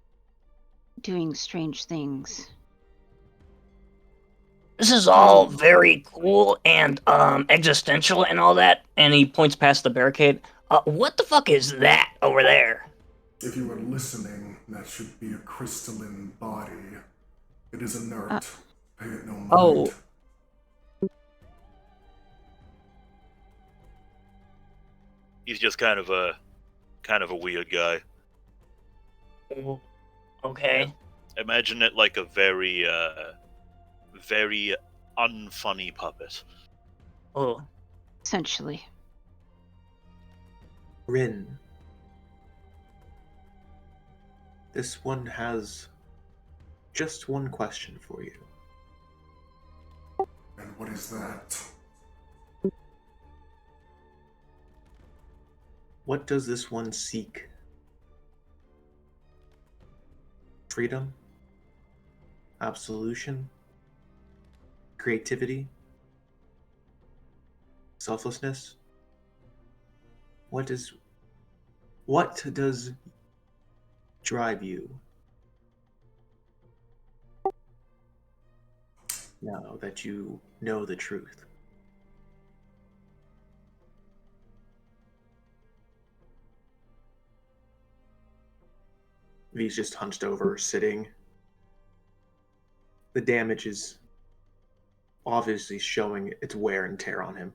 doing strange things. This is all very cool and existential and all that. And he points past the barricade. What the fuck is that over there? If you were listening, that should be a crystalline body. It is inert. Pay it no mind. Oh. He's just kind of a weird guy. Okay. Imagine it like a very unfunny puppet. Oh. Essentially. Rin, This one has just one question for you. And what is that? What does this one seek? Freedom? Absolution? Creativity? Selflessness? What does drive you now that you know the truth? V's just hunched over, sitting. The damage is obviously showing its wear and tear on him.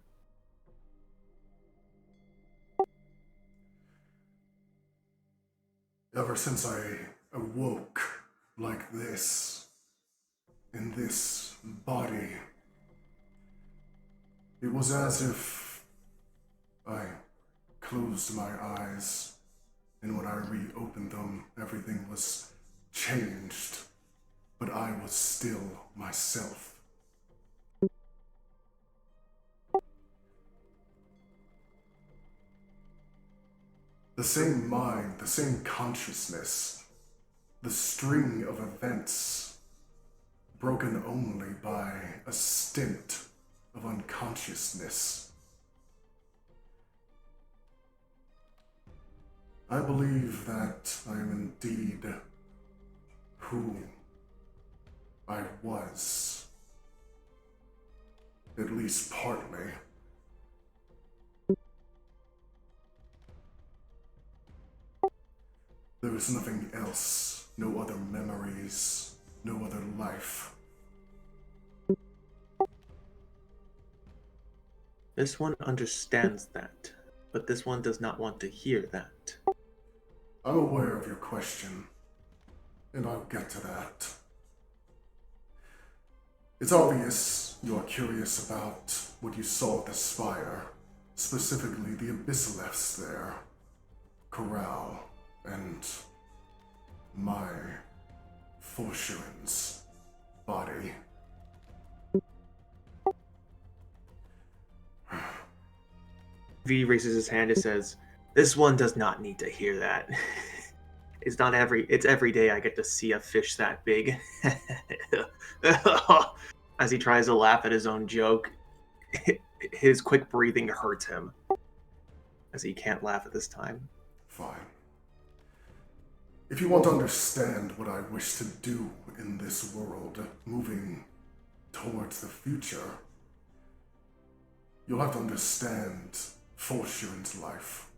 Ever since I awoke like this, in this body, it was as if I closed my eyes, and when I reopened them, everything was changed, but I was still myself. The same mind, the same consciousness, the string of events, broken only by a stint of unconsciousness. I believe that I am indeed who I was, at least partly. There is nothing else, no other memories, no other life. This one understands that, but this one does not want to hear that. I'm aware of your question, and I'll get to that. It's obvious you are curious about what you saw at the spire, specifically the abyssalephs there, Corral, and my Forshuren's body. V raises his hand and says, "This one does not need to hear that. It's every day I get to see a fish that big." As he tries to laugh at his own joke, his quick breathing hurts him, as he can't laugh at this time. Fine. If you want to understand what I wish to do in this world, moving towards the future, you'll have to understand Forshuren's life.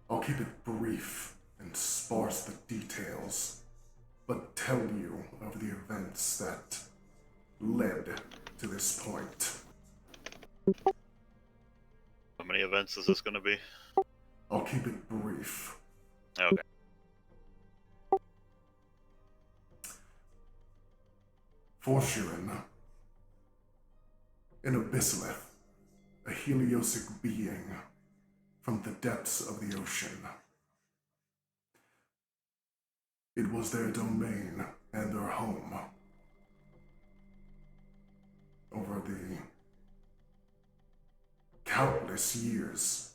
I'll keep it brief and sparse the details, but tell you of the events that led to this point. How many events is this going to be? I'll keep it brief. Okay. Forshuren, an abyssalith, a heliosic being from the depths of the ocean. It was their domain and their home. Over the countless years,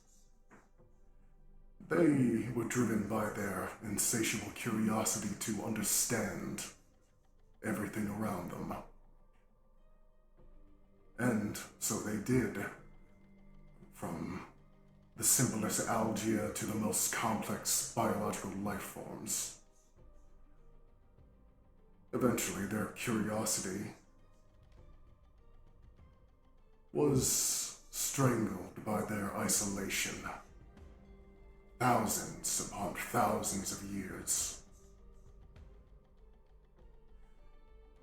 they were driven by their insatiable curiosity to understand everything around them. And so they did, from the simplest algae to the most complex biological life forms. Eventually, their curiosity was strangled by their isolation. Thousands upon thousands of years.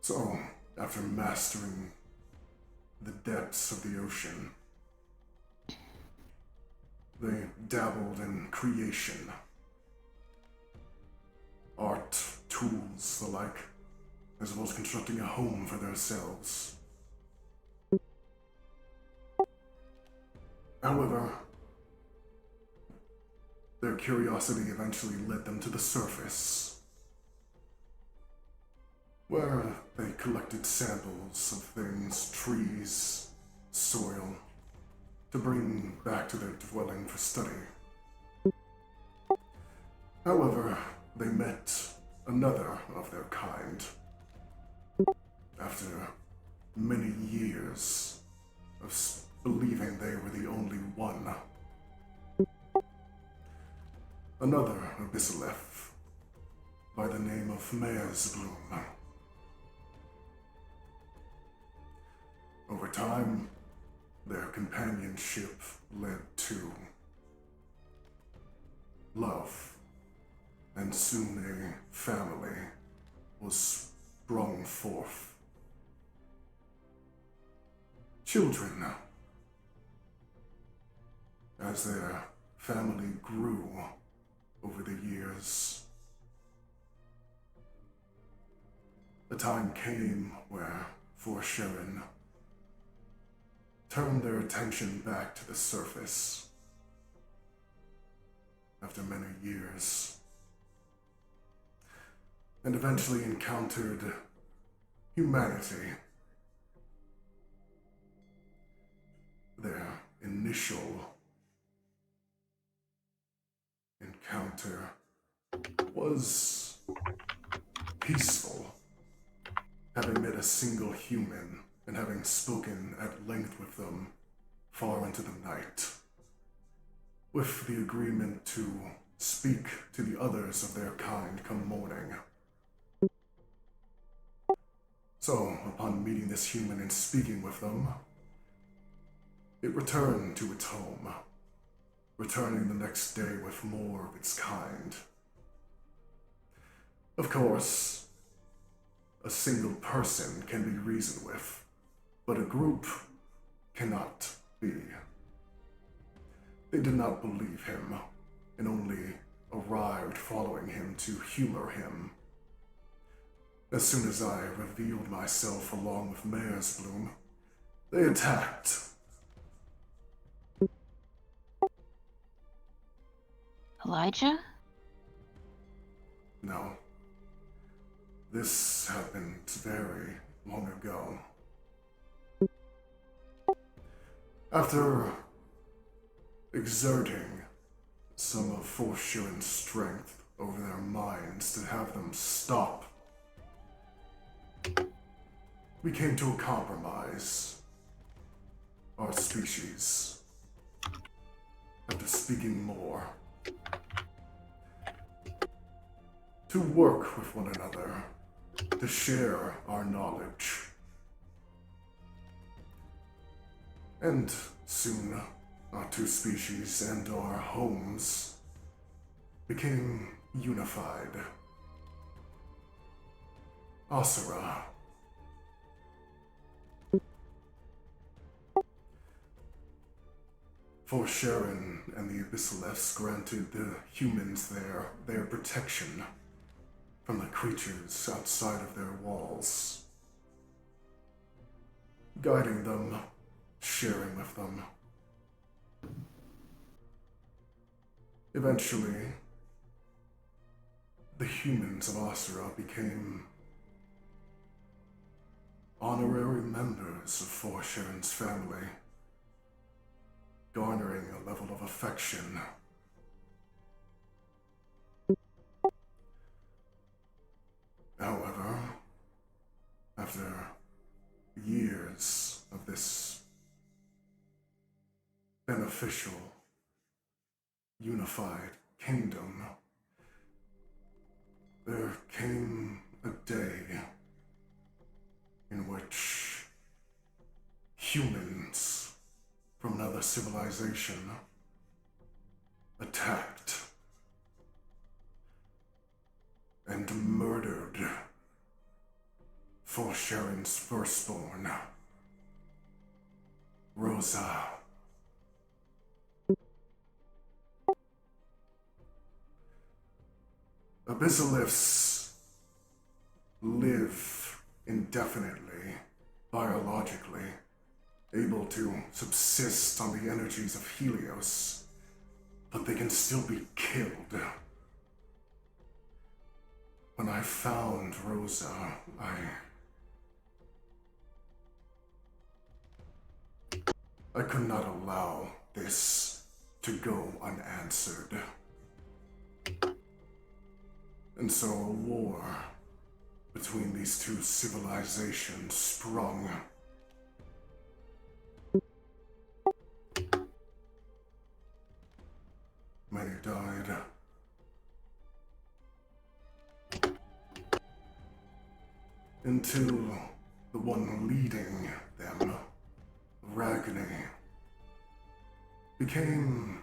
So, after mastering the depths of the ocean, they dabbled in creation, art, tools, the like, as well as constructing a home for themselves. However, Their curiosity eventually led them to the surface, where they collected samples of things, trees, soil, to bring back to their dwelling for study. However, they met another of their kind. After many years of believing they were the only one. Another Abyssaleff by the name of Mayor's Bloom. Over time, their companionship led to love, and soon a family was sprung forth. Children. As their family grew over the years, a time came where Forsharin turned their attention back to the surface after many years, and eventually encountered humanity. Their initial encounter was peaceful. Having met a single human and having spoken at length with them far into the night, with the agreement to speak to the others of their kind come morning. So, upon meeting this human and speaking with them, it returned to its home, returning the next day with more of its kind. Of course, a single person can be reasoned with, but a group cannot be. They did not believe him, and only arrived following him to humor him. As soon as I revealed myself along with Mayor's Bloom, they attacked. Elijah? No. This happened very long ago. After exerting some of Forsharin's strength over their minds to have them stop, we came to a compromise. Our species, after speaking more, to work with one another, to share our knowledge. And soon, our two species and our homes became unified. Asura. Forsharin and the Abyssaleffs granted the humans their protection from the creatures outside of their walls, guiding them, sharing with them. Eventually, the humans of Asura became honorary members of Forsharin's family, garnering a level of affection. However, after years of this beneficial, unified kingdom, there came a day in which humans from another civilization attacked and murdered Forsharin's firstborn, Rosa. Abyssaleffs live indefinitely, biologically, able to subsist on the energies of Helios, but they can still be killed. When I found Rosa, I could not allow this to go unanswered. And so a war between these two civilizations sprung. Many died. Until the one leading them, Ragni, became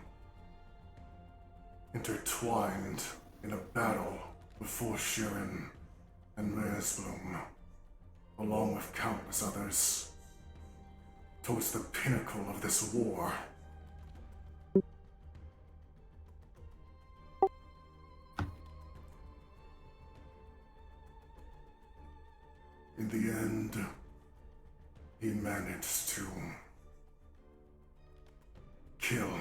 intertwined in a battle with Forshirin and Meersblom, along with countless others, towards the pinnacle of this war. In the end, he managed to kill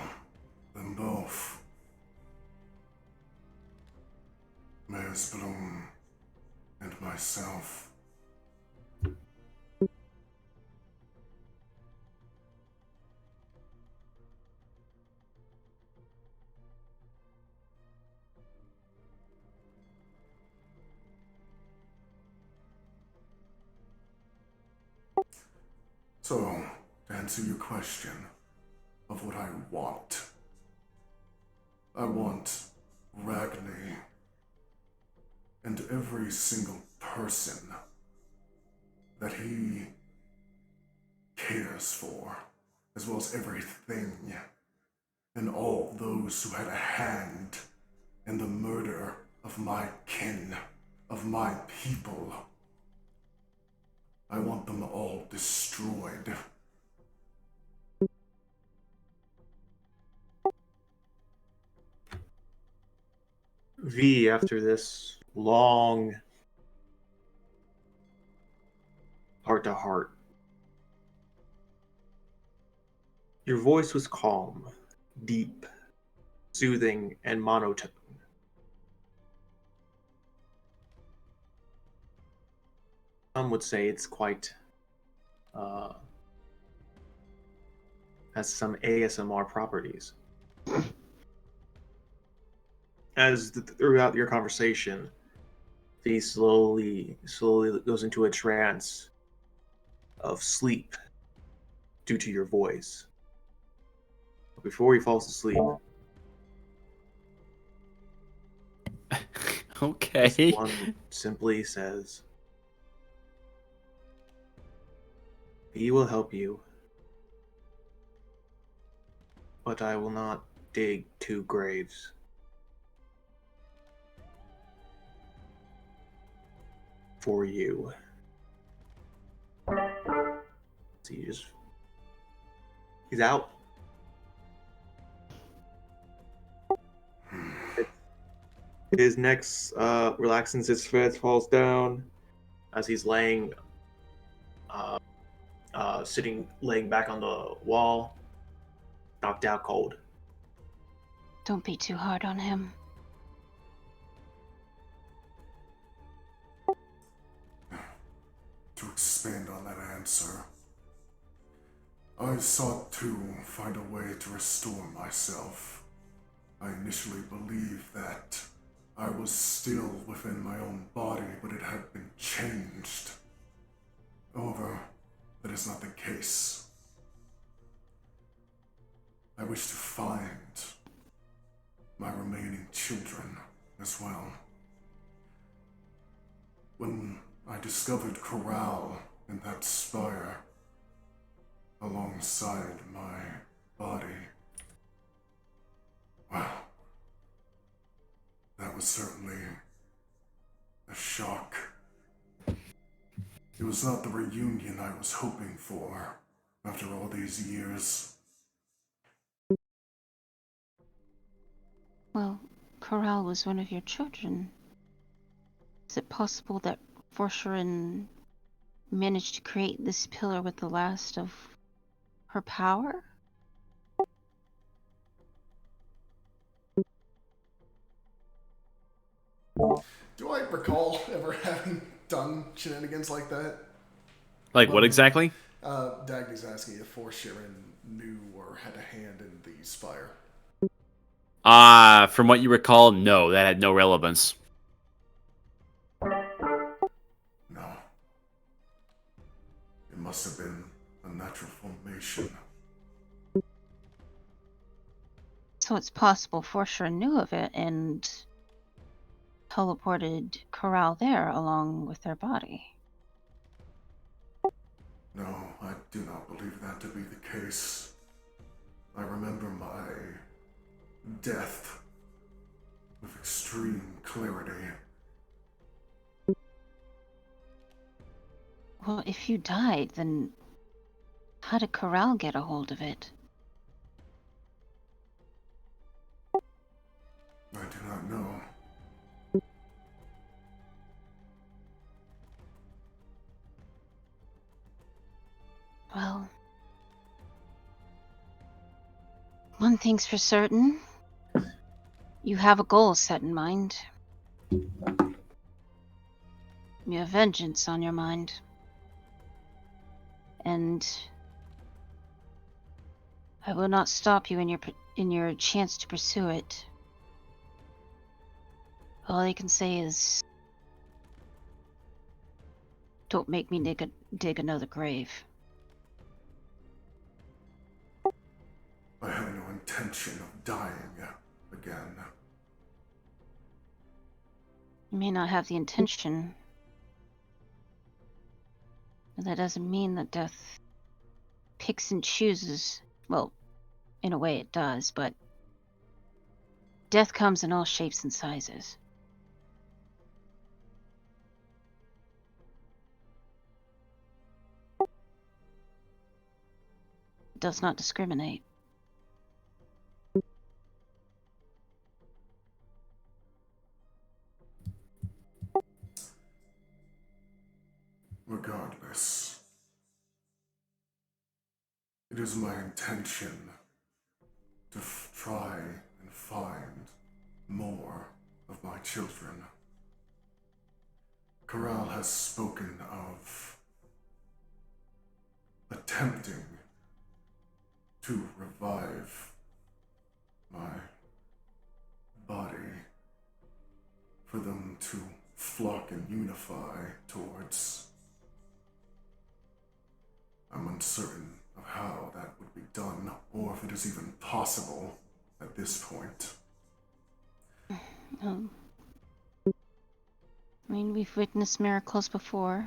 them both. Meersblom and myself. So, to answer your question of what I want Ragni and every single person that he cares for, as well as everything, and all those who had a hand in the murder of my kin, of my people. I want them all destroyed. V, after this long heart-to-heart, your voice was calm, deep, soothing, and monotone. Some would say it's quite has some ASMR properties. As throughout your conversation, he slowly goes into a trance of sleep due to your voice. But before he falls asleep, Okay. this one simply says, "He will help you, but I will not dig 2 graves. For you." So he's out. His next relaxing his fist falls down as he's laying laying back on the wall, knocked out cold. Don't be too hard on him. To expand on that answer, I sought to find a way to restore myself. I initially believed that I was still within my own body, but it had been changed. However, that is not the case. I wish to find my remaining children as well. When I discovered Corral in that spire alongside my body, wow, that was certainly a shock. It was not the reunion I was hoping for after all these years. Well, Corral was one of your children. Is it possible that Forshirin managed to create this pillar with the last of her power? Do I recall ever having done shenanigans like that? Like what exactly? Dagny's asking if Forsharon knew or had a hand in the spire. From what you recall, no, that had no relevance. No. It must have been a natural formation. So it's possible Forsharon knew of it and teleported Corral there along with their body. No, I do not believe that to be the case. I remember my death with extreme clarity. Well, if you died, then how did Corral get a hold of it? I do not know. Well, one thing's for certain. You have a goal set in mind. You have vengeance on your mind. And I will not stop you in your chance to pursue it. All I can say is, don't make me dig another grave. I have no intention of dying again. You may not have the intention, but that doesn't mean that death picks and chooses. Well, in a way it does, but death comes in all shapes and sizes. It does not discriminate. Regardless, it is my intention to try and find more of my children. Corral has spoken of attempting to revive my body for them to flock and unify towards. I'm uncertain of how that would be done, or if it is even possible at this point. I mean, we've witnessed miracles before.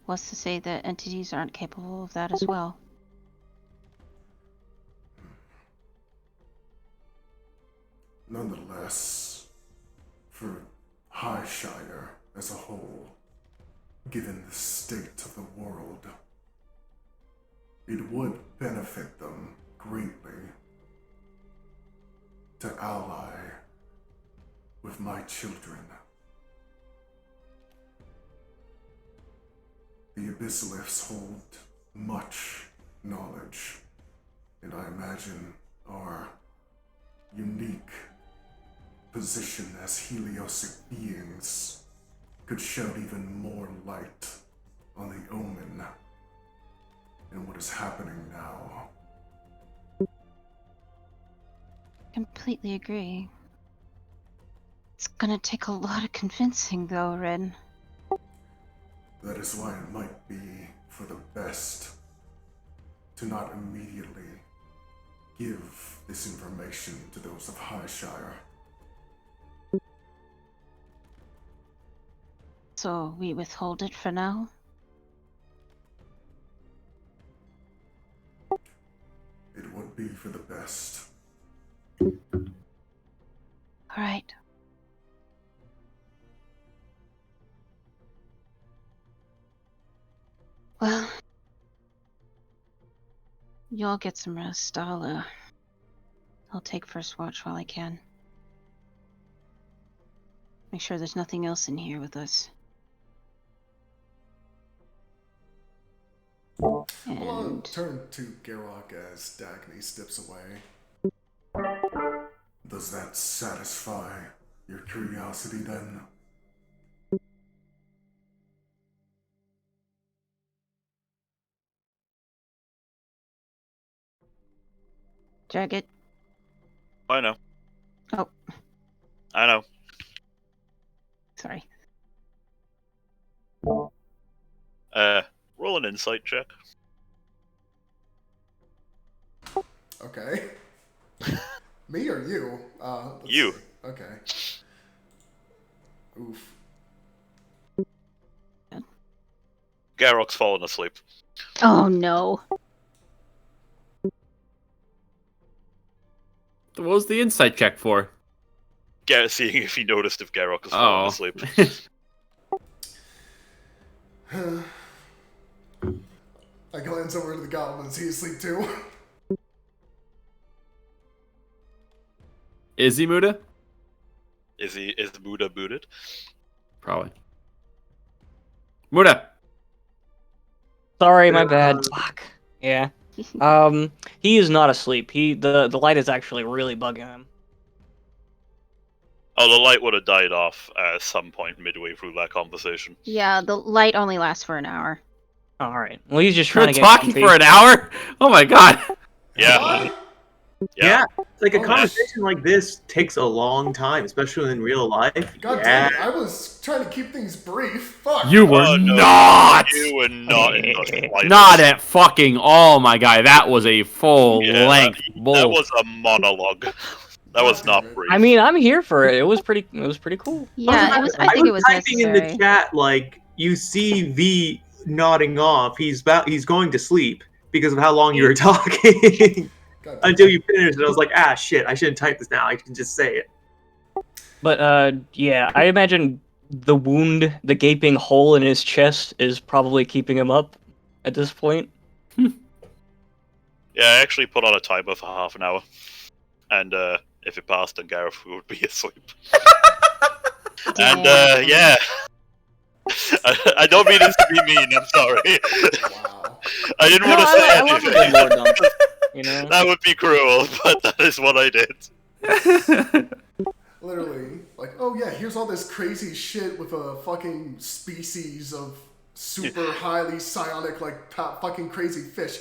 What's to say that entities aren't capable of that as well? Nonetheless, for Highshire as a whole, given the state of the world, it would benefit them greatly to ally with my children. The Abyssalists hold much knowledge, and I imagine our unique position as Heliosic beings could shed even more light on the omen and what is happening now. Completely agree. It's gonna take a lot of convincing, though, Ren. That is why it might be for the best to not immediately give this information to those of Highshire. So we withhold it for now? It would be for the best. Alright. Well, y'all get some rest. I'll take first watch while I can. Make sure there's nothing else in here with us. I'll And turn to Garrock as Dagny steps away. Does that satisfy Your curiosity, then. Drag it. I know. Oh, I know. sorry. Roll an insight check. Okay. Me or you? Let's You. see. Okay. Oof. Garrock's fallen asleep. Oh no. What was the insight check for? Seeing if he noticed if Garrock has fallen asleep. I glance over to the goblin. Is he asleep too? Is he Muda? Is Buddha booted? Probably. Muda! Sorry, my bad. Fuck. Yeah. He is not asleep. The light is actually really bugging him. Oh, the light would have died off at some point midway through that conversation. Yeah, the light only lasts for an hour. All right. Well, he's just You're trying to get talking comfy. for an hour? Oh my god! Yeah. What? Yeah, it's like a Oh, conversation like this takes a long time, especially in real life. God damn it! I was trying to keep things brief. Fuck. You were Oh, no, not! You were not in the slightest. Not at fucking all, my guy. That was a full Yeah, length bull. That was a monologue. That was not brief. I mean, I'm here for it. It was pretty cool. Yeah, it was. I think it was typing necessary. in the chat like you see V nodding off. He's going to sleep because of how long you were talking. God damn Until it. you finished, and I was like, shit, I shouldn't type this now. I can just say it. But yeah, I imagine the wound, the gaping hole in his chest, is probably keeping him up at this point. Yeah, I actually put on a timer for half an hour. And if it passed, then Gareth would be asleep. And Damn. yeah. I don't mean this to be mean, I'm sorry. Wow. I didn't No, want to say I love a good lore dump. You know? That would be cruel, but that is what I did. Literally, like, oh yeah, here's all this crazy shit with a fucking species of super highly psionic, like, fucking crazy fish.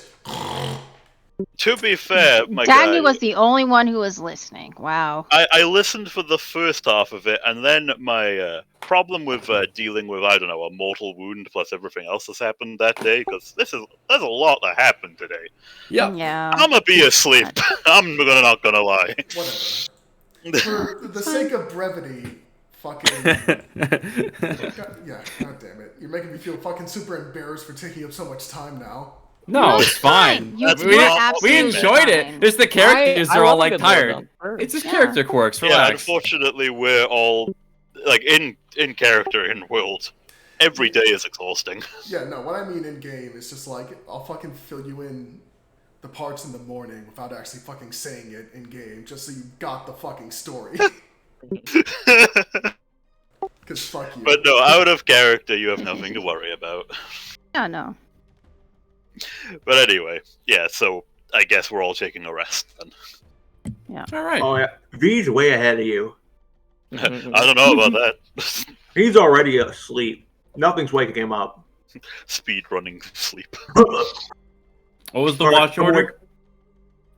To be fair, my Dagny guy, was the only one who was listening. Wow. I listened for the first half of it, and then my problem with dealing with, I don't know, a mortal wound plus everything else that's happened that day, because there's a lot that happened today. Yep. Yeah. I'm gonna be asleep. I'm not gonna lie. Whatever. For the sake of brevity, fucking. God, yeah, god damn it. You're making me feel fucking super embarrassed for taking up so much time now. No, it's fine. You- That's we, not we absolutely enjoyed fine. it. Just the characters I are all love a like good lore tired. dump. Sure. It's just Yeah. character quirks. Yeah, Relax. unfortunately, we're all like in character in world. Every day is exhausting. Yeah, no, what I mean in game is just like, I'll fucking fill you in the parts in the morning without actually fucking saying it in game, just so you got the fucking story. Cause fuck you. But no, out of character, you have nothing to worry about. Yeah, no. But anyway, yeah. So I guess we're all taking a rest then. All right. Oh yeah, V's way ahead of you. I don't know about that. He's already asleep. Nothing's waking him up. Speed running sleep. What was the All right, watch order?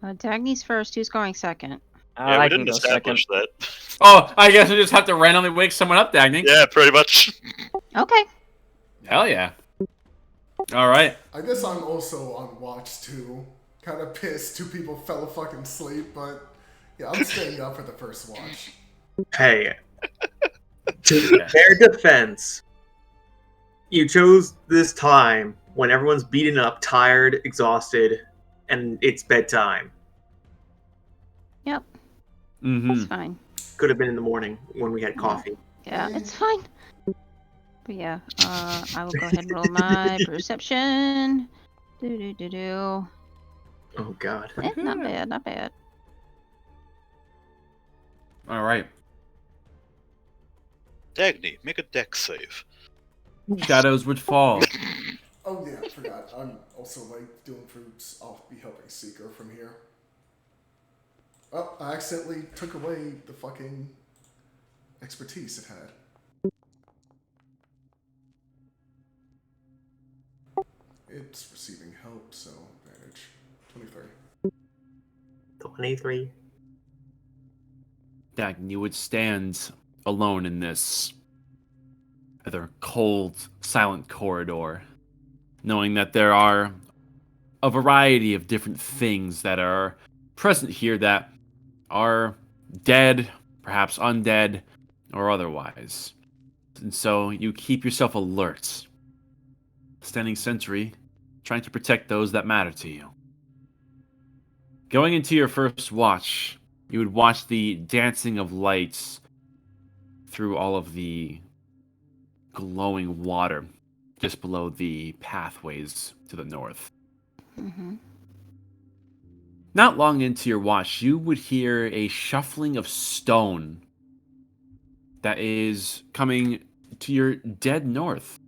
Dagny's first. Who's going second? Yeah, I we can didn't go second. establish that. Oh, I guess we just have to randomly wake someone up, Dagny. Yeah, pretty much. Okay. Hell yeah. All right. I guess I'm also on watch too. Kind of pissed 2 people fell fucking asleep, but yeah, I'm staying up for the first watch. Hey, to their defense, you chose this time when everyone's beaten up, tired, exhausted, and it's bedtime. Yep. Mm-hmm. It's fine. Could have been in the morning when we had coffee. Yeah, it's fine. But yeah, I will go ahead and roll my perception. Do. Oh god. Not bad, not bad. All right. Dagny, make a deck save. Shadows would fall. Oh yeah, I forgot. I'm also like doing fruits. I'll be helping Seeker from here. Oh, I accidentally took away the fucking expertise it had. It's receiving help, so advantage. 23. 23. Dagny would stand alone in this rather cold, silent corridor, knowing that there are a variety of different things that are present here that are dead, perhaps undead, or otherwise. And so you keep yourself alert, standing sentry, trying to protect those that matter to you. Going into your first watch, you would watch the dancing of lights through all of the glowing water just below the pathways to the north. Mm-hmm. Not long into your watch, you would hear a shuffling of stone that is coming to your dead north.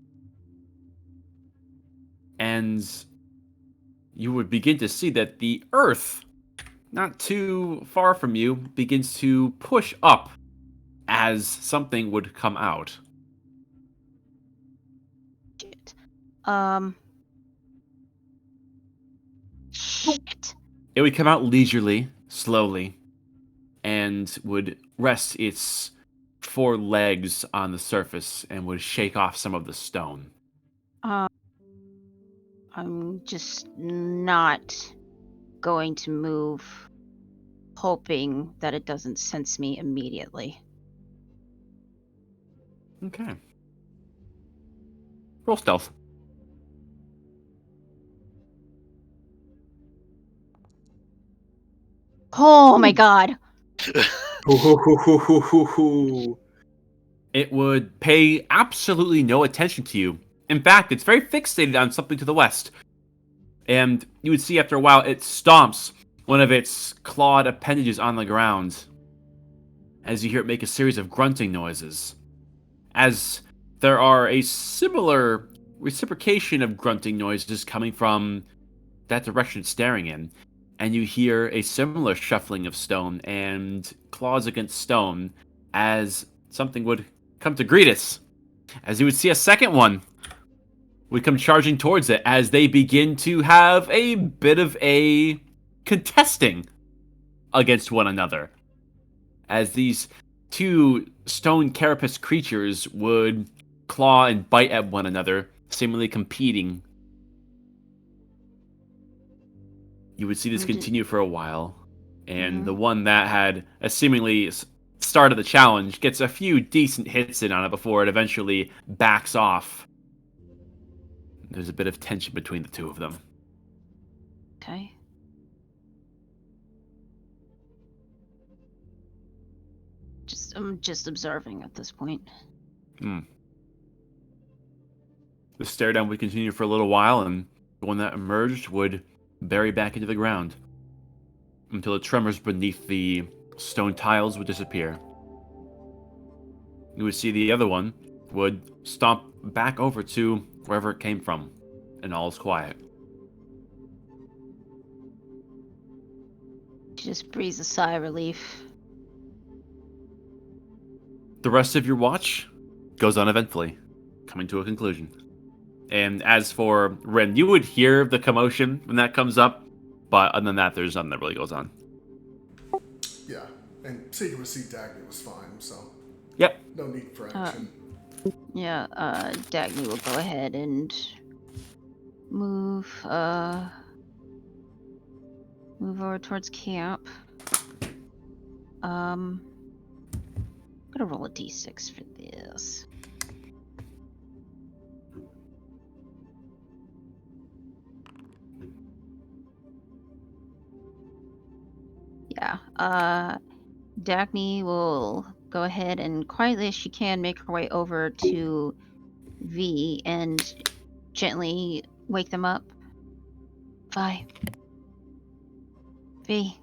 And you would begin to see that the earth, not too far from you, begins to push up as something would come out. Shit. Shit. It would come out leisurely, slowly, and would rest its 4 legs on the surface and would shake off some of the stone. I'm just not going to move, hoping that it doesn't sense me immediately. Okay. Roll stealth. Oh my god. It would pay absolutely no attention to you. In fact, it's very fixated on something to the west. And you would see after a while it stomps one of its clawed appendages on the ground as you hear it make a series of grunting noises. As there are a similar reciprocation of grunting noises coming from that direction it's staring in, and you hear a similar shuffling of stone and claws against stone as something would come to greet us. As you would see a second one would come charging towards it as they begin to have a bit of a contesting against one another. As these 2 stone carapace creatures would claw and bite at one another, seemingly competing. You would see this continue for a while, and the one that had a seemingly started the challenge gets a few decent hits in on it before it eventually backs off. There's a bit of tension between the 2 of them. Okay. I'm just observing at this point. The stare down would continue for a little while, and the one that emerged would bury back into the ground until the tremors beneath the stone tiles would disappear. You would see the other one would stomp back over to wherever it came from, and all is quiet. She just breathes a sigh of relief. The rest of your watch goes uneventfully, coming to a conclusion. And as for Ren, you would hear the commotion when that comes up, but other than that, there's nothing that really goes on. Yeah, and seeing to see Dagny was fine, so Yep. no need for action. Yeah, Dagny will go ahead and move over towards camp. I'm gonna roll a d6 for this. Yeah, Dagny will go ahead and quietly as she can make her way over to V and gently wake them up. Vi. V.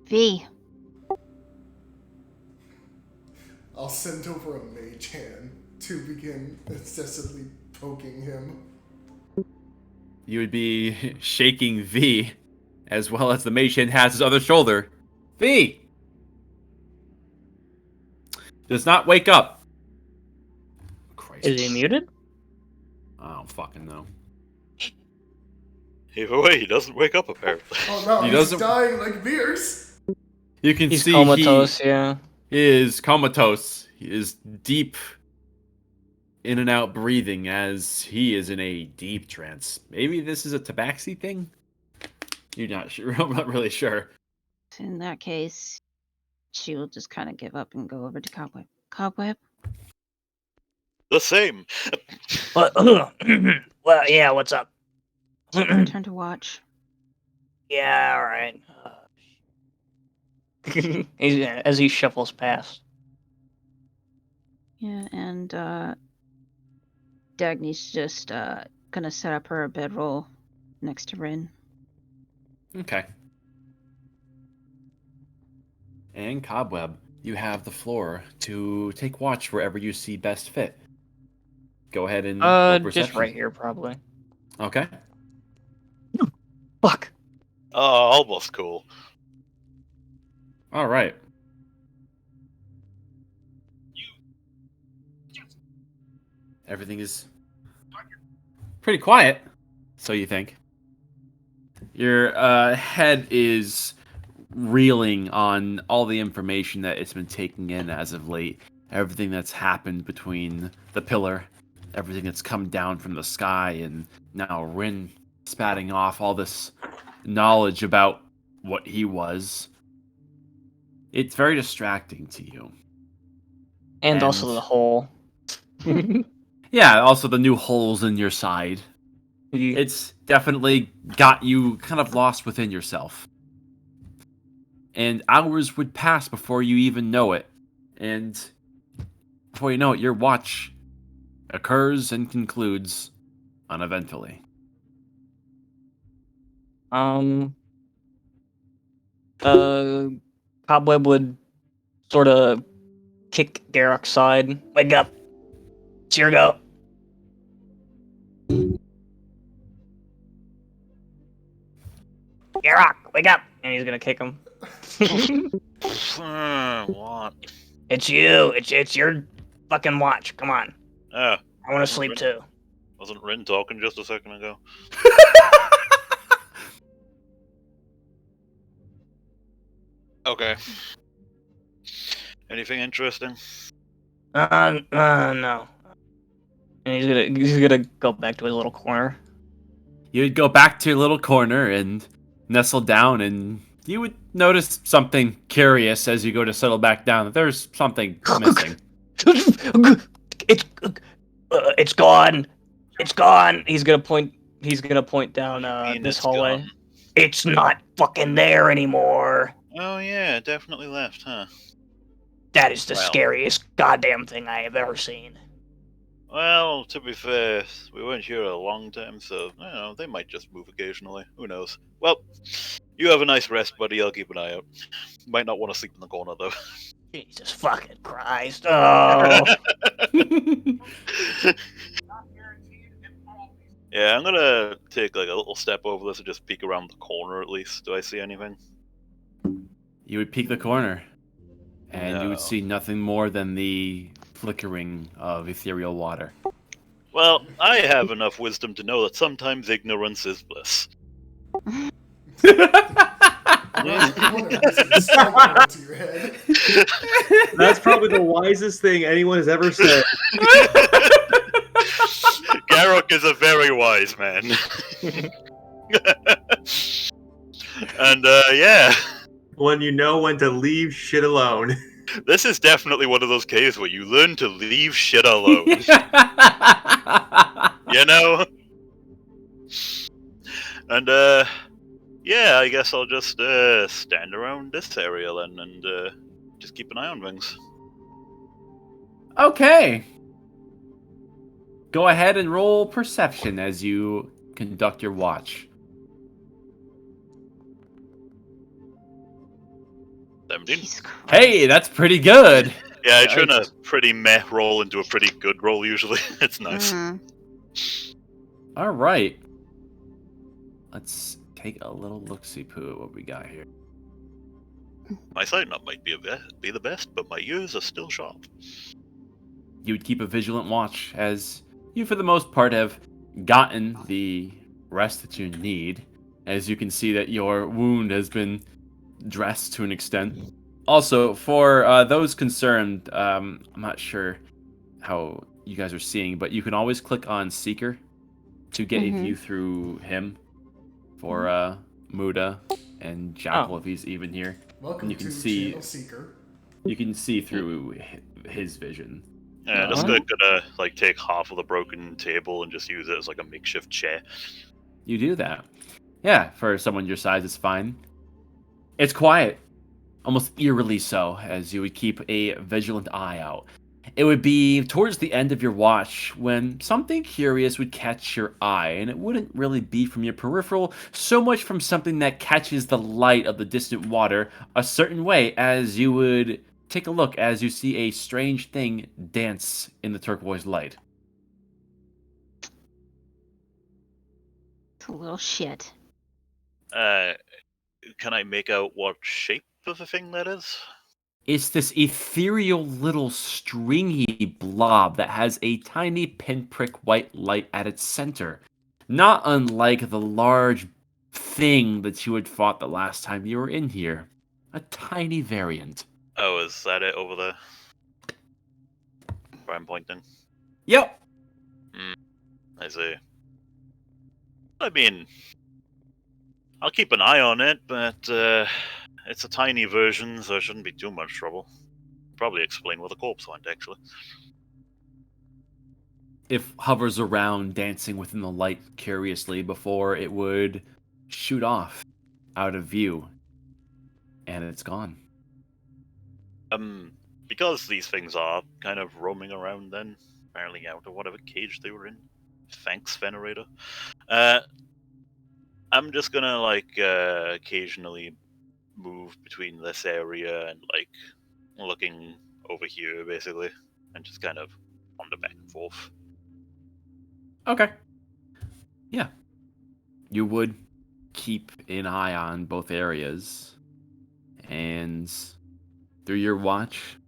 V. I'll send over a mage hand to begin incessantly poking him. You would be shaking V as well as the mage hand has his other shoulder. V does not wake up. Christ. Is he muted? I don't fucking know. Either way, he doesn't wake up apparently. Oh no, He he's doesn't- dying like beers. You can He's see comatose, yeah. he is comatose. He is deep in and out breathing as he is in a deep trance. Maybe this is a tabaxi thing? You're not sure. I'm not really sure. In that case, she will just kind of give up and go over to Cobweb. Cobweb? The same. Well, yeah, what's up? Turn to watch. Yeah, all right. As he shuffles past. Yeah, and Dagny's just gonna set up her bedroll next to Rin. Okay. And Cobweb, you have the floor to take watch wherever you see best fit. Go ahead and roll Just perception. right here, probably. Okay. Fuck. Oh, almost cool. All right. Everything is pretty quiet, so you think. Your head is reeling on all the information that it's been taking in as of late. Everything that's happened between the pillar, everything that's come down from the sky, and now Rin spatting off all this knowledge about what he was. It's very distracting to you. And also And- the hole. Yeah, also the new holes in your side. It's definitely got you kind of lost within yourself. And hours would pass before you even know it. And before you know it, your watch occurs and concludes uneventfully. Cobweb would sort of kick Garrock's side. Wake up. It's your go. Garrock, wake up. And he's gonna kick him. What? It's you. It's your fucking watch. Come on. Ah, I want to sleep too. wasn't Rin talking just a second ago? Okay. Anything interesting? No. And he's gonna go back to his little corner. You'd go back to your little corner and nestle down, and you would notice something curious as you go to settle back down. There's something missing. It's gone. It's gone. He's gonna point down Mean this it's hallway. gone. It's not fucking there anymore. Oh yeah, it definitely left, huh? That is the Well. scariest goddamn thing I have ever seen. Well, to be fair, we weren't here a long time, so, you know, they might just move occasionally. Who knows? Well, you have a nice rest, buddy. I'll keep an eye out. Might not want to sleep in the corner, though. Jesus fucking Christ. Oh. Yeah, I'm gonna take, like, a little step over this and just peek around the corner, at least. Do I see anything? You would peek the corner, and you No. would see nothing more than the flickering of ethereal water. Well, I have enough wisdom to know that sometimes ignorance is bliss. To your head. That's probably the wisest thing anyone has ever said. Garrock is a very wise man. And, yeah. When you know when to leave shit alone. This is definitely one of those cases where you learn to leave shit alone. You know? And, yeah, I guess I'll just, stand around this area then and, just keep an eye on things. Okay. Go ahead and roll perception as you conduct your watch. 17? Jesus Christ. Hey, that's pretty good. Yeah, I turn a pretty meh roll into a pretty good roll usually. It's nice. Mhm. All right. Let's take a little look-see-poo at what we got here. My sight not might be the best, but my ears are still sharp. You would keep a vigilant watch as you, for the most part, have gotten the rest that you need. As you can see that your wound has been dressed to an extent. Also, for those concerned, I'm not sure how you guys are seeing, but you can always click on Seeker to get a view through him for Muda and Jackal if he's even here. Welcome And you can to see Channel Seeker. you can see through his vision. Yeah, just gonna like take half of the broken table and just use it as like a makeshift chair. You do that. Yeah, for someone your size, it's fine. It's quiet, almost eerily so, as you would keep a vigilant eye out. It would be towards the end of your watch when something curious would catch your eye, and it wouldn't really be from your peripheral, so much from something that catches the light of the distant water a certain way, as you would take a look as you see a strange thing dance in the turquoise light. It's a little shit. Can I make out what shape of the thing that is? It's this ethereal little stringy blob that has a tiny pinprick white light at its center. Not unlike the large thing that you had fought the last time you were in here. A tiny variant. Oh, is that it over there? Where I'm pointing? Yep. I see. I mean, I'll keep an eye on it, but it's a tiny version, so it shouldn't be too much trouble. Probably explain where the corpse went, actually. It hovers around, dancing within the light curiously before it would shoot off out of view. And it's gone. Because these things are kind of roaming around then, apparently out of whatever cage they were in. Thanks, Venerator. I'm just gonna, like, occasionally move between this area and, like, looking over here, basically, and just kind of wander back and forth. Okay. Yeah. You would keep an eye on both areas. And through your watch,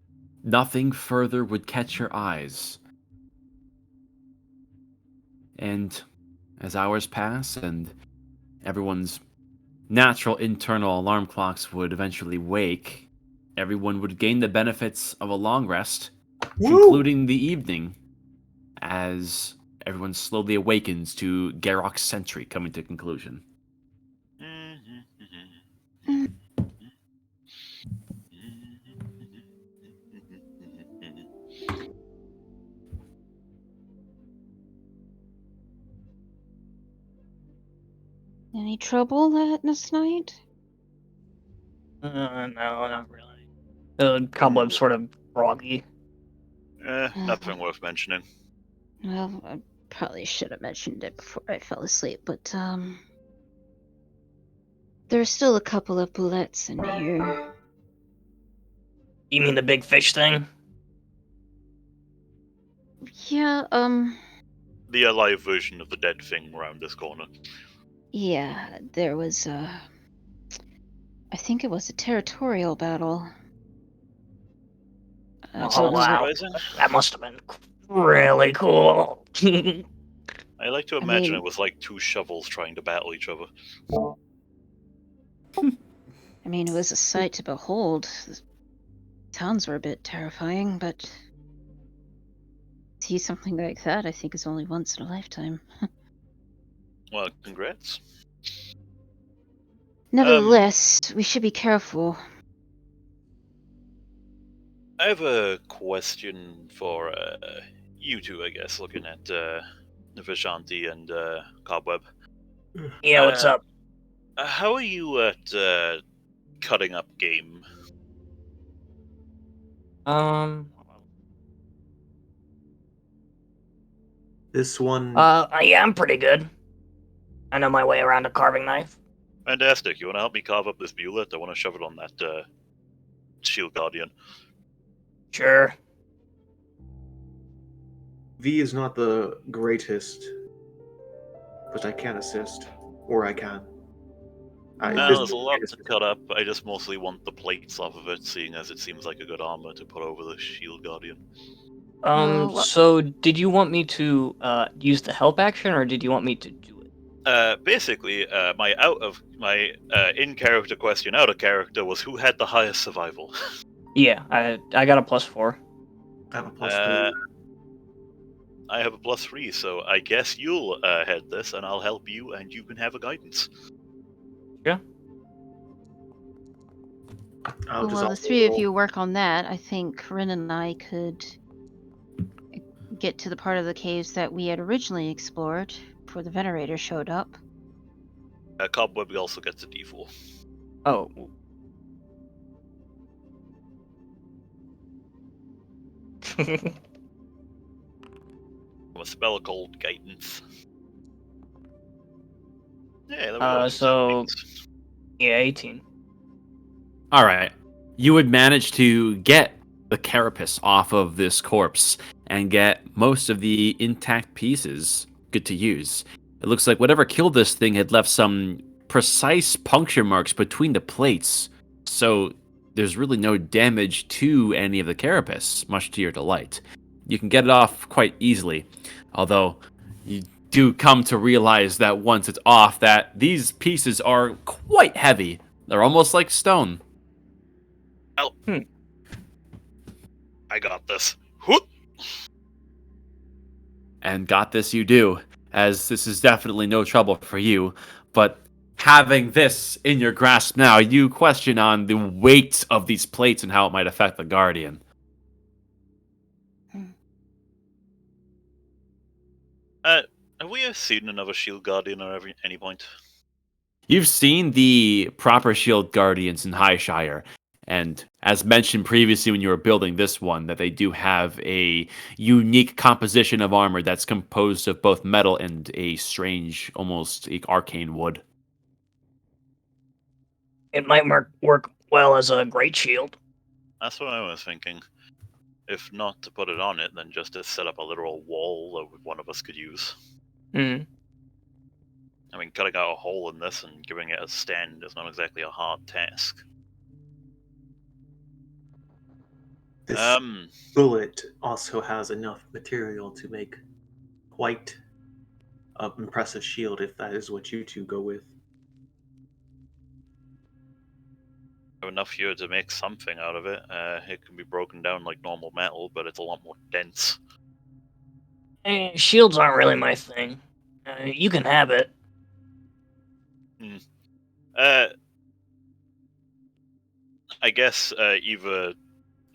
nothing further would catch your eyes. And as hours pass and everyone's natural internal alarm clocks would eventually wake, everyone would gain the benefits of a long rest, concluding the evening as everyone slowly awakens to Garrock's sentry coming to conclusion. Any trouble last night? No, not really. The cobweb's sort of groggy. Nothing worth mentioning. Well, I probably should have mentioned it before I fell asleep, but there's still a couple of bullets in here. You mean the big fish thing? Yeah, The alive version of the dead thing around this corner. yeah, there was I think it was a territorial battle. I Oh, don't know wow. what- That must have been really cool. I like to imagine it was like two shovels trying to battle each other. I mean, it was a sight to behold. The sounds were a bit terrifying, but to see something like that, I think, is only once in a lifetime. Well, congrats. Nevertheless, we should be careful. I have a question for you two, I guess, looking at Vishanti and Cobweb. Yeah, what's up? How are you at cutting up game? This one. Yeah, I'm pretty good. I know my way around a carving knife. Fantastic. You want to help me carve up this mulet? I want to shove it on that shield guardian. Sure. V is not the greatest, but I can assist, or I can. Well, there's a lot to cut up. I just mostly want the plates off of it, seeing as it seems like a good armor to put over the Shield Guardian. So did you want me to use the help action, or did you want me to do it? Basically, my in-character question out of character was who had the highest survival. Yeah, I got a +4. I have a +3. I have a +3, so I guess you'll head this, and I'll help you, and you can have a guidance. Yeah. I'll just the also three of roll- you work on that. I think Rin and I could get to the part of the caves that we had originally explored before the Venerator showed up. Cobweb also gets a D4. Oh. A spell called Guidance. Yeah, there we go. So yeah, 18. All right. You would manage to get the carapace off of this corpse and get most of the intact pieces good to use. It looks like whatever killed this thing had left some precise puncture marks between the plates, so there's really no damage to any of the carapace, much to your delight. You can get it off quite easily, although you do come to realize that once it's off that these pieces are quite heavy. They're almost like stone. Well, I got this. Whoop! And got this you do, as this is definitely no trouble for you, but having this in your grasp now, you question on the weight of these plates and how it might affect the Guardian. Have we seen another Shield Guardian at any point? You've seen the proper Shield Guardians in Highshire, and as mentioned previously when you were building this one, that they do have a unique composition of armor that's composed of both metal and a strange, almost arcane wood. It might work well as a great shield. That's what I was thinking. If not to put it on it, then just to set up a literal wall that one of us could use. Hmm. I mean, cutting out a hole in this and giving it a stand is not exactly a hard task. This bullet also has enough material to make quite an impressive shield, if that is what you two go with. I have enough here to make something out of it. It can be broken down like normal metal, but it's a lot more dense. Shields aren't really my thing. You can have it. I guess either,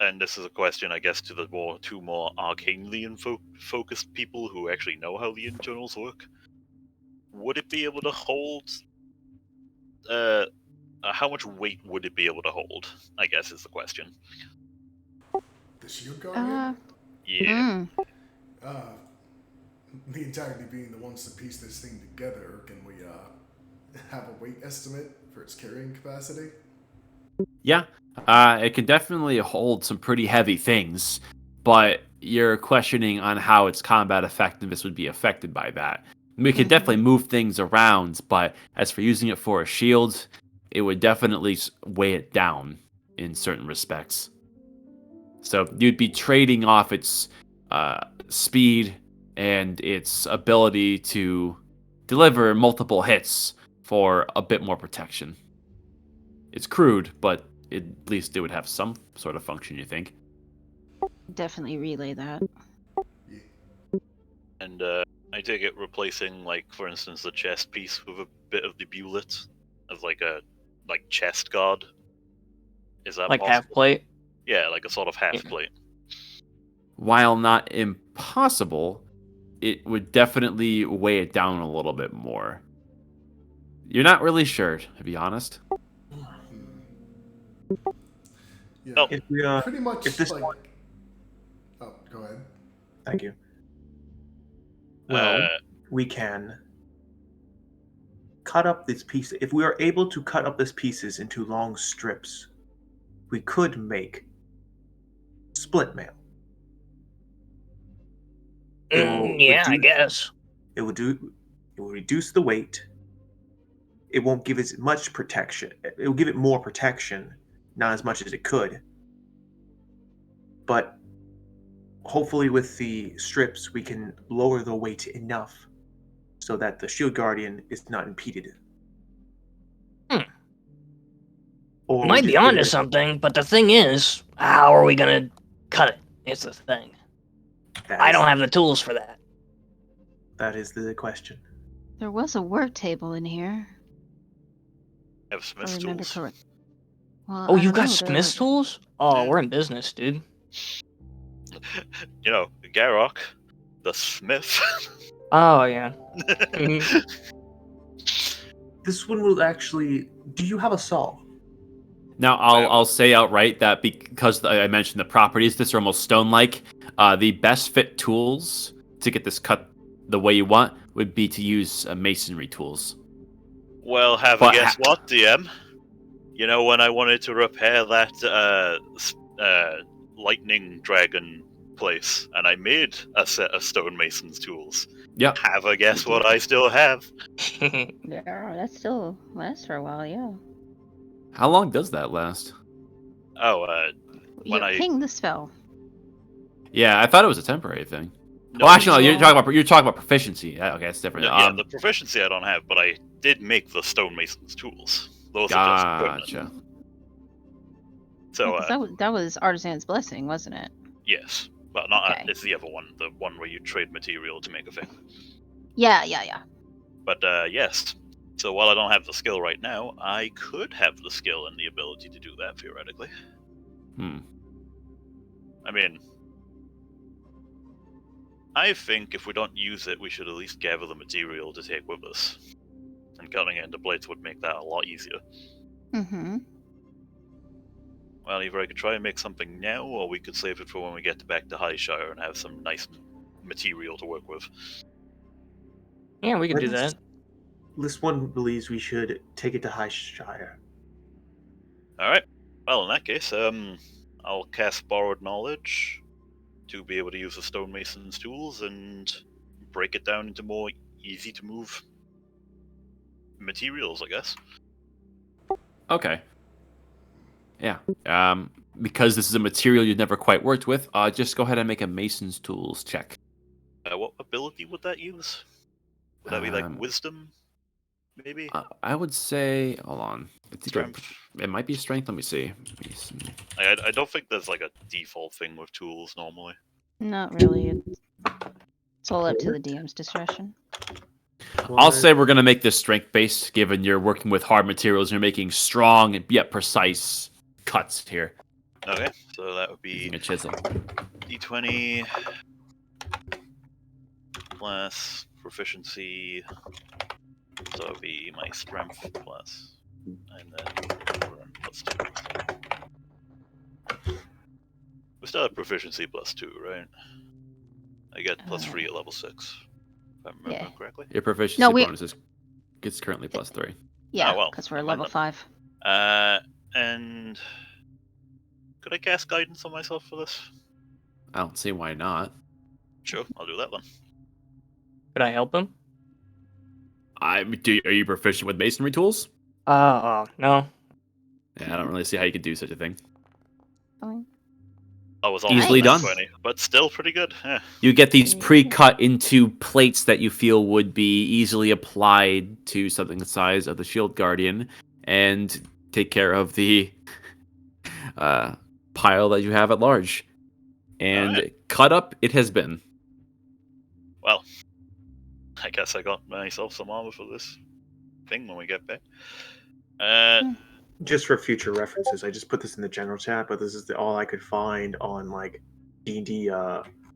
and this is a question, I guess, to the two more arcanely focused people who actually know how the internals work. Would it be able to hold? How much weight would it be able to hold? I guess is the question. The Shield Guardian? Yeah. The entirety being the ones to piece this thing together, can we have a weight estimate for its carrying capacity? Yeah, it can definitely hold some pretty heavy things, but you're questioning on how its combat effectiveness would be affected by that. We could definitely move things around, but as for using it for a shield, it would definitely weigh it down in certain respects. So you'd be trading off its speed and its ability to deliver multiple hits for a bit more protection. It's crude, but at least it would have some sort of function, you think? Definitely relay that. And I take it replacing, like, for instance, the chest piece with a bit of the bulet as like a chest guard. Is that Like possible? half plate? Yeah, like a sort of half Yeah. plate. While not impossible, it would definitely weigh it down a little bit more. You're not really sure, to be honest. Yeah. Oh. If we Pretty much if this like. one, Oh, go ahead. thank you. Well, we can cut up these pieces. If we are able to cut up these pieces into long strips, we could make split mail. Yeah, I guess. It will reduce the weight. it won't give as much protection. It will give it more protection, not as much as it could. But hopefully with the strips, we can lower the weight enough so that the shield guardian is not impeded. Or Might would you be onto figure- something, but the thing is, how are we gonna cut it? It's the thing. that I is- don't have the tools for that. That is the question. There was a work table in here, Have if I Smith's remember tools. correct. Well, Oh, I you don't got know, Smith's tools? Oh, Yeah. we're in business, dude. You know, Garrock, the Smith. Oh yeah. Mhm. This one will actually. Do you have a saw? Now, Wow. I'll say outright that because I mentioned the properties, this are almost stone-like. The best fit tools to get this cut the way you want would be to use masonry tools. Well, have a But guess what, DM? You know when I wanted to repair that lightning dragon place, and I made a set of stonemason's tools. Yep. Have a guess what I still have? Yeah, that still lasts for a while, yeah. How long does that last? Oh, You When I- ping the spell. Yeah, I thought it was a temporary thing. no, Oh, actually, no. You're No. talking about proficiency. Yeah, okay, that's different. yeah, the proficiency I don't have, but I did make the stonemason's tools. Those are just Gotcha. equipment. So, That was Artisan's Blessing, wasn't it? yes. Well, not Okay. it's the other one, the one where you trade material to make a thing. Yeah. But yes. So while I don't have the skill right now, I could have the skill and the ability to do that theoretically. Hmm. I mean, I think if we don't use it, we should at least gather the material to take with us. And cutting it into plates would make that a lot easier. Mm-hmm. Well, either I could try and make something now, or we could save it for when we get back to Highshire and have some nice material to work with. Yeah, we can do Let's- that. This one believes we should take it to Highshire. Alright. Well, in that case, I'll cast Borrowed Knowledge to be able to use the stonemason's tools and break it down into more easy to move materials, I guess. Okay. Yeah. Because this is a material you've never quite worked with, just go ahead and make a mason's tools check. What ability would that use? Would that be like Um, wisdom? Maybe? I would say, hold on. It's either, Strength? it might be strength. Let me see. Mason. I don't think there's like a default thing with tools normally. Not really. It's all up to the DM's discretion. I'll say we're gonna make this strength based, given you're working with hard materials. And you're making strong yet precise cuts here. Okay, so that would be Using a chisel. d20 plus proficiency. So it would be my strength plus, and then plus 2. We still have proficiency plus 2, right? I get plus 3 at level 6. If I remember Yeah. correctly. Your proficiency No, we- bonus is it's currently plus 3. Yeah, well, because we're never level mind 5. And could I cast guidance on myself for this? I don't see why not. Sure, I'll do that then. Could I help him? Are you proficient with masonry tools? No. Yeah, I don't really see how you could do such a thing. Fine. I was Easily almost done. 20, but still pretty good. Yeah. You get these Yeah. pre-cut into plates that you feel would be easily applied to something the size of the shield guardian, and take care of the pile that you have at large. And Alright. cut up it has been. Well, I guess I got myself some armor for this thing when we get back. Just for future references, I just put this in the general chat, but this is all I could find on like D&D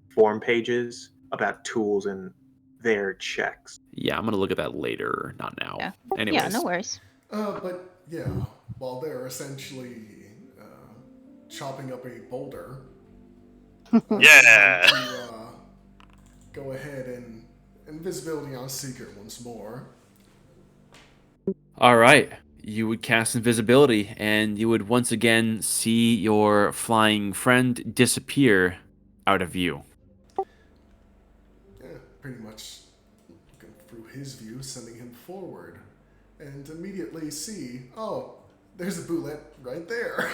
forum pages about tools and their checks. Yeah, I'm gonna look at that later, not now. Yeah. Anyways, Yeah, no worries. But yeah, while they're essentially chopping up a boulder, Yeah! to go ahead and invisibility on Secret once more. All right. You would cast invisibility, and you would once again see your flying friend disappear out of view. Yeah, pretty much looking through his view, sending him forward. and immediately see, oh, there's a bullet right there.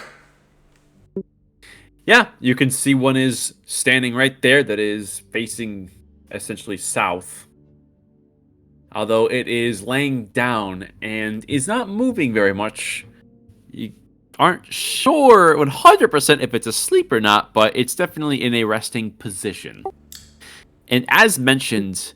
Yeah, you can see one is standing right there that is facing essentially south. Although it is laying down and is not moving very much. You aren't sure 100% if it's asleep or not, but it's definitely in a resting position. And as mentioned,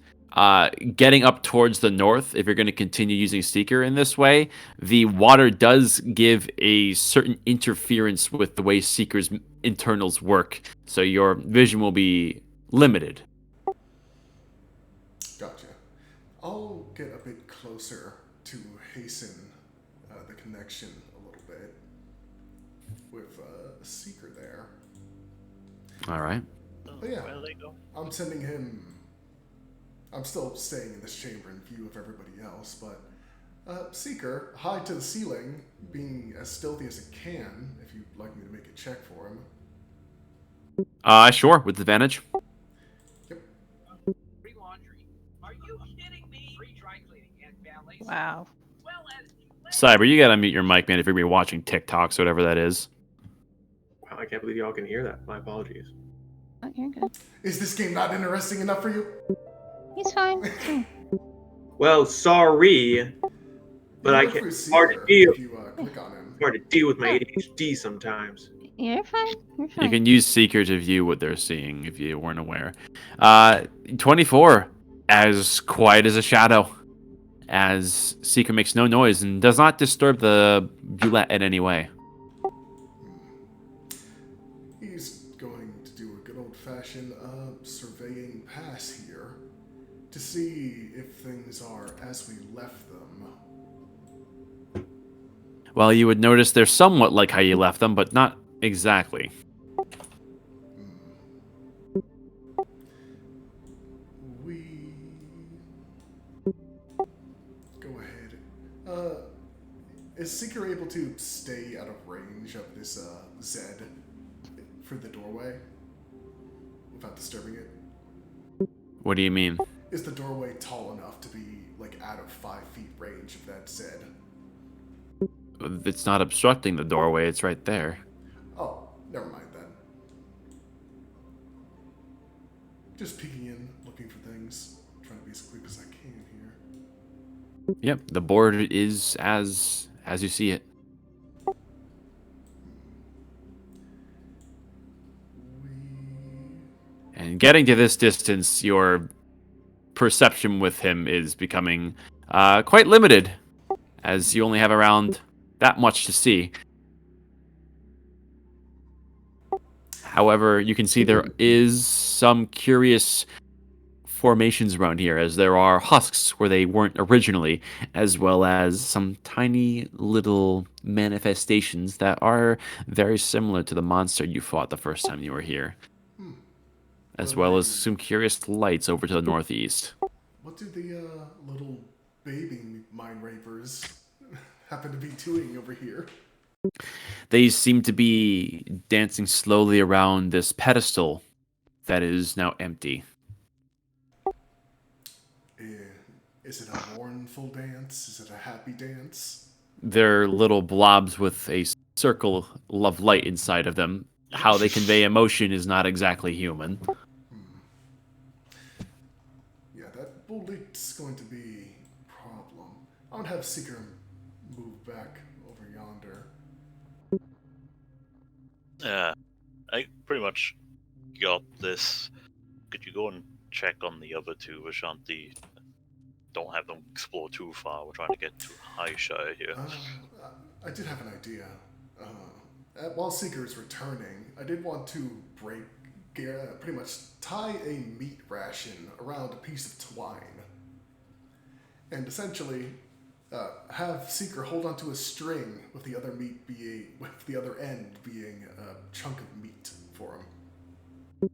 getting up towards the north, if you're going to continue using Seeker in this way, the water does give a certain interference with the way Seeker's internals work. So your vision will be limited. Gotcha. I'll get a bit closer to hasten the connection a little bit with Seeker there. All right. But yeah, Where they go? I'm sending him. I'm still staying in this chamber in view of everybody else, but Seeker, high to the ceiling, being as stealthy as it can, if you'd like me to make a check for him. Sure, with advantage. Yep. Free laundry. Are you kidding me? Free dry cleaning and valet. Wow. Well as Cyber, you gotta mute your mic, man, if you're gonna be watching TikToks or whatever that is. Wow, I can't believe y'all can hear that. My apologies. Oh, you're good. Is this game not interesting enough for you? He's fine. It's fine. Well, sorry, but I Look can't. for It's hard to Seeker deal. if you click on him. It's hard to deal with my ADHD sometimes. You're fine. You're fine. You can use Seeker to view what they're seeing if you weren't aware. 24, as quiet as a shadow, as Seeker makes no noise and does not disturb the Bulette in any way. He's going to do a good old-fashioned surveying pass here to see if things are as we left them. Well, you would notice they're somewhat like how you left them, but not exactly. We go ahead. Is Seeker able to stay out of range of this Zed for the doorway without disturbing it? What do you mean? Is the doorway tall enough to be like out of 5 feet range of that Zed? It's not obstructing the doorway, it's right there. Oh, never mind then. Just peeking in, looking for things, trying to be as quick as I can here. Yep, the board is as you see it. And getting to this distance, your perception with him is becoming quite limited, as you only have around that much to see. However, you can see there is some curious formations around here, as there are husks where they weren't originally, as well as some tiny little manifestations that are very similar to the monster you fought the first time you were here. As well as some curious lights over to the northeast. What do the little baby mind rapers happen to be doing over here? They seem to be dancing slowly around this pedestal that is now empty. Is it a mournful dance? Is it a happy dance? They're little blobs with a circle of light inside of them. How they convey emotion is not exactly human. Yeah, that bullet's going to be a problem. I would have Seeker move back over yonder. I pretty much got this. Could you go and check on the other two, Ashanti? Don't have them explore too far. We're trying to get to Highshire here. I did have an idea. While Seeker is returning, I did want to pretty much tie a meat ration around a piece of twine. And essentially have Seeker hold onto a string with the other end being a chunk of meat for him.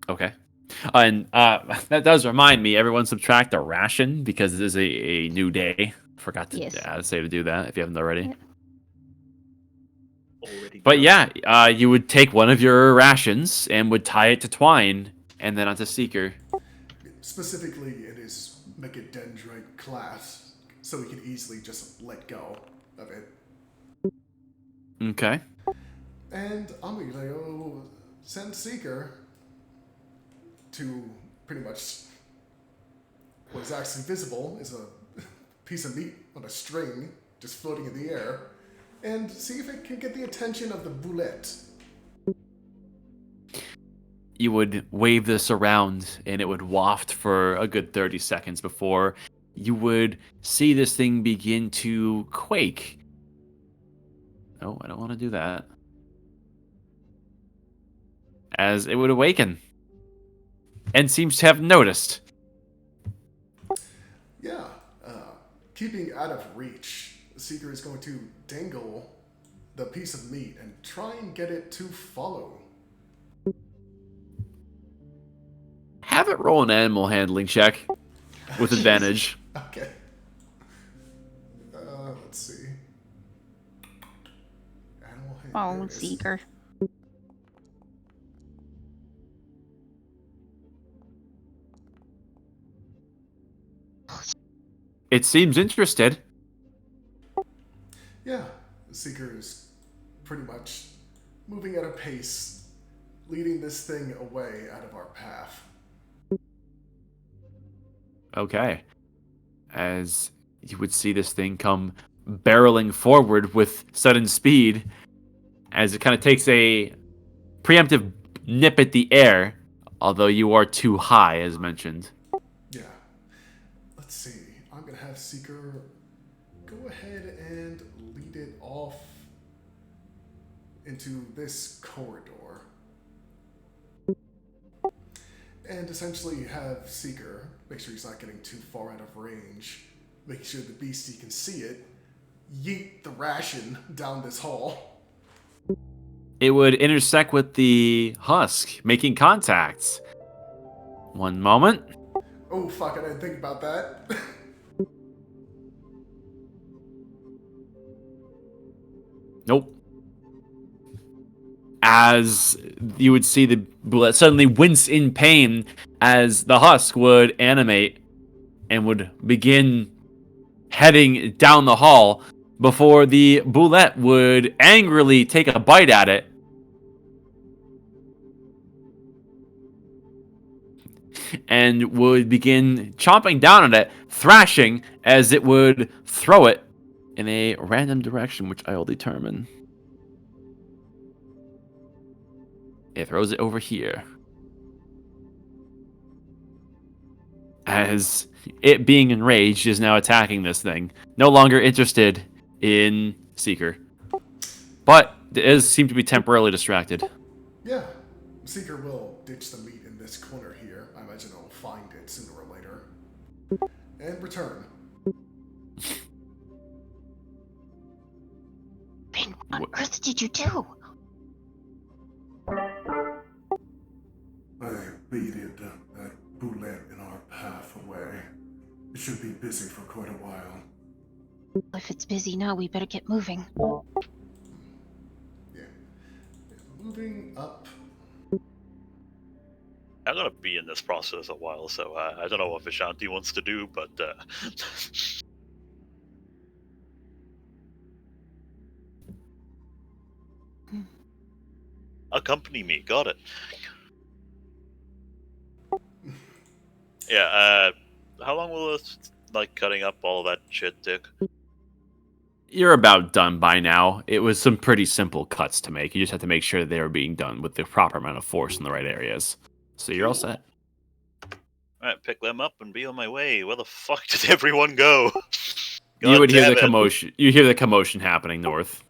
Okay. And that does remind me, everyone subtract a ration because it is a new day. Forgot to say to do that if you haven't already. But yeah, you would take one of your rations and would tie it to twine and then onto Seeker. Specifically, it is Mechadendrite class so he can easily just let go of it. Okay. And I'm going to go send Seeker to pretty much what is actually visible is a piece of meat on a string just floating in the air, and see if it can get the attention of the boulette. You would wave this around and it would waft for a good 30 seconds before you would see this thing begin to quake. Oh, I don't want to do that. As it would awaken and seems to have noticed. Yeah, keeping out of reach, Seeker is going to dangle the piece of meat and try and get it to follow. Have it roll an animal handling check with advantage. Okay. Let's see. Animal hand. there Oh, it is. Seeker. It seems interested. Yeah, Seeker is pretty much moving at a pace, leading this thing away out of our path. Okay. As you would see this thing come barreling forward with sudden speed, as it kind of takes a preemptive nip at the air, although you are too high, as mentioned. Yeah. Let's see. I'm going to have Seeker go ahead and lead it off into this corridor. And essentially have Seeker make sure he's not getting too far out of range, making sure the beastie can see it, yeet the ration down this hall. It would intersect with the husk, making contact. One moment. Oh, fuck, I didn't think about that. Nope. As you would see the bullet suddenly wince in pain as the husk would animate and would begin heading down the hall before the boulette would angrily take a bite at it. And would begin chomping down at it, thrashing as it would throw it in a random direction, which I will determine. It throws it over here. As it being enraged is now attacking this thing. No longer interested in Seeker. But it does seem to be temporarily distracted. Yeah, Seeker will ditch the meat in this corner here. I imagine it'll find it sooner or later. And return. Rin, what on earth did you do? I beated that boulette in our path away. It should be busy for quite a while. If it's busy now, we better get moving. Yeah. Moving up. I'm gonna be in this process a while, so I don't know what Vishanti wants to do, but accompany me. Got it. Yeah. How long will this cutting up all that shit take? You're about done by now. It was some pretty simple cuts to make. You just have to make sure they were being done with the proper amount of force in the right areas. So you're all set. Alright, pick them up and be on my way. Where the fuck did everyone go? You would hear damn the it. commotion. You hear the commotion happening north.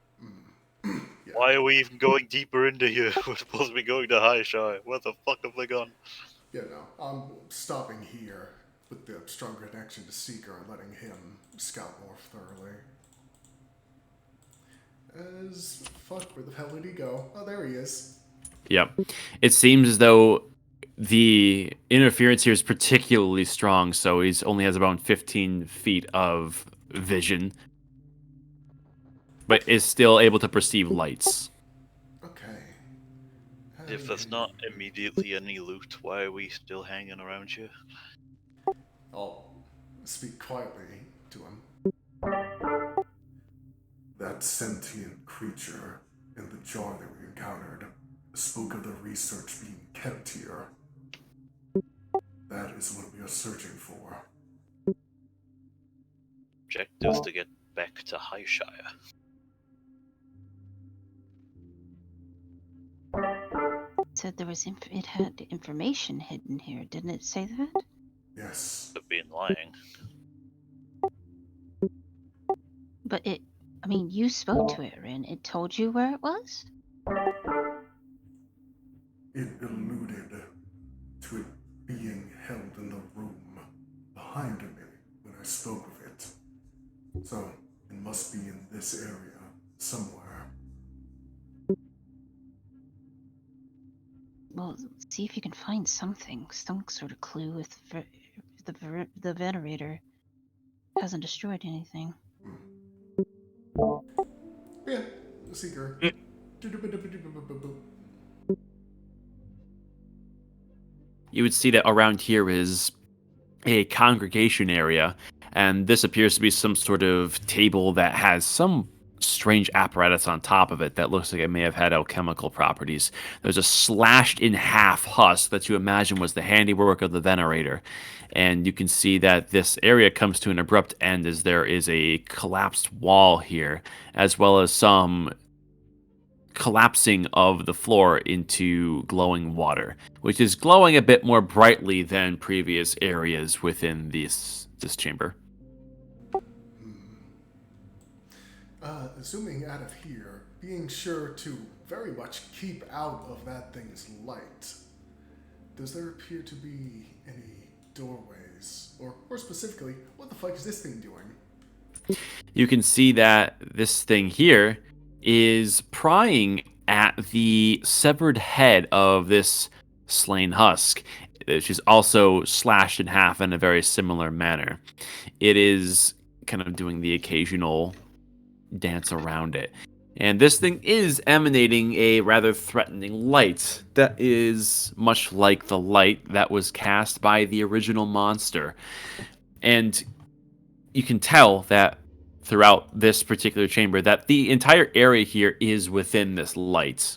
Why are we even going deeper into here? We're supposed to be going to High Shy. Where the fuck have they gone? Yeah, no. I'm stopping here with the strong connection to Seeker and letting him scout more thoroughly. As fuck, where the hell did he go? Oh, there he is. Yep. It seems as though the interference here is particularly strong, so he's only has about 15 feet of vision, but is still able to perceive lights. Okay. If there's not immediately any loot, why are we still hanging around here? I'll speak quietly to him. that sentient creature in the jar that we encountered spoke of the research being kept here. That is what we are searching for. Objectives to get back to Highshire. Said there was it had information hidden here. Didn't it say that? Yes. Of being lying. But I mean, you spoke to it, Rin. It told you where it was? It alluded to it being held in the room behind me when I spoke of it. So, it must be in this area somewhere. Well, see if you can find something, some sort of clue if the venerator hasn't destroyed anything. Yeah, the Seeker. You would see that around here is a congregation area, and this appears to be some sort of table that has some strange apparatus on top of it that looks like it may have had alchemical properties. There's a slashed in half husk that you imagine was the handiwork of the venerator, and you can see that this area comes to an abrupt end as there is a collapsed wall here, as well as some collapsing of the floor into glowing water, which is glowing a bit more brightly than previous areas within this chamber. Zooming out of here, being sure to very much keep out of that thing's light, does there appear to be any doorways? Or more specifically, what the fuck is this thing doing? You can see that this thing here is prying at the severed head of this slain husk, which is also slashed in half in a very similar manner. It is kind of doing the occasional dance around it. And this thing is emanating a rather threatening light that is much like the light that was cast by the original monster. And you can tell that throughout this particular chamber that the entire area here is within this light.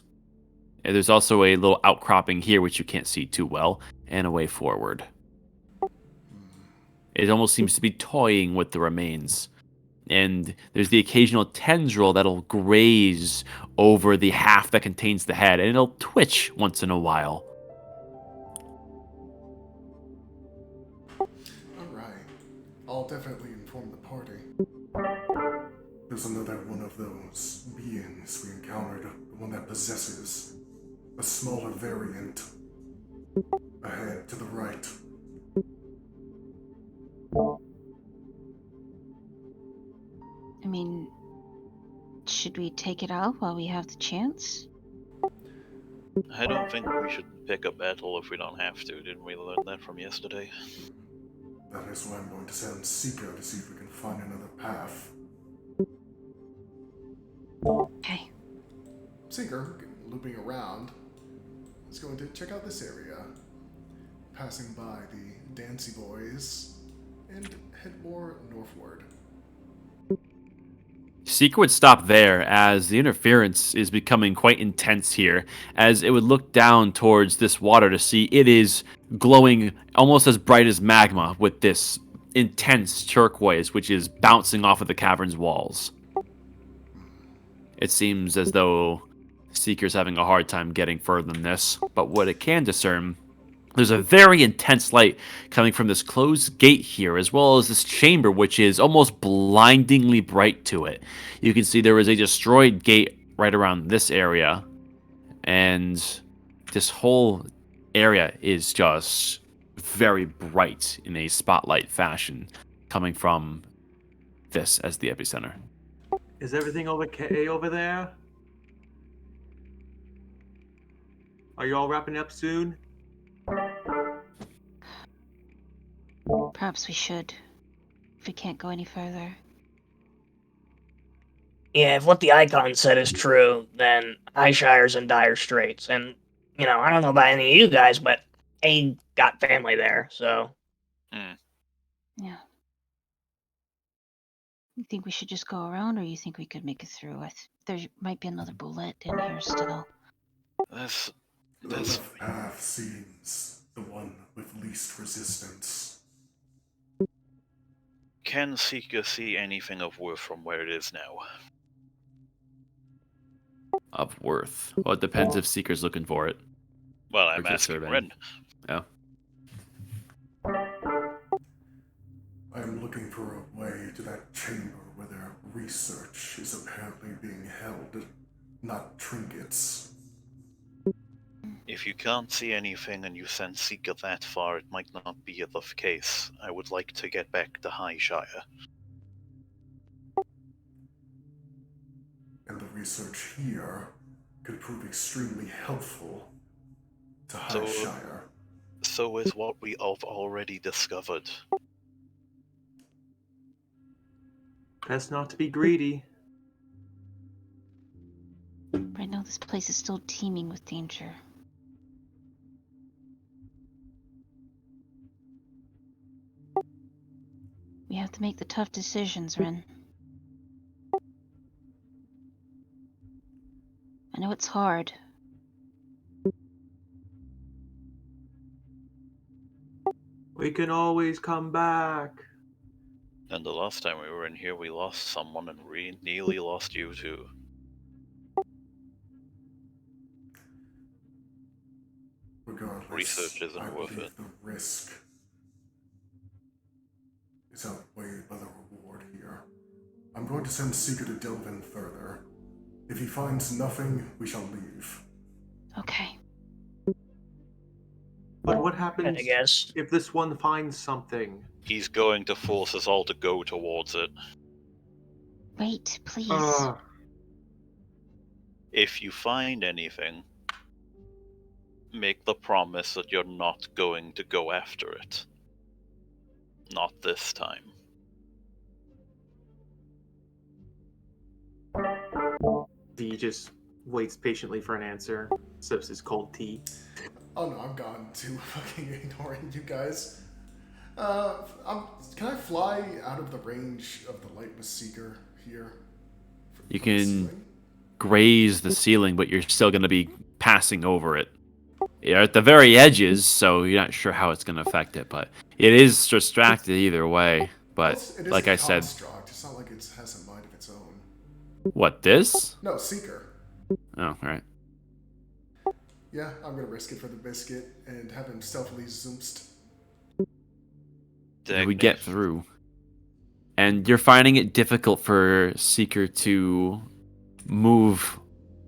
And there's also a little outcropping here which you can't see too well, and a way forward. It almost seems to be toying with the remains. And there's the occasional tendril that'll graze over the half that contains the head, and it'll twitch once in a while. Alright. I'll definitely inform the party. There's another one of those beings we encountered, the one that possesses a smaller variant. Ahead to the right. I mean, should we take it out while we have the chance? I don't think we should pick a battle if we don't have to. Didn't we learn that from yesterday? That is why I'm going to send Seeker to see if we can find another path. Okay. Seeker, looping around, is going to check out this area, passing by the Dancy Boys, and head more northward. Seeker would stop there as the interference is becoming quite intense here, as it would look down towards this water to see it is glowing almost as bright as magma with this intense turquoise which is bouncing off of the cavern's walls. It seems as though Seeker's having a hard time getting further than this, but what it can discern, there's a very intense light coming from this closed gate here, as well as this chamber, which is almost blindingly bright to it. You can see there is a destroyed gate right around this area, and this whole area is just very bright in a spotlight fashion, coming from this as the epicenter. Is everything okay over there? Are you all wrapping up soon? Perhaps we should, if we can't go any further. Yeah, if what the icon said is true, then Highshire's in dire straits. And, I don't know about any of you guys, but I got family there, so. Yeah. You think we should just go around, or you think we could make it through? There might be another bullet in here still. That's The that's left path seems the one with least resistance. Can Seeker see anything of worth from where it is now? Of worth. Well, it depends if Seeker's looking for it. Well, Or I'm just asking surveying. Ren. Oh. I am looking for a way to that chamber where their research is apparently being held, not trinkets. If you can't see anything and you send Seeker that far, it might not be the case. I would like to get back to Highshire. And the research here could prove extremely helpful to So- Highshire. So is what we have already discovered. Best not to be greedy. Right now, this place is still teeming with danger. We have to make the tough decisions, Ren. I know it's hard. We can always come back. And the last time we were in here, we lost someone and nearly lost you too. Regardless, Research isn't I worth believe it. the risk is outweighed by the reward here. I'm going to send Seeker to delve in further. If he finds nothing, we shall leave. Okay. But what happens I guess. if this one finds something? He's going to force us all to go towards it. Wait, please. If you find anything, make the promise that you're not going to go after it. Not this time. He just waits patiently for an answer, sips his cold tea. Oh no, I'm gone to fucking ignoring you guys. Can I fly out of the range of the lightless seeker here? You From the can ceiling? graze the ceiling, but you're still going to be passing over it. You're at the very edges, so you're not sure how it's going to affect it, but it is distracted either way. But Well, it is like a I said, construct. It's not like it has a mind of its own. what, this? No, seeker. Oh, all right. Yeah, I'm gonna risk it for the biscuit and have him stealthily zoomst. We get through. And you're finding it difficult for Seeker to move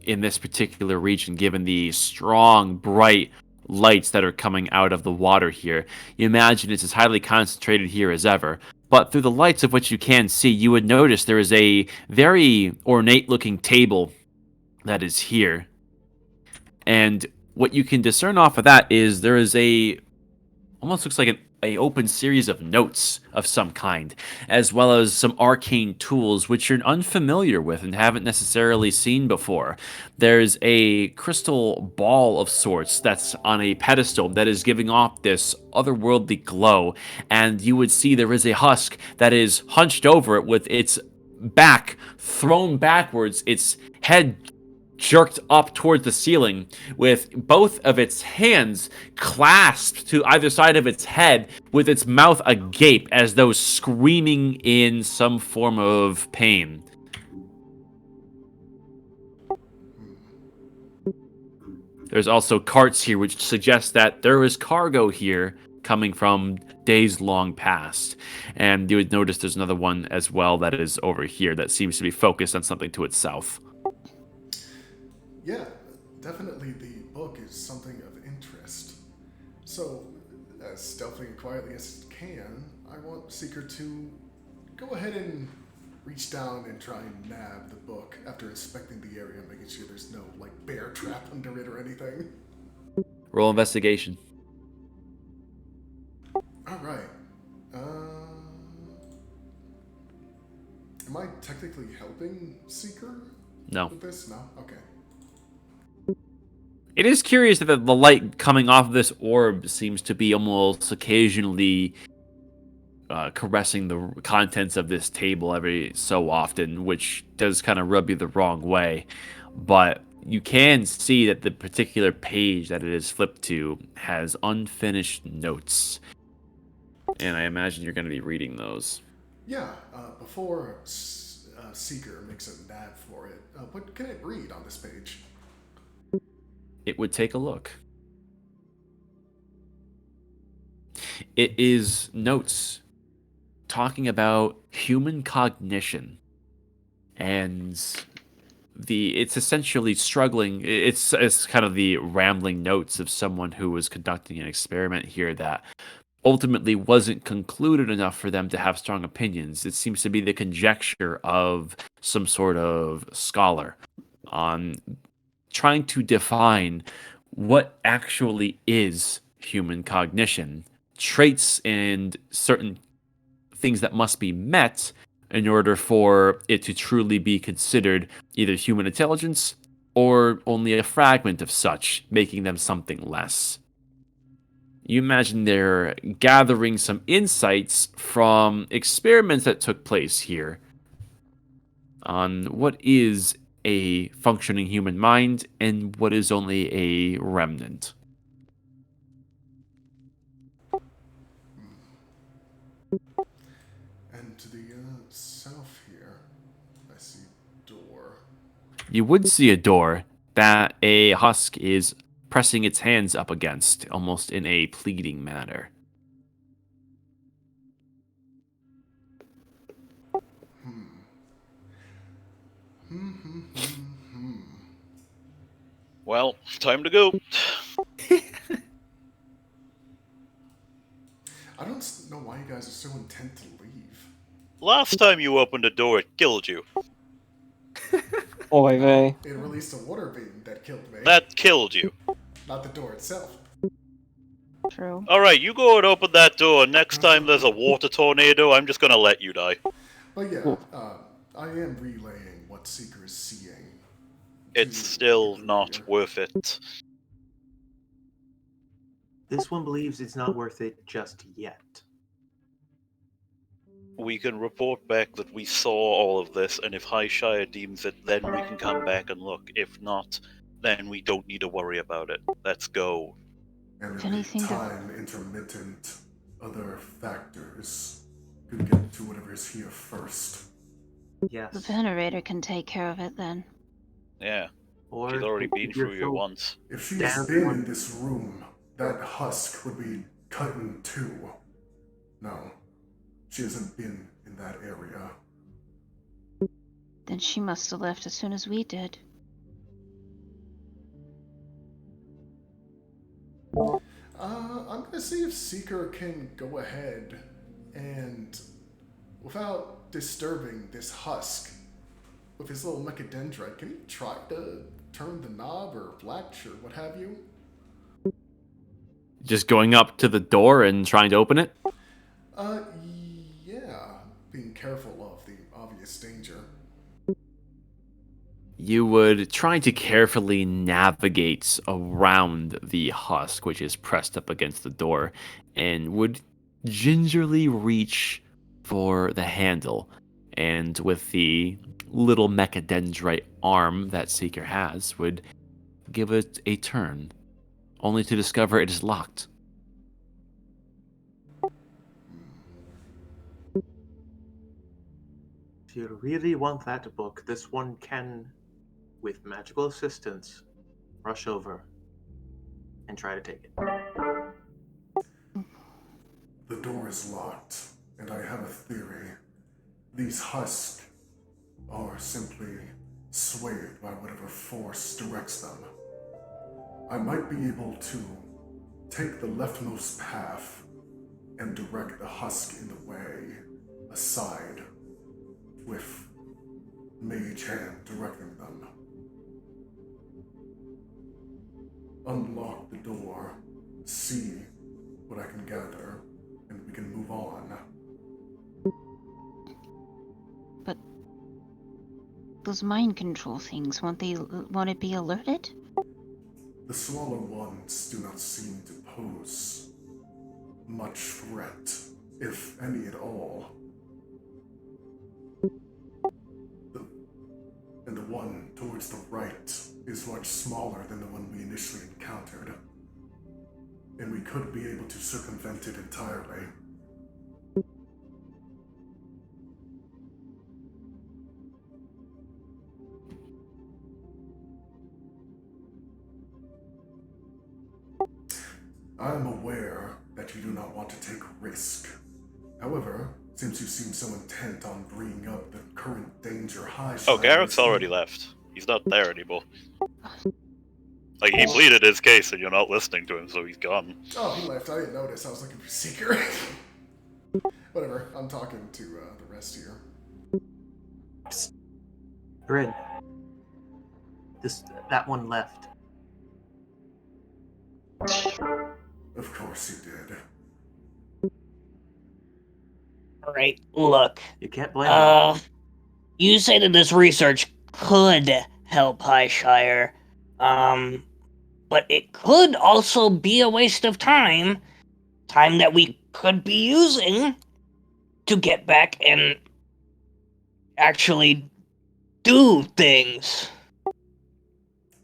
in this particular region, given the strong, bright lights that are coming out of the water here. You imagine it's as highly concentrated here as ever. But through the lights of what you can see, you would notice there is a very ornate-looking table that is here. And what you can discern off of that is there is almost looks like an open series of notes of some kind, as well as some arcane tools which you're unfamiliar with and haven't necessarily seen before. There's a crystal ball of sorts that's on a pedestal that is giving off this otherworldly glow, and you would see there is a husk that is hunched over it with its back thrown backwards, its head jerked up towards the ceiling with both of its hands clasped to either side of its head with its mouth agape as though screaming in some form of pain. There's also carts here which suggest that there is cargo here coming from days long past. And you would notice there's another one as well that is over here that seems to be focused on something to its south. Yeah, definitely the book is something of interest. So, as stealthily and quietly as it can, I want Seeker to go ahead and reach down and try and nab the book after inspecting the area, making sure there's no, like, bear trap under it or anything. Roll investigation. Alright. Am I technically helping Seeker No. with this? No? Okay. It is curious that the light coming off of this orb seems to be almost occasionally caressing the contents of this table every so often, which does kind of rub you the wrong way. But you can see that the particular page that it is flipped to has unfinished notes. And I imagine you're going to be reading those. Yeah, before Seeker makes a nab for it, what can it read on this page? It would take a look. It is notes talking about human cognition, and it's essentially struggling. It's kind of the rambling notes of someone who was conducting an experiment here that ultimately wasn't concluded enough for them to have strong opinions. It seems to be the conjecture of some sort of scholar on trying to define what actually is human cognition, traits and certain things that must be met in order for it to truly be considered either human intelligence or only a fragment of such, making them something less. You imagine they're gathering some insights from experiments that took place here on what is a functioning human mind and what is only a remnant. And to the south here, I see door. You would see a door that a husk is pressing its hands up against, almost in a pleading manner. Well, time to go. I don't know why you guys are so intent to leave. Last time you opened a door, it killed you. Oy vey. It released a water beam that killed me. That killed you. Not the door itself. True. Alright, you go and open that door. Next time there's a water tornado, I'm just gonna let you die. But yeah, I am relaying what Seeker is seeing. It's to still the not reader. worth it. This one believes it's not worth it just yet. We can report back that we saw all of this, and if Highshire deems it, then we can come back and look. If not, then we don't need to worry about it. Let's go. And If in the anything, the- time intermittent, other factors could get to whatever's here first. Yes. The Venerator can take care of it then. Yeah, Or she's already been if you're through here so once. If she's Damn been one. in this room, that husk would be cut in two. No, she hasn't been in that area. Then she must have left as soon as we did. I'm gonna see if Seeker can go ahead and, without disturbing this husk, with his little mechadendrite, can he try to turn the knob or latch or what have you? Just going up to the door and trying to open it? Yeah, being careful of the obvious danger. You would try to carefully navigate around the husk, which is pressed up against the door, and would gingerly reach for the handle. And with the little mechadendrite arm that Seeker has, would give it a turn, only to discover it is locked. If you really want that book, this one can, with magical assistance, rush over and try to take it. The door is locked, and I have a theory. These husks are simply swayed by whatever force directs them. I might be able to take the leftmost path and direct the husk in the way, aside, with Mage Hand directing them. Unlock the door, see what I can gather, and we can move on. But those mind control things, won't it be alerted? The smaller ones do not seem to pose much threat. if any at all. And the one towards the right is much smaller than the one we initially encountered. And we could be able to circumvent it entirely. I am aware that you do not want to take a risk. However, since you seem so intent on bringing up the current danger High Oh, Shire Garrick's is in- already left. He's not there anymore. Like, he pleaded his case and you're not listening to him, so he's gone. Oh, he left. I didn't notice. I was looking for Seeker. Whatever. I'm talking to the rest here. Rin. That one left. Of course you did. Alright, look. You can't blame him. You say that this research could help Highshire, but it could also be a waste of time that we could be using to get back and actually do things.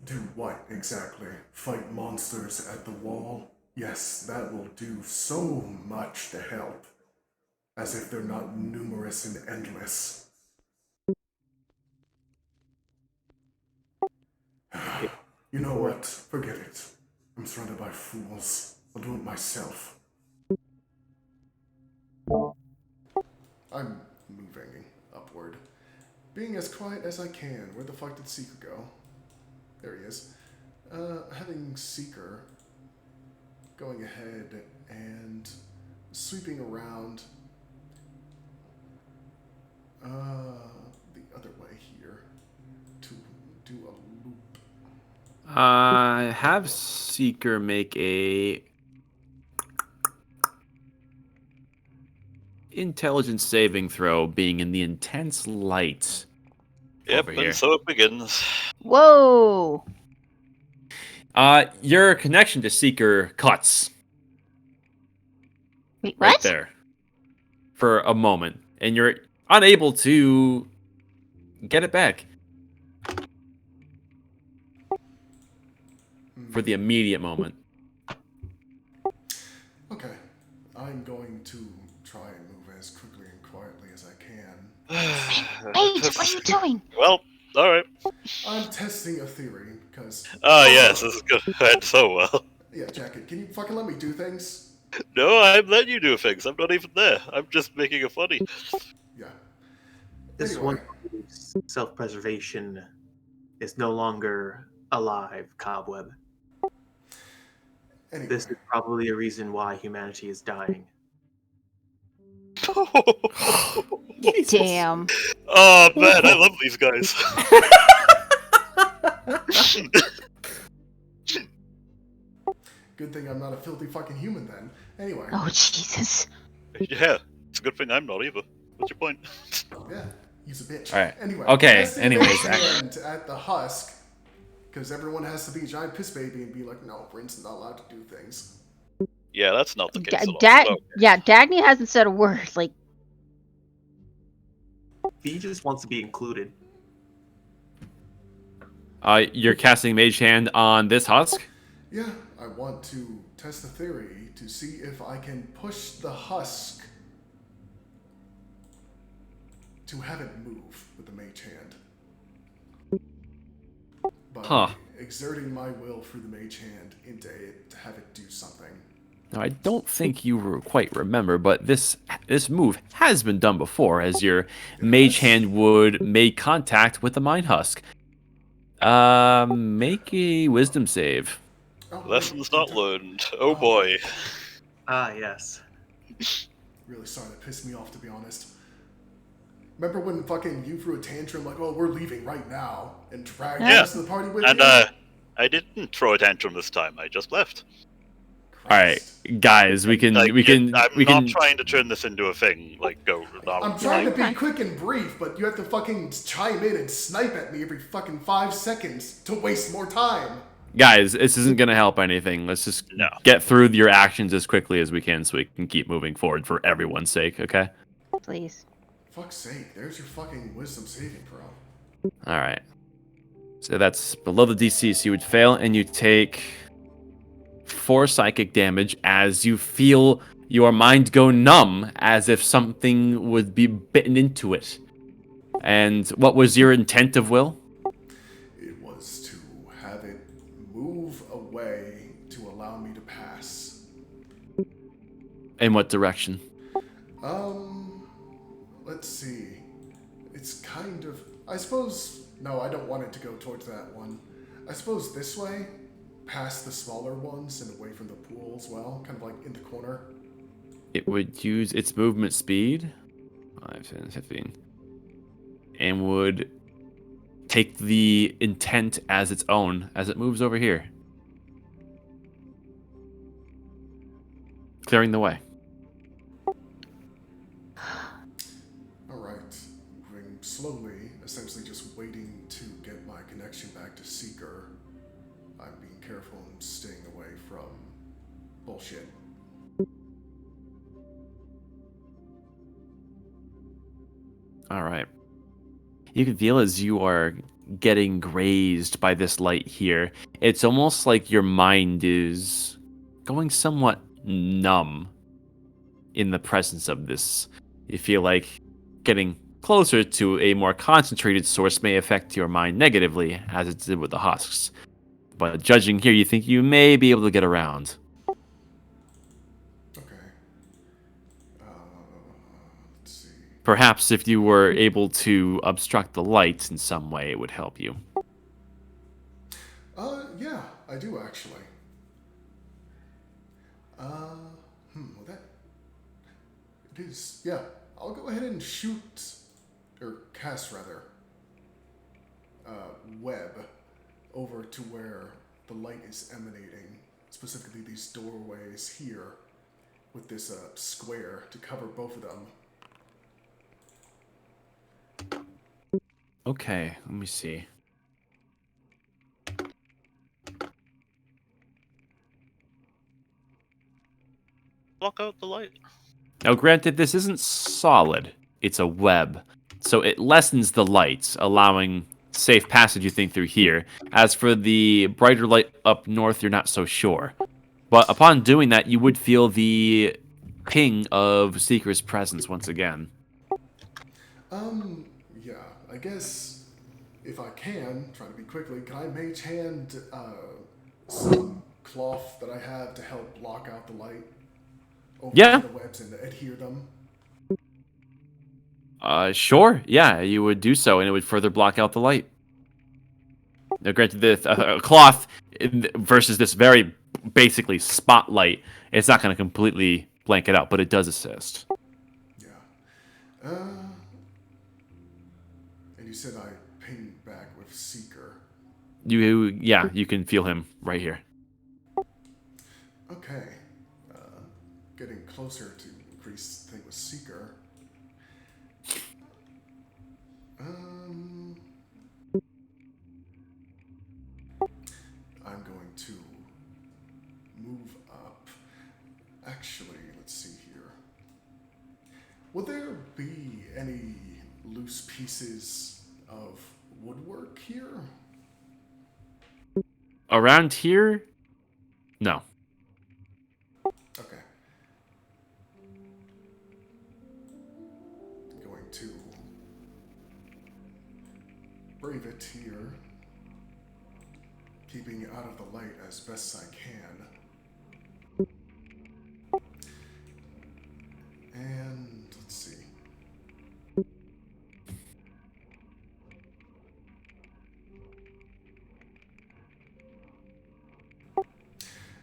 Do what exactly? Fight monsters at the wall? Yes, that will do so much to help. As if they're not numerous and endless. You know what? Forget it. I'm surrounded by fools. I'll do it myself. I'm moving upward. Being as quiet as I can. Where the fuck did Seeker go? There he is. Having Seeker going ahead and sweeping around the other way here to do a loop. Have Seeker make a intelligence saving throw, being in the intense light. Yep, over here. and so it begins. Whoa! Your connection to Seeker cuts Wait, right what? there for a moment, and you're unable to get it back for the immediate moment. Okay. I'm going to try and move as quickly and quietly as I can. Wait, what are you doing? Well, alright. I'm testing a theory, because... Ah, yes, this is good. Went so well. Yeah, Jacket, can you fucking let me do things? No, I'm letting you do things. I'm not even there. I'm just making it funny. Yeah. This Anyway. one self-preservation is no longer alive, Cobweb. Anyway. This is probably a reason why humanity is dying. Damn. Oh man, I love these guys. Good thing I'm not a filthy fucking human then. Anyway. Oh, Jesus. Yeah, it's a good thing I'm not either. What's your point? Yeah, he's a bitch. Alright. Anyway. Okay, testing anyways, the end at the husk, because everyone has to be a giant piss baby and be like, no, Bryn's not allowed to do things. Yeah, that's not the case at all. So, Yeah, Dagny hasn't said a word. Like, He just wants to be included. You're casting Mage Hand on this husk? Yeah, I want to test the theory to see if I can push the husk to have it move with the mage hand. By exerting my will through the mage hand into it to have it do something. Now, I don't think you quite remember, but this move has been done before, as your Mage Hand would make contact with the Mind Husk. Make a Wisdom save. Oh, lessons not learned. Oh boy. Ah, yes. Really sorry, that pissed me off, to be honest. Remember when fucking you threw a tantrum like, oh, we're leaving right now, and dragged the Yeah. rest of the party with And you? I didn't throw a tantrum this time. I just left. All right, guys, we can Like, I'm we not can. trying to turn this into a thing. Like, go. I'm trying to be quick and brief, but you have to fucking chime in and snipe at me every fucking 5 seconds to waste more time. Guys, this isn't going to help anything. Let's just No. get through your actions as quickly as we can so we can keep moving forward for everyone's sake, okay? Please. Fuck's sake, there's your fucking wisdom saving throw. All right. So that's below the DC, so you would fail, and you take 4 psychic damage as you feel your mind go numb as if something would be bitten into it. And what was your intent of will? It was to have it move away to allow me to pass. In what direction? Let's see. It's kind of... I suppose... No, I don't want it to go towards that one. I suppose this way, past the smaller ones and away from the pool as well, kind of like in the corner. It would use its movement speed, 5, 10, 15, and would take the intent as its own as it moves over here, clearing the way. Alright. Moving slowly, essentially just waiting to get my connection back to Seeker. I'm being careful and staying away from bullshit. All right. You can feel as you are getting grazed by this light here, it's almost like your mind is going somewhat numb in the presence of this. You feel like getting closer to a more concentrated source may affect your mind negatively, as it did with the husks. But judging here, you think you may be able to get around. Okay. Let's see. Perhaps if you were able to obstruct the light in some way, it would help you. Yeah, I do actually. Well that... It is, yeah. I'll go ahead and shoot, or cast rather, web over to where the light is emanating, specifically these doorways here, with this square to cover both of them. Okay, let me see. Block out the light. Now, granted, this isn't solid. It's a web. So it lessens the light, allowing safe passage, you think, through here. As for the brighter light up north, you're not so sure. But upon doing that, you would feel the ping of Seeker's presence once again. Yeah, I guess if I can, try to be quickly, can I mage hand some cloth that I have to help block out the light over Yeah. the webs and adhere them? Sure. Yeah, you would do so, and it would further block out the light. Now, granted, the cloth versus this very basically spotlight, it's not going to completely blank it out, but it does assist. Yeah. And you said I pinged back with Seeker. Yeah, you can feel him right here. Okay. Getting closer to increase the thing with Seeker. I'm going to move up. Actually, let's see here. Would there be any loose pieces of woodwork here? Around here? No. Okay. Going to brave it here, keeping it out of the light as best I can. And let's see.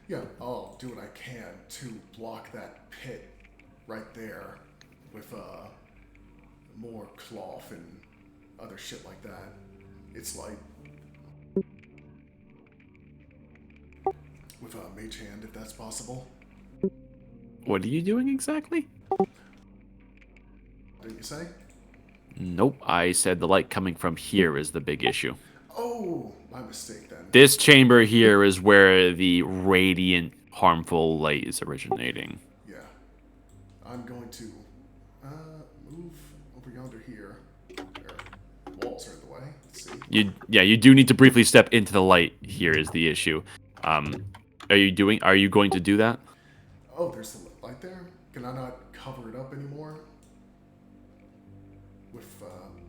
Yeah, I'll do what I can to block that pit right there with more cloth and other shit like that. It's like with a mage hand, if that's possible. What are you doing exactly? Didn't you say? Nope, I said the light coming from here is the big issue. Oh, my mistake then. This chamber here is where the radiant, harmful light is originating. Yeah. I'm going to move over yonder here. There. Walls are in the way. Let's see. You do need to briefly step into the light. Here is the issue. Are you going to do that? Oh, there's the light there? Can I not cover it up anymore? With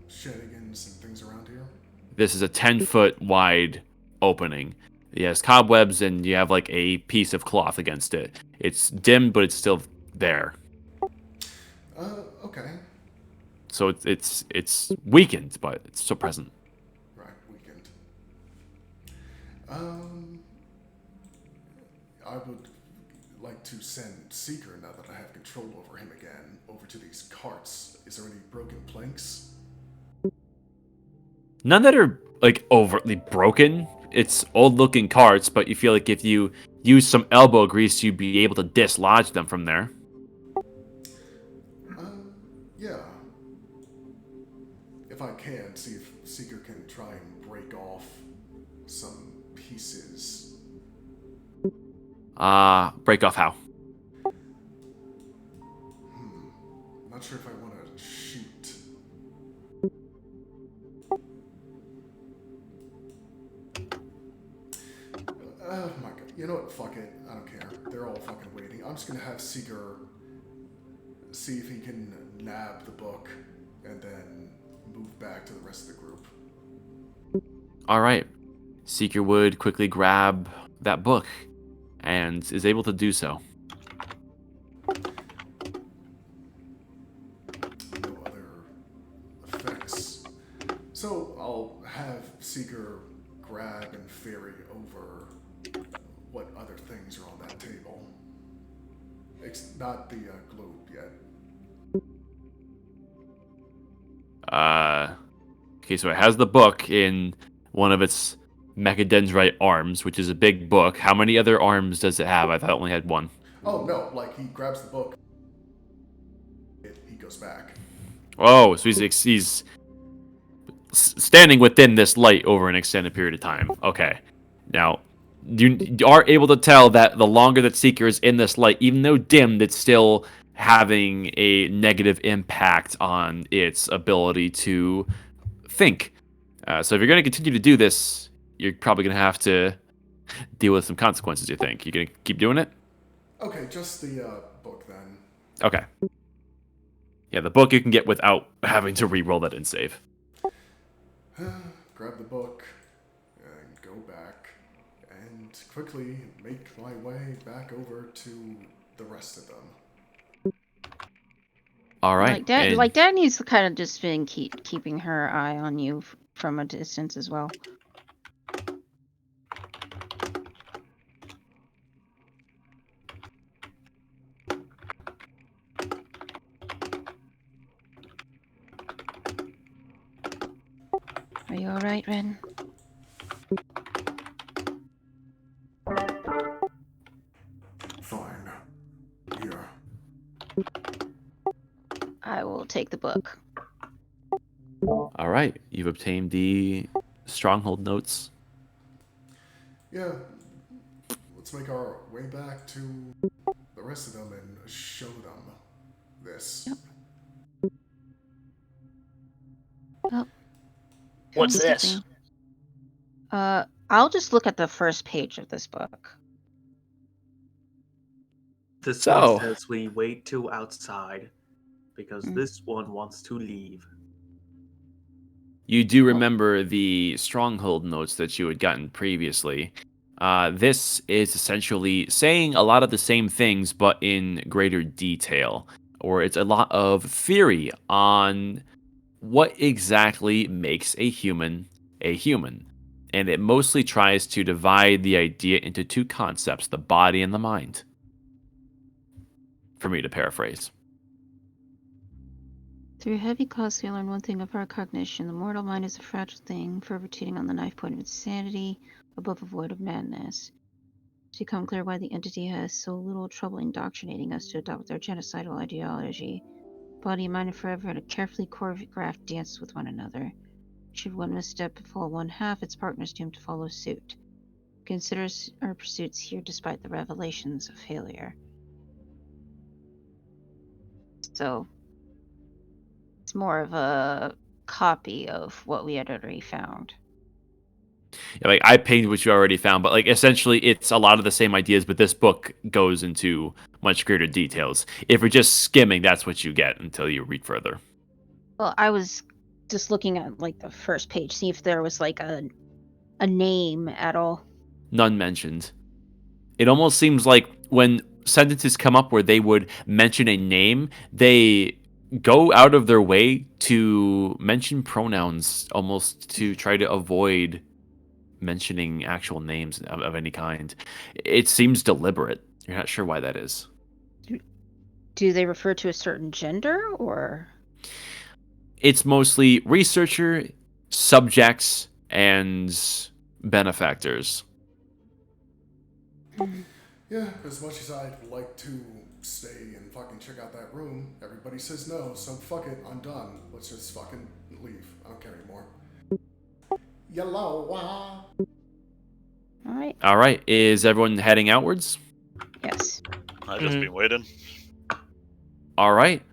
shenanigans and things around here? This is a 10-foot wide opening. It has cobwebs, and you have like a piece of cloth against it. It's dim, but it's still there. Okay. So it's weakened, but it's still present. Right, weekend. I would like to send Seeker, now that I have control over him again, over to these carts. Is there any broken planks? None that are like overtly broken. It's old-looking carts, but you feel like if you use some elbow grease, you'd be able to dislodge them from there. Yeah. If I can, see if Seeker can try and break off some pieces. Break off how? Not sure if I want to shoot. My god. You know what? Fuck it. I don't care. They're all fucking waiting. I'm just gonna have Seeker see if he can nab the book and then move back to the rest of the group. All right. Seeker would quickly grab that book and is able to do so. No other effects. So I'll have Seeker grab and ferry over what other things are on that table. Not the globe yet. Okay, so it has the book in one of its mechadendrite arms, which is a big book. How many other arms does it have? I thought it only had one. Oh no, like he grabs the book, he goes back. Oh, so he's standing within this light over an extended period of time. Okay. Now, you are able to tell that the longer that Seeker is in this light, even though dimmed, it's still having a negative impact on its ability to think. So if you're going to continue to do this, you're probably going to have to deal with some consequences, you think. You're going to keep doing it? Okay, just the book then. Okay. Yeah, the book you can get without having to re-roll that in save. Grab the book and go back and quickly make my way back over to the rest of them. All right. Like Danny's kind of just been keeping her eye on you from a distance as well. Are you all right, Ren? Fine. Here. I will take the book. All right. You've obtained the stronghold notes. Yeah. Let's make our way back to the rest of them and show them this. Yep. Well, What's come with this? me. I'll just look at the first page of this book. This So- one says we wait till outside because this one wants to leave. You do remember the stronghold notes that you had gotten previously. This is essentially saying a lot of the same things, but in greater detail. Or it's a lot of theory on what exactly makes a human a human. And it mostly tries to divide the idea into two concepts, the body and the mind. For me to paraphrase. Through heavy costs, we learn one thing of our cognition. The mortal mind is a fragile thing, forever cheating on the knife point of insanity, above a void of madness. It's become clear why the entity has so little trouble indoctrinating us to adopt their genocidal ideology. Body and mind are forever in a carefully choreographed dance with one another. Should one misstep fall one half, its partner's doomed to follow suit. Considers our pursuits here despite the revelations of failure. So, it's more of a copy of what we had already found. Yeah, like I pinged what you already found, but like essentially it's a lot of the same ideas, but this book goes into much greater details. If you're just skimming, that's what you get until you read further. Well, I was just looking at like the first page, see if there was like a name at all. None mentioned. It almost seems like when sentences come up where they would mention a name, they go out of their way to mention pronouns almost to try to avoid mentioning actual names of any kind. It seems deliberate. You're not sure why that is. Do they refer to a certain gender or? It's mostly researcher, subjects, and benefactors. Yeah, as much as I'd like to stay and fucking check out that room, everybody says no, so fuck it, I'm done. Let's just fucking leave. I don't care anymore. Yellow. Alright. All right. Is everyone heading outwards? Yes. I've just been waiting. All right.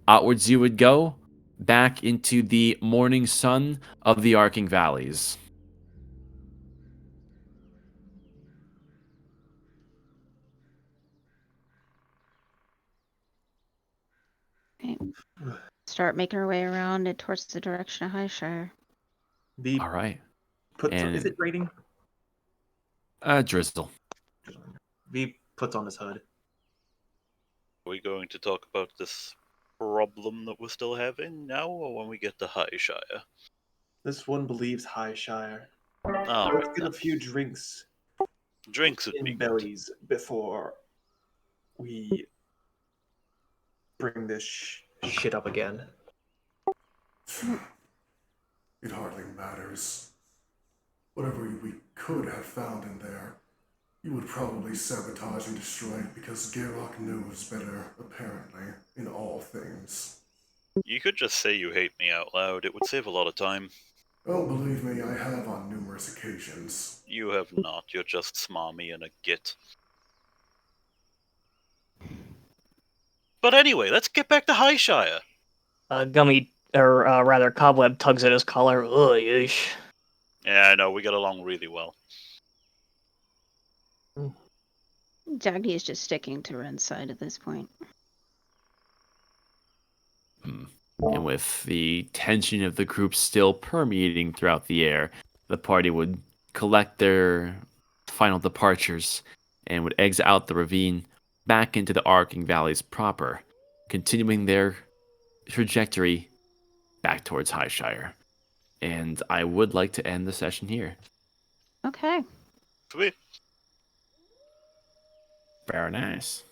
Outwards you would go, back into the morning sun of the arcing valleys. Okay. Start making our way around and towards the direction of Highshire. V All right. is it raining? Drizzle. V puts on his hood. Are we going to talk about this problem that we're still having now, or when we get to Highshire? This one believes Highshire. All Let's right, get a then. few drinks Drinks would be in good. bellies before we bring this shit up again. It hardly matters. Whatever we could have found in there, you would probably sabotage and destroy it because Gerok knows better, apparently, in all things. You could just say you hate me out loud. It would save a lot of time. Oh, believe me, I have on numerous occasions. You have not. You're just smarmy and a git. But anyway, let's get back to Highshire. Gummy, or rather, Cobweb tugs at his collar. Ugh, yeesh. Yeah, I know, we get along really well. Dagny is just sticking to Ren's side at this point. And with the tension of the group still permeating throughout the air, the party would collect their final departures and would exit out the ravine back into the arcing valleys proper, continuing their trajectory back towards Highshire. And I would like to end the session here. Okay. Sweet. Very nice.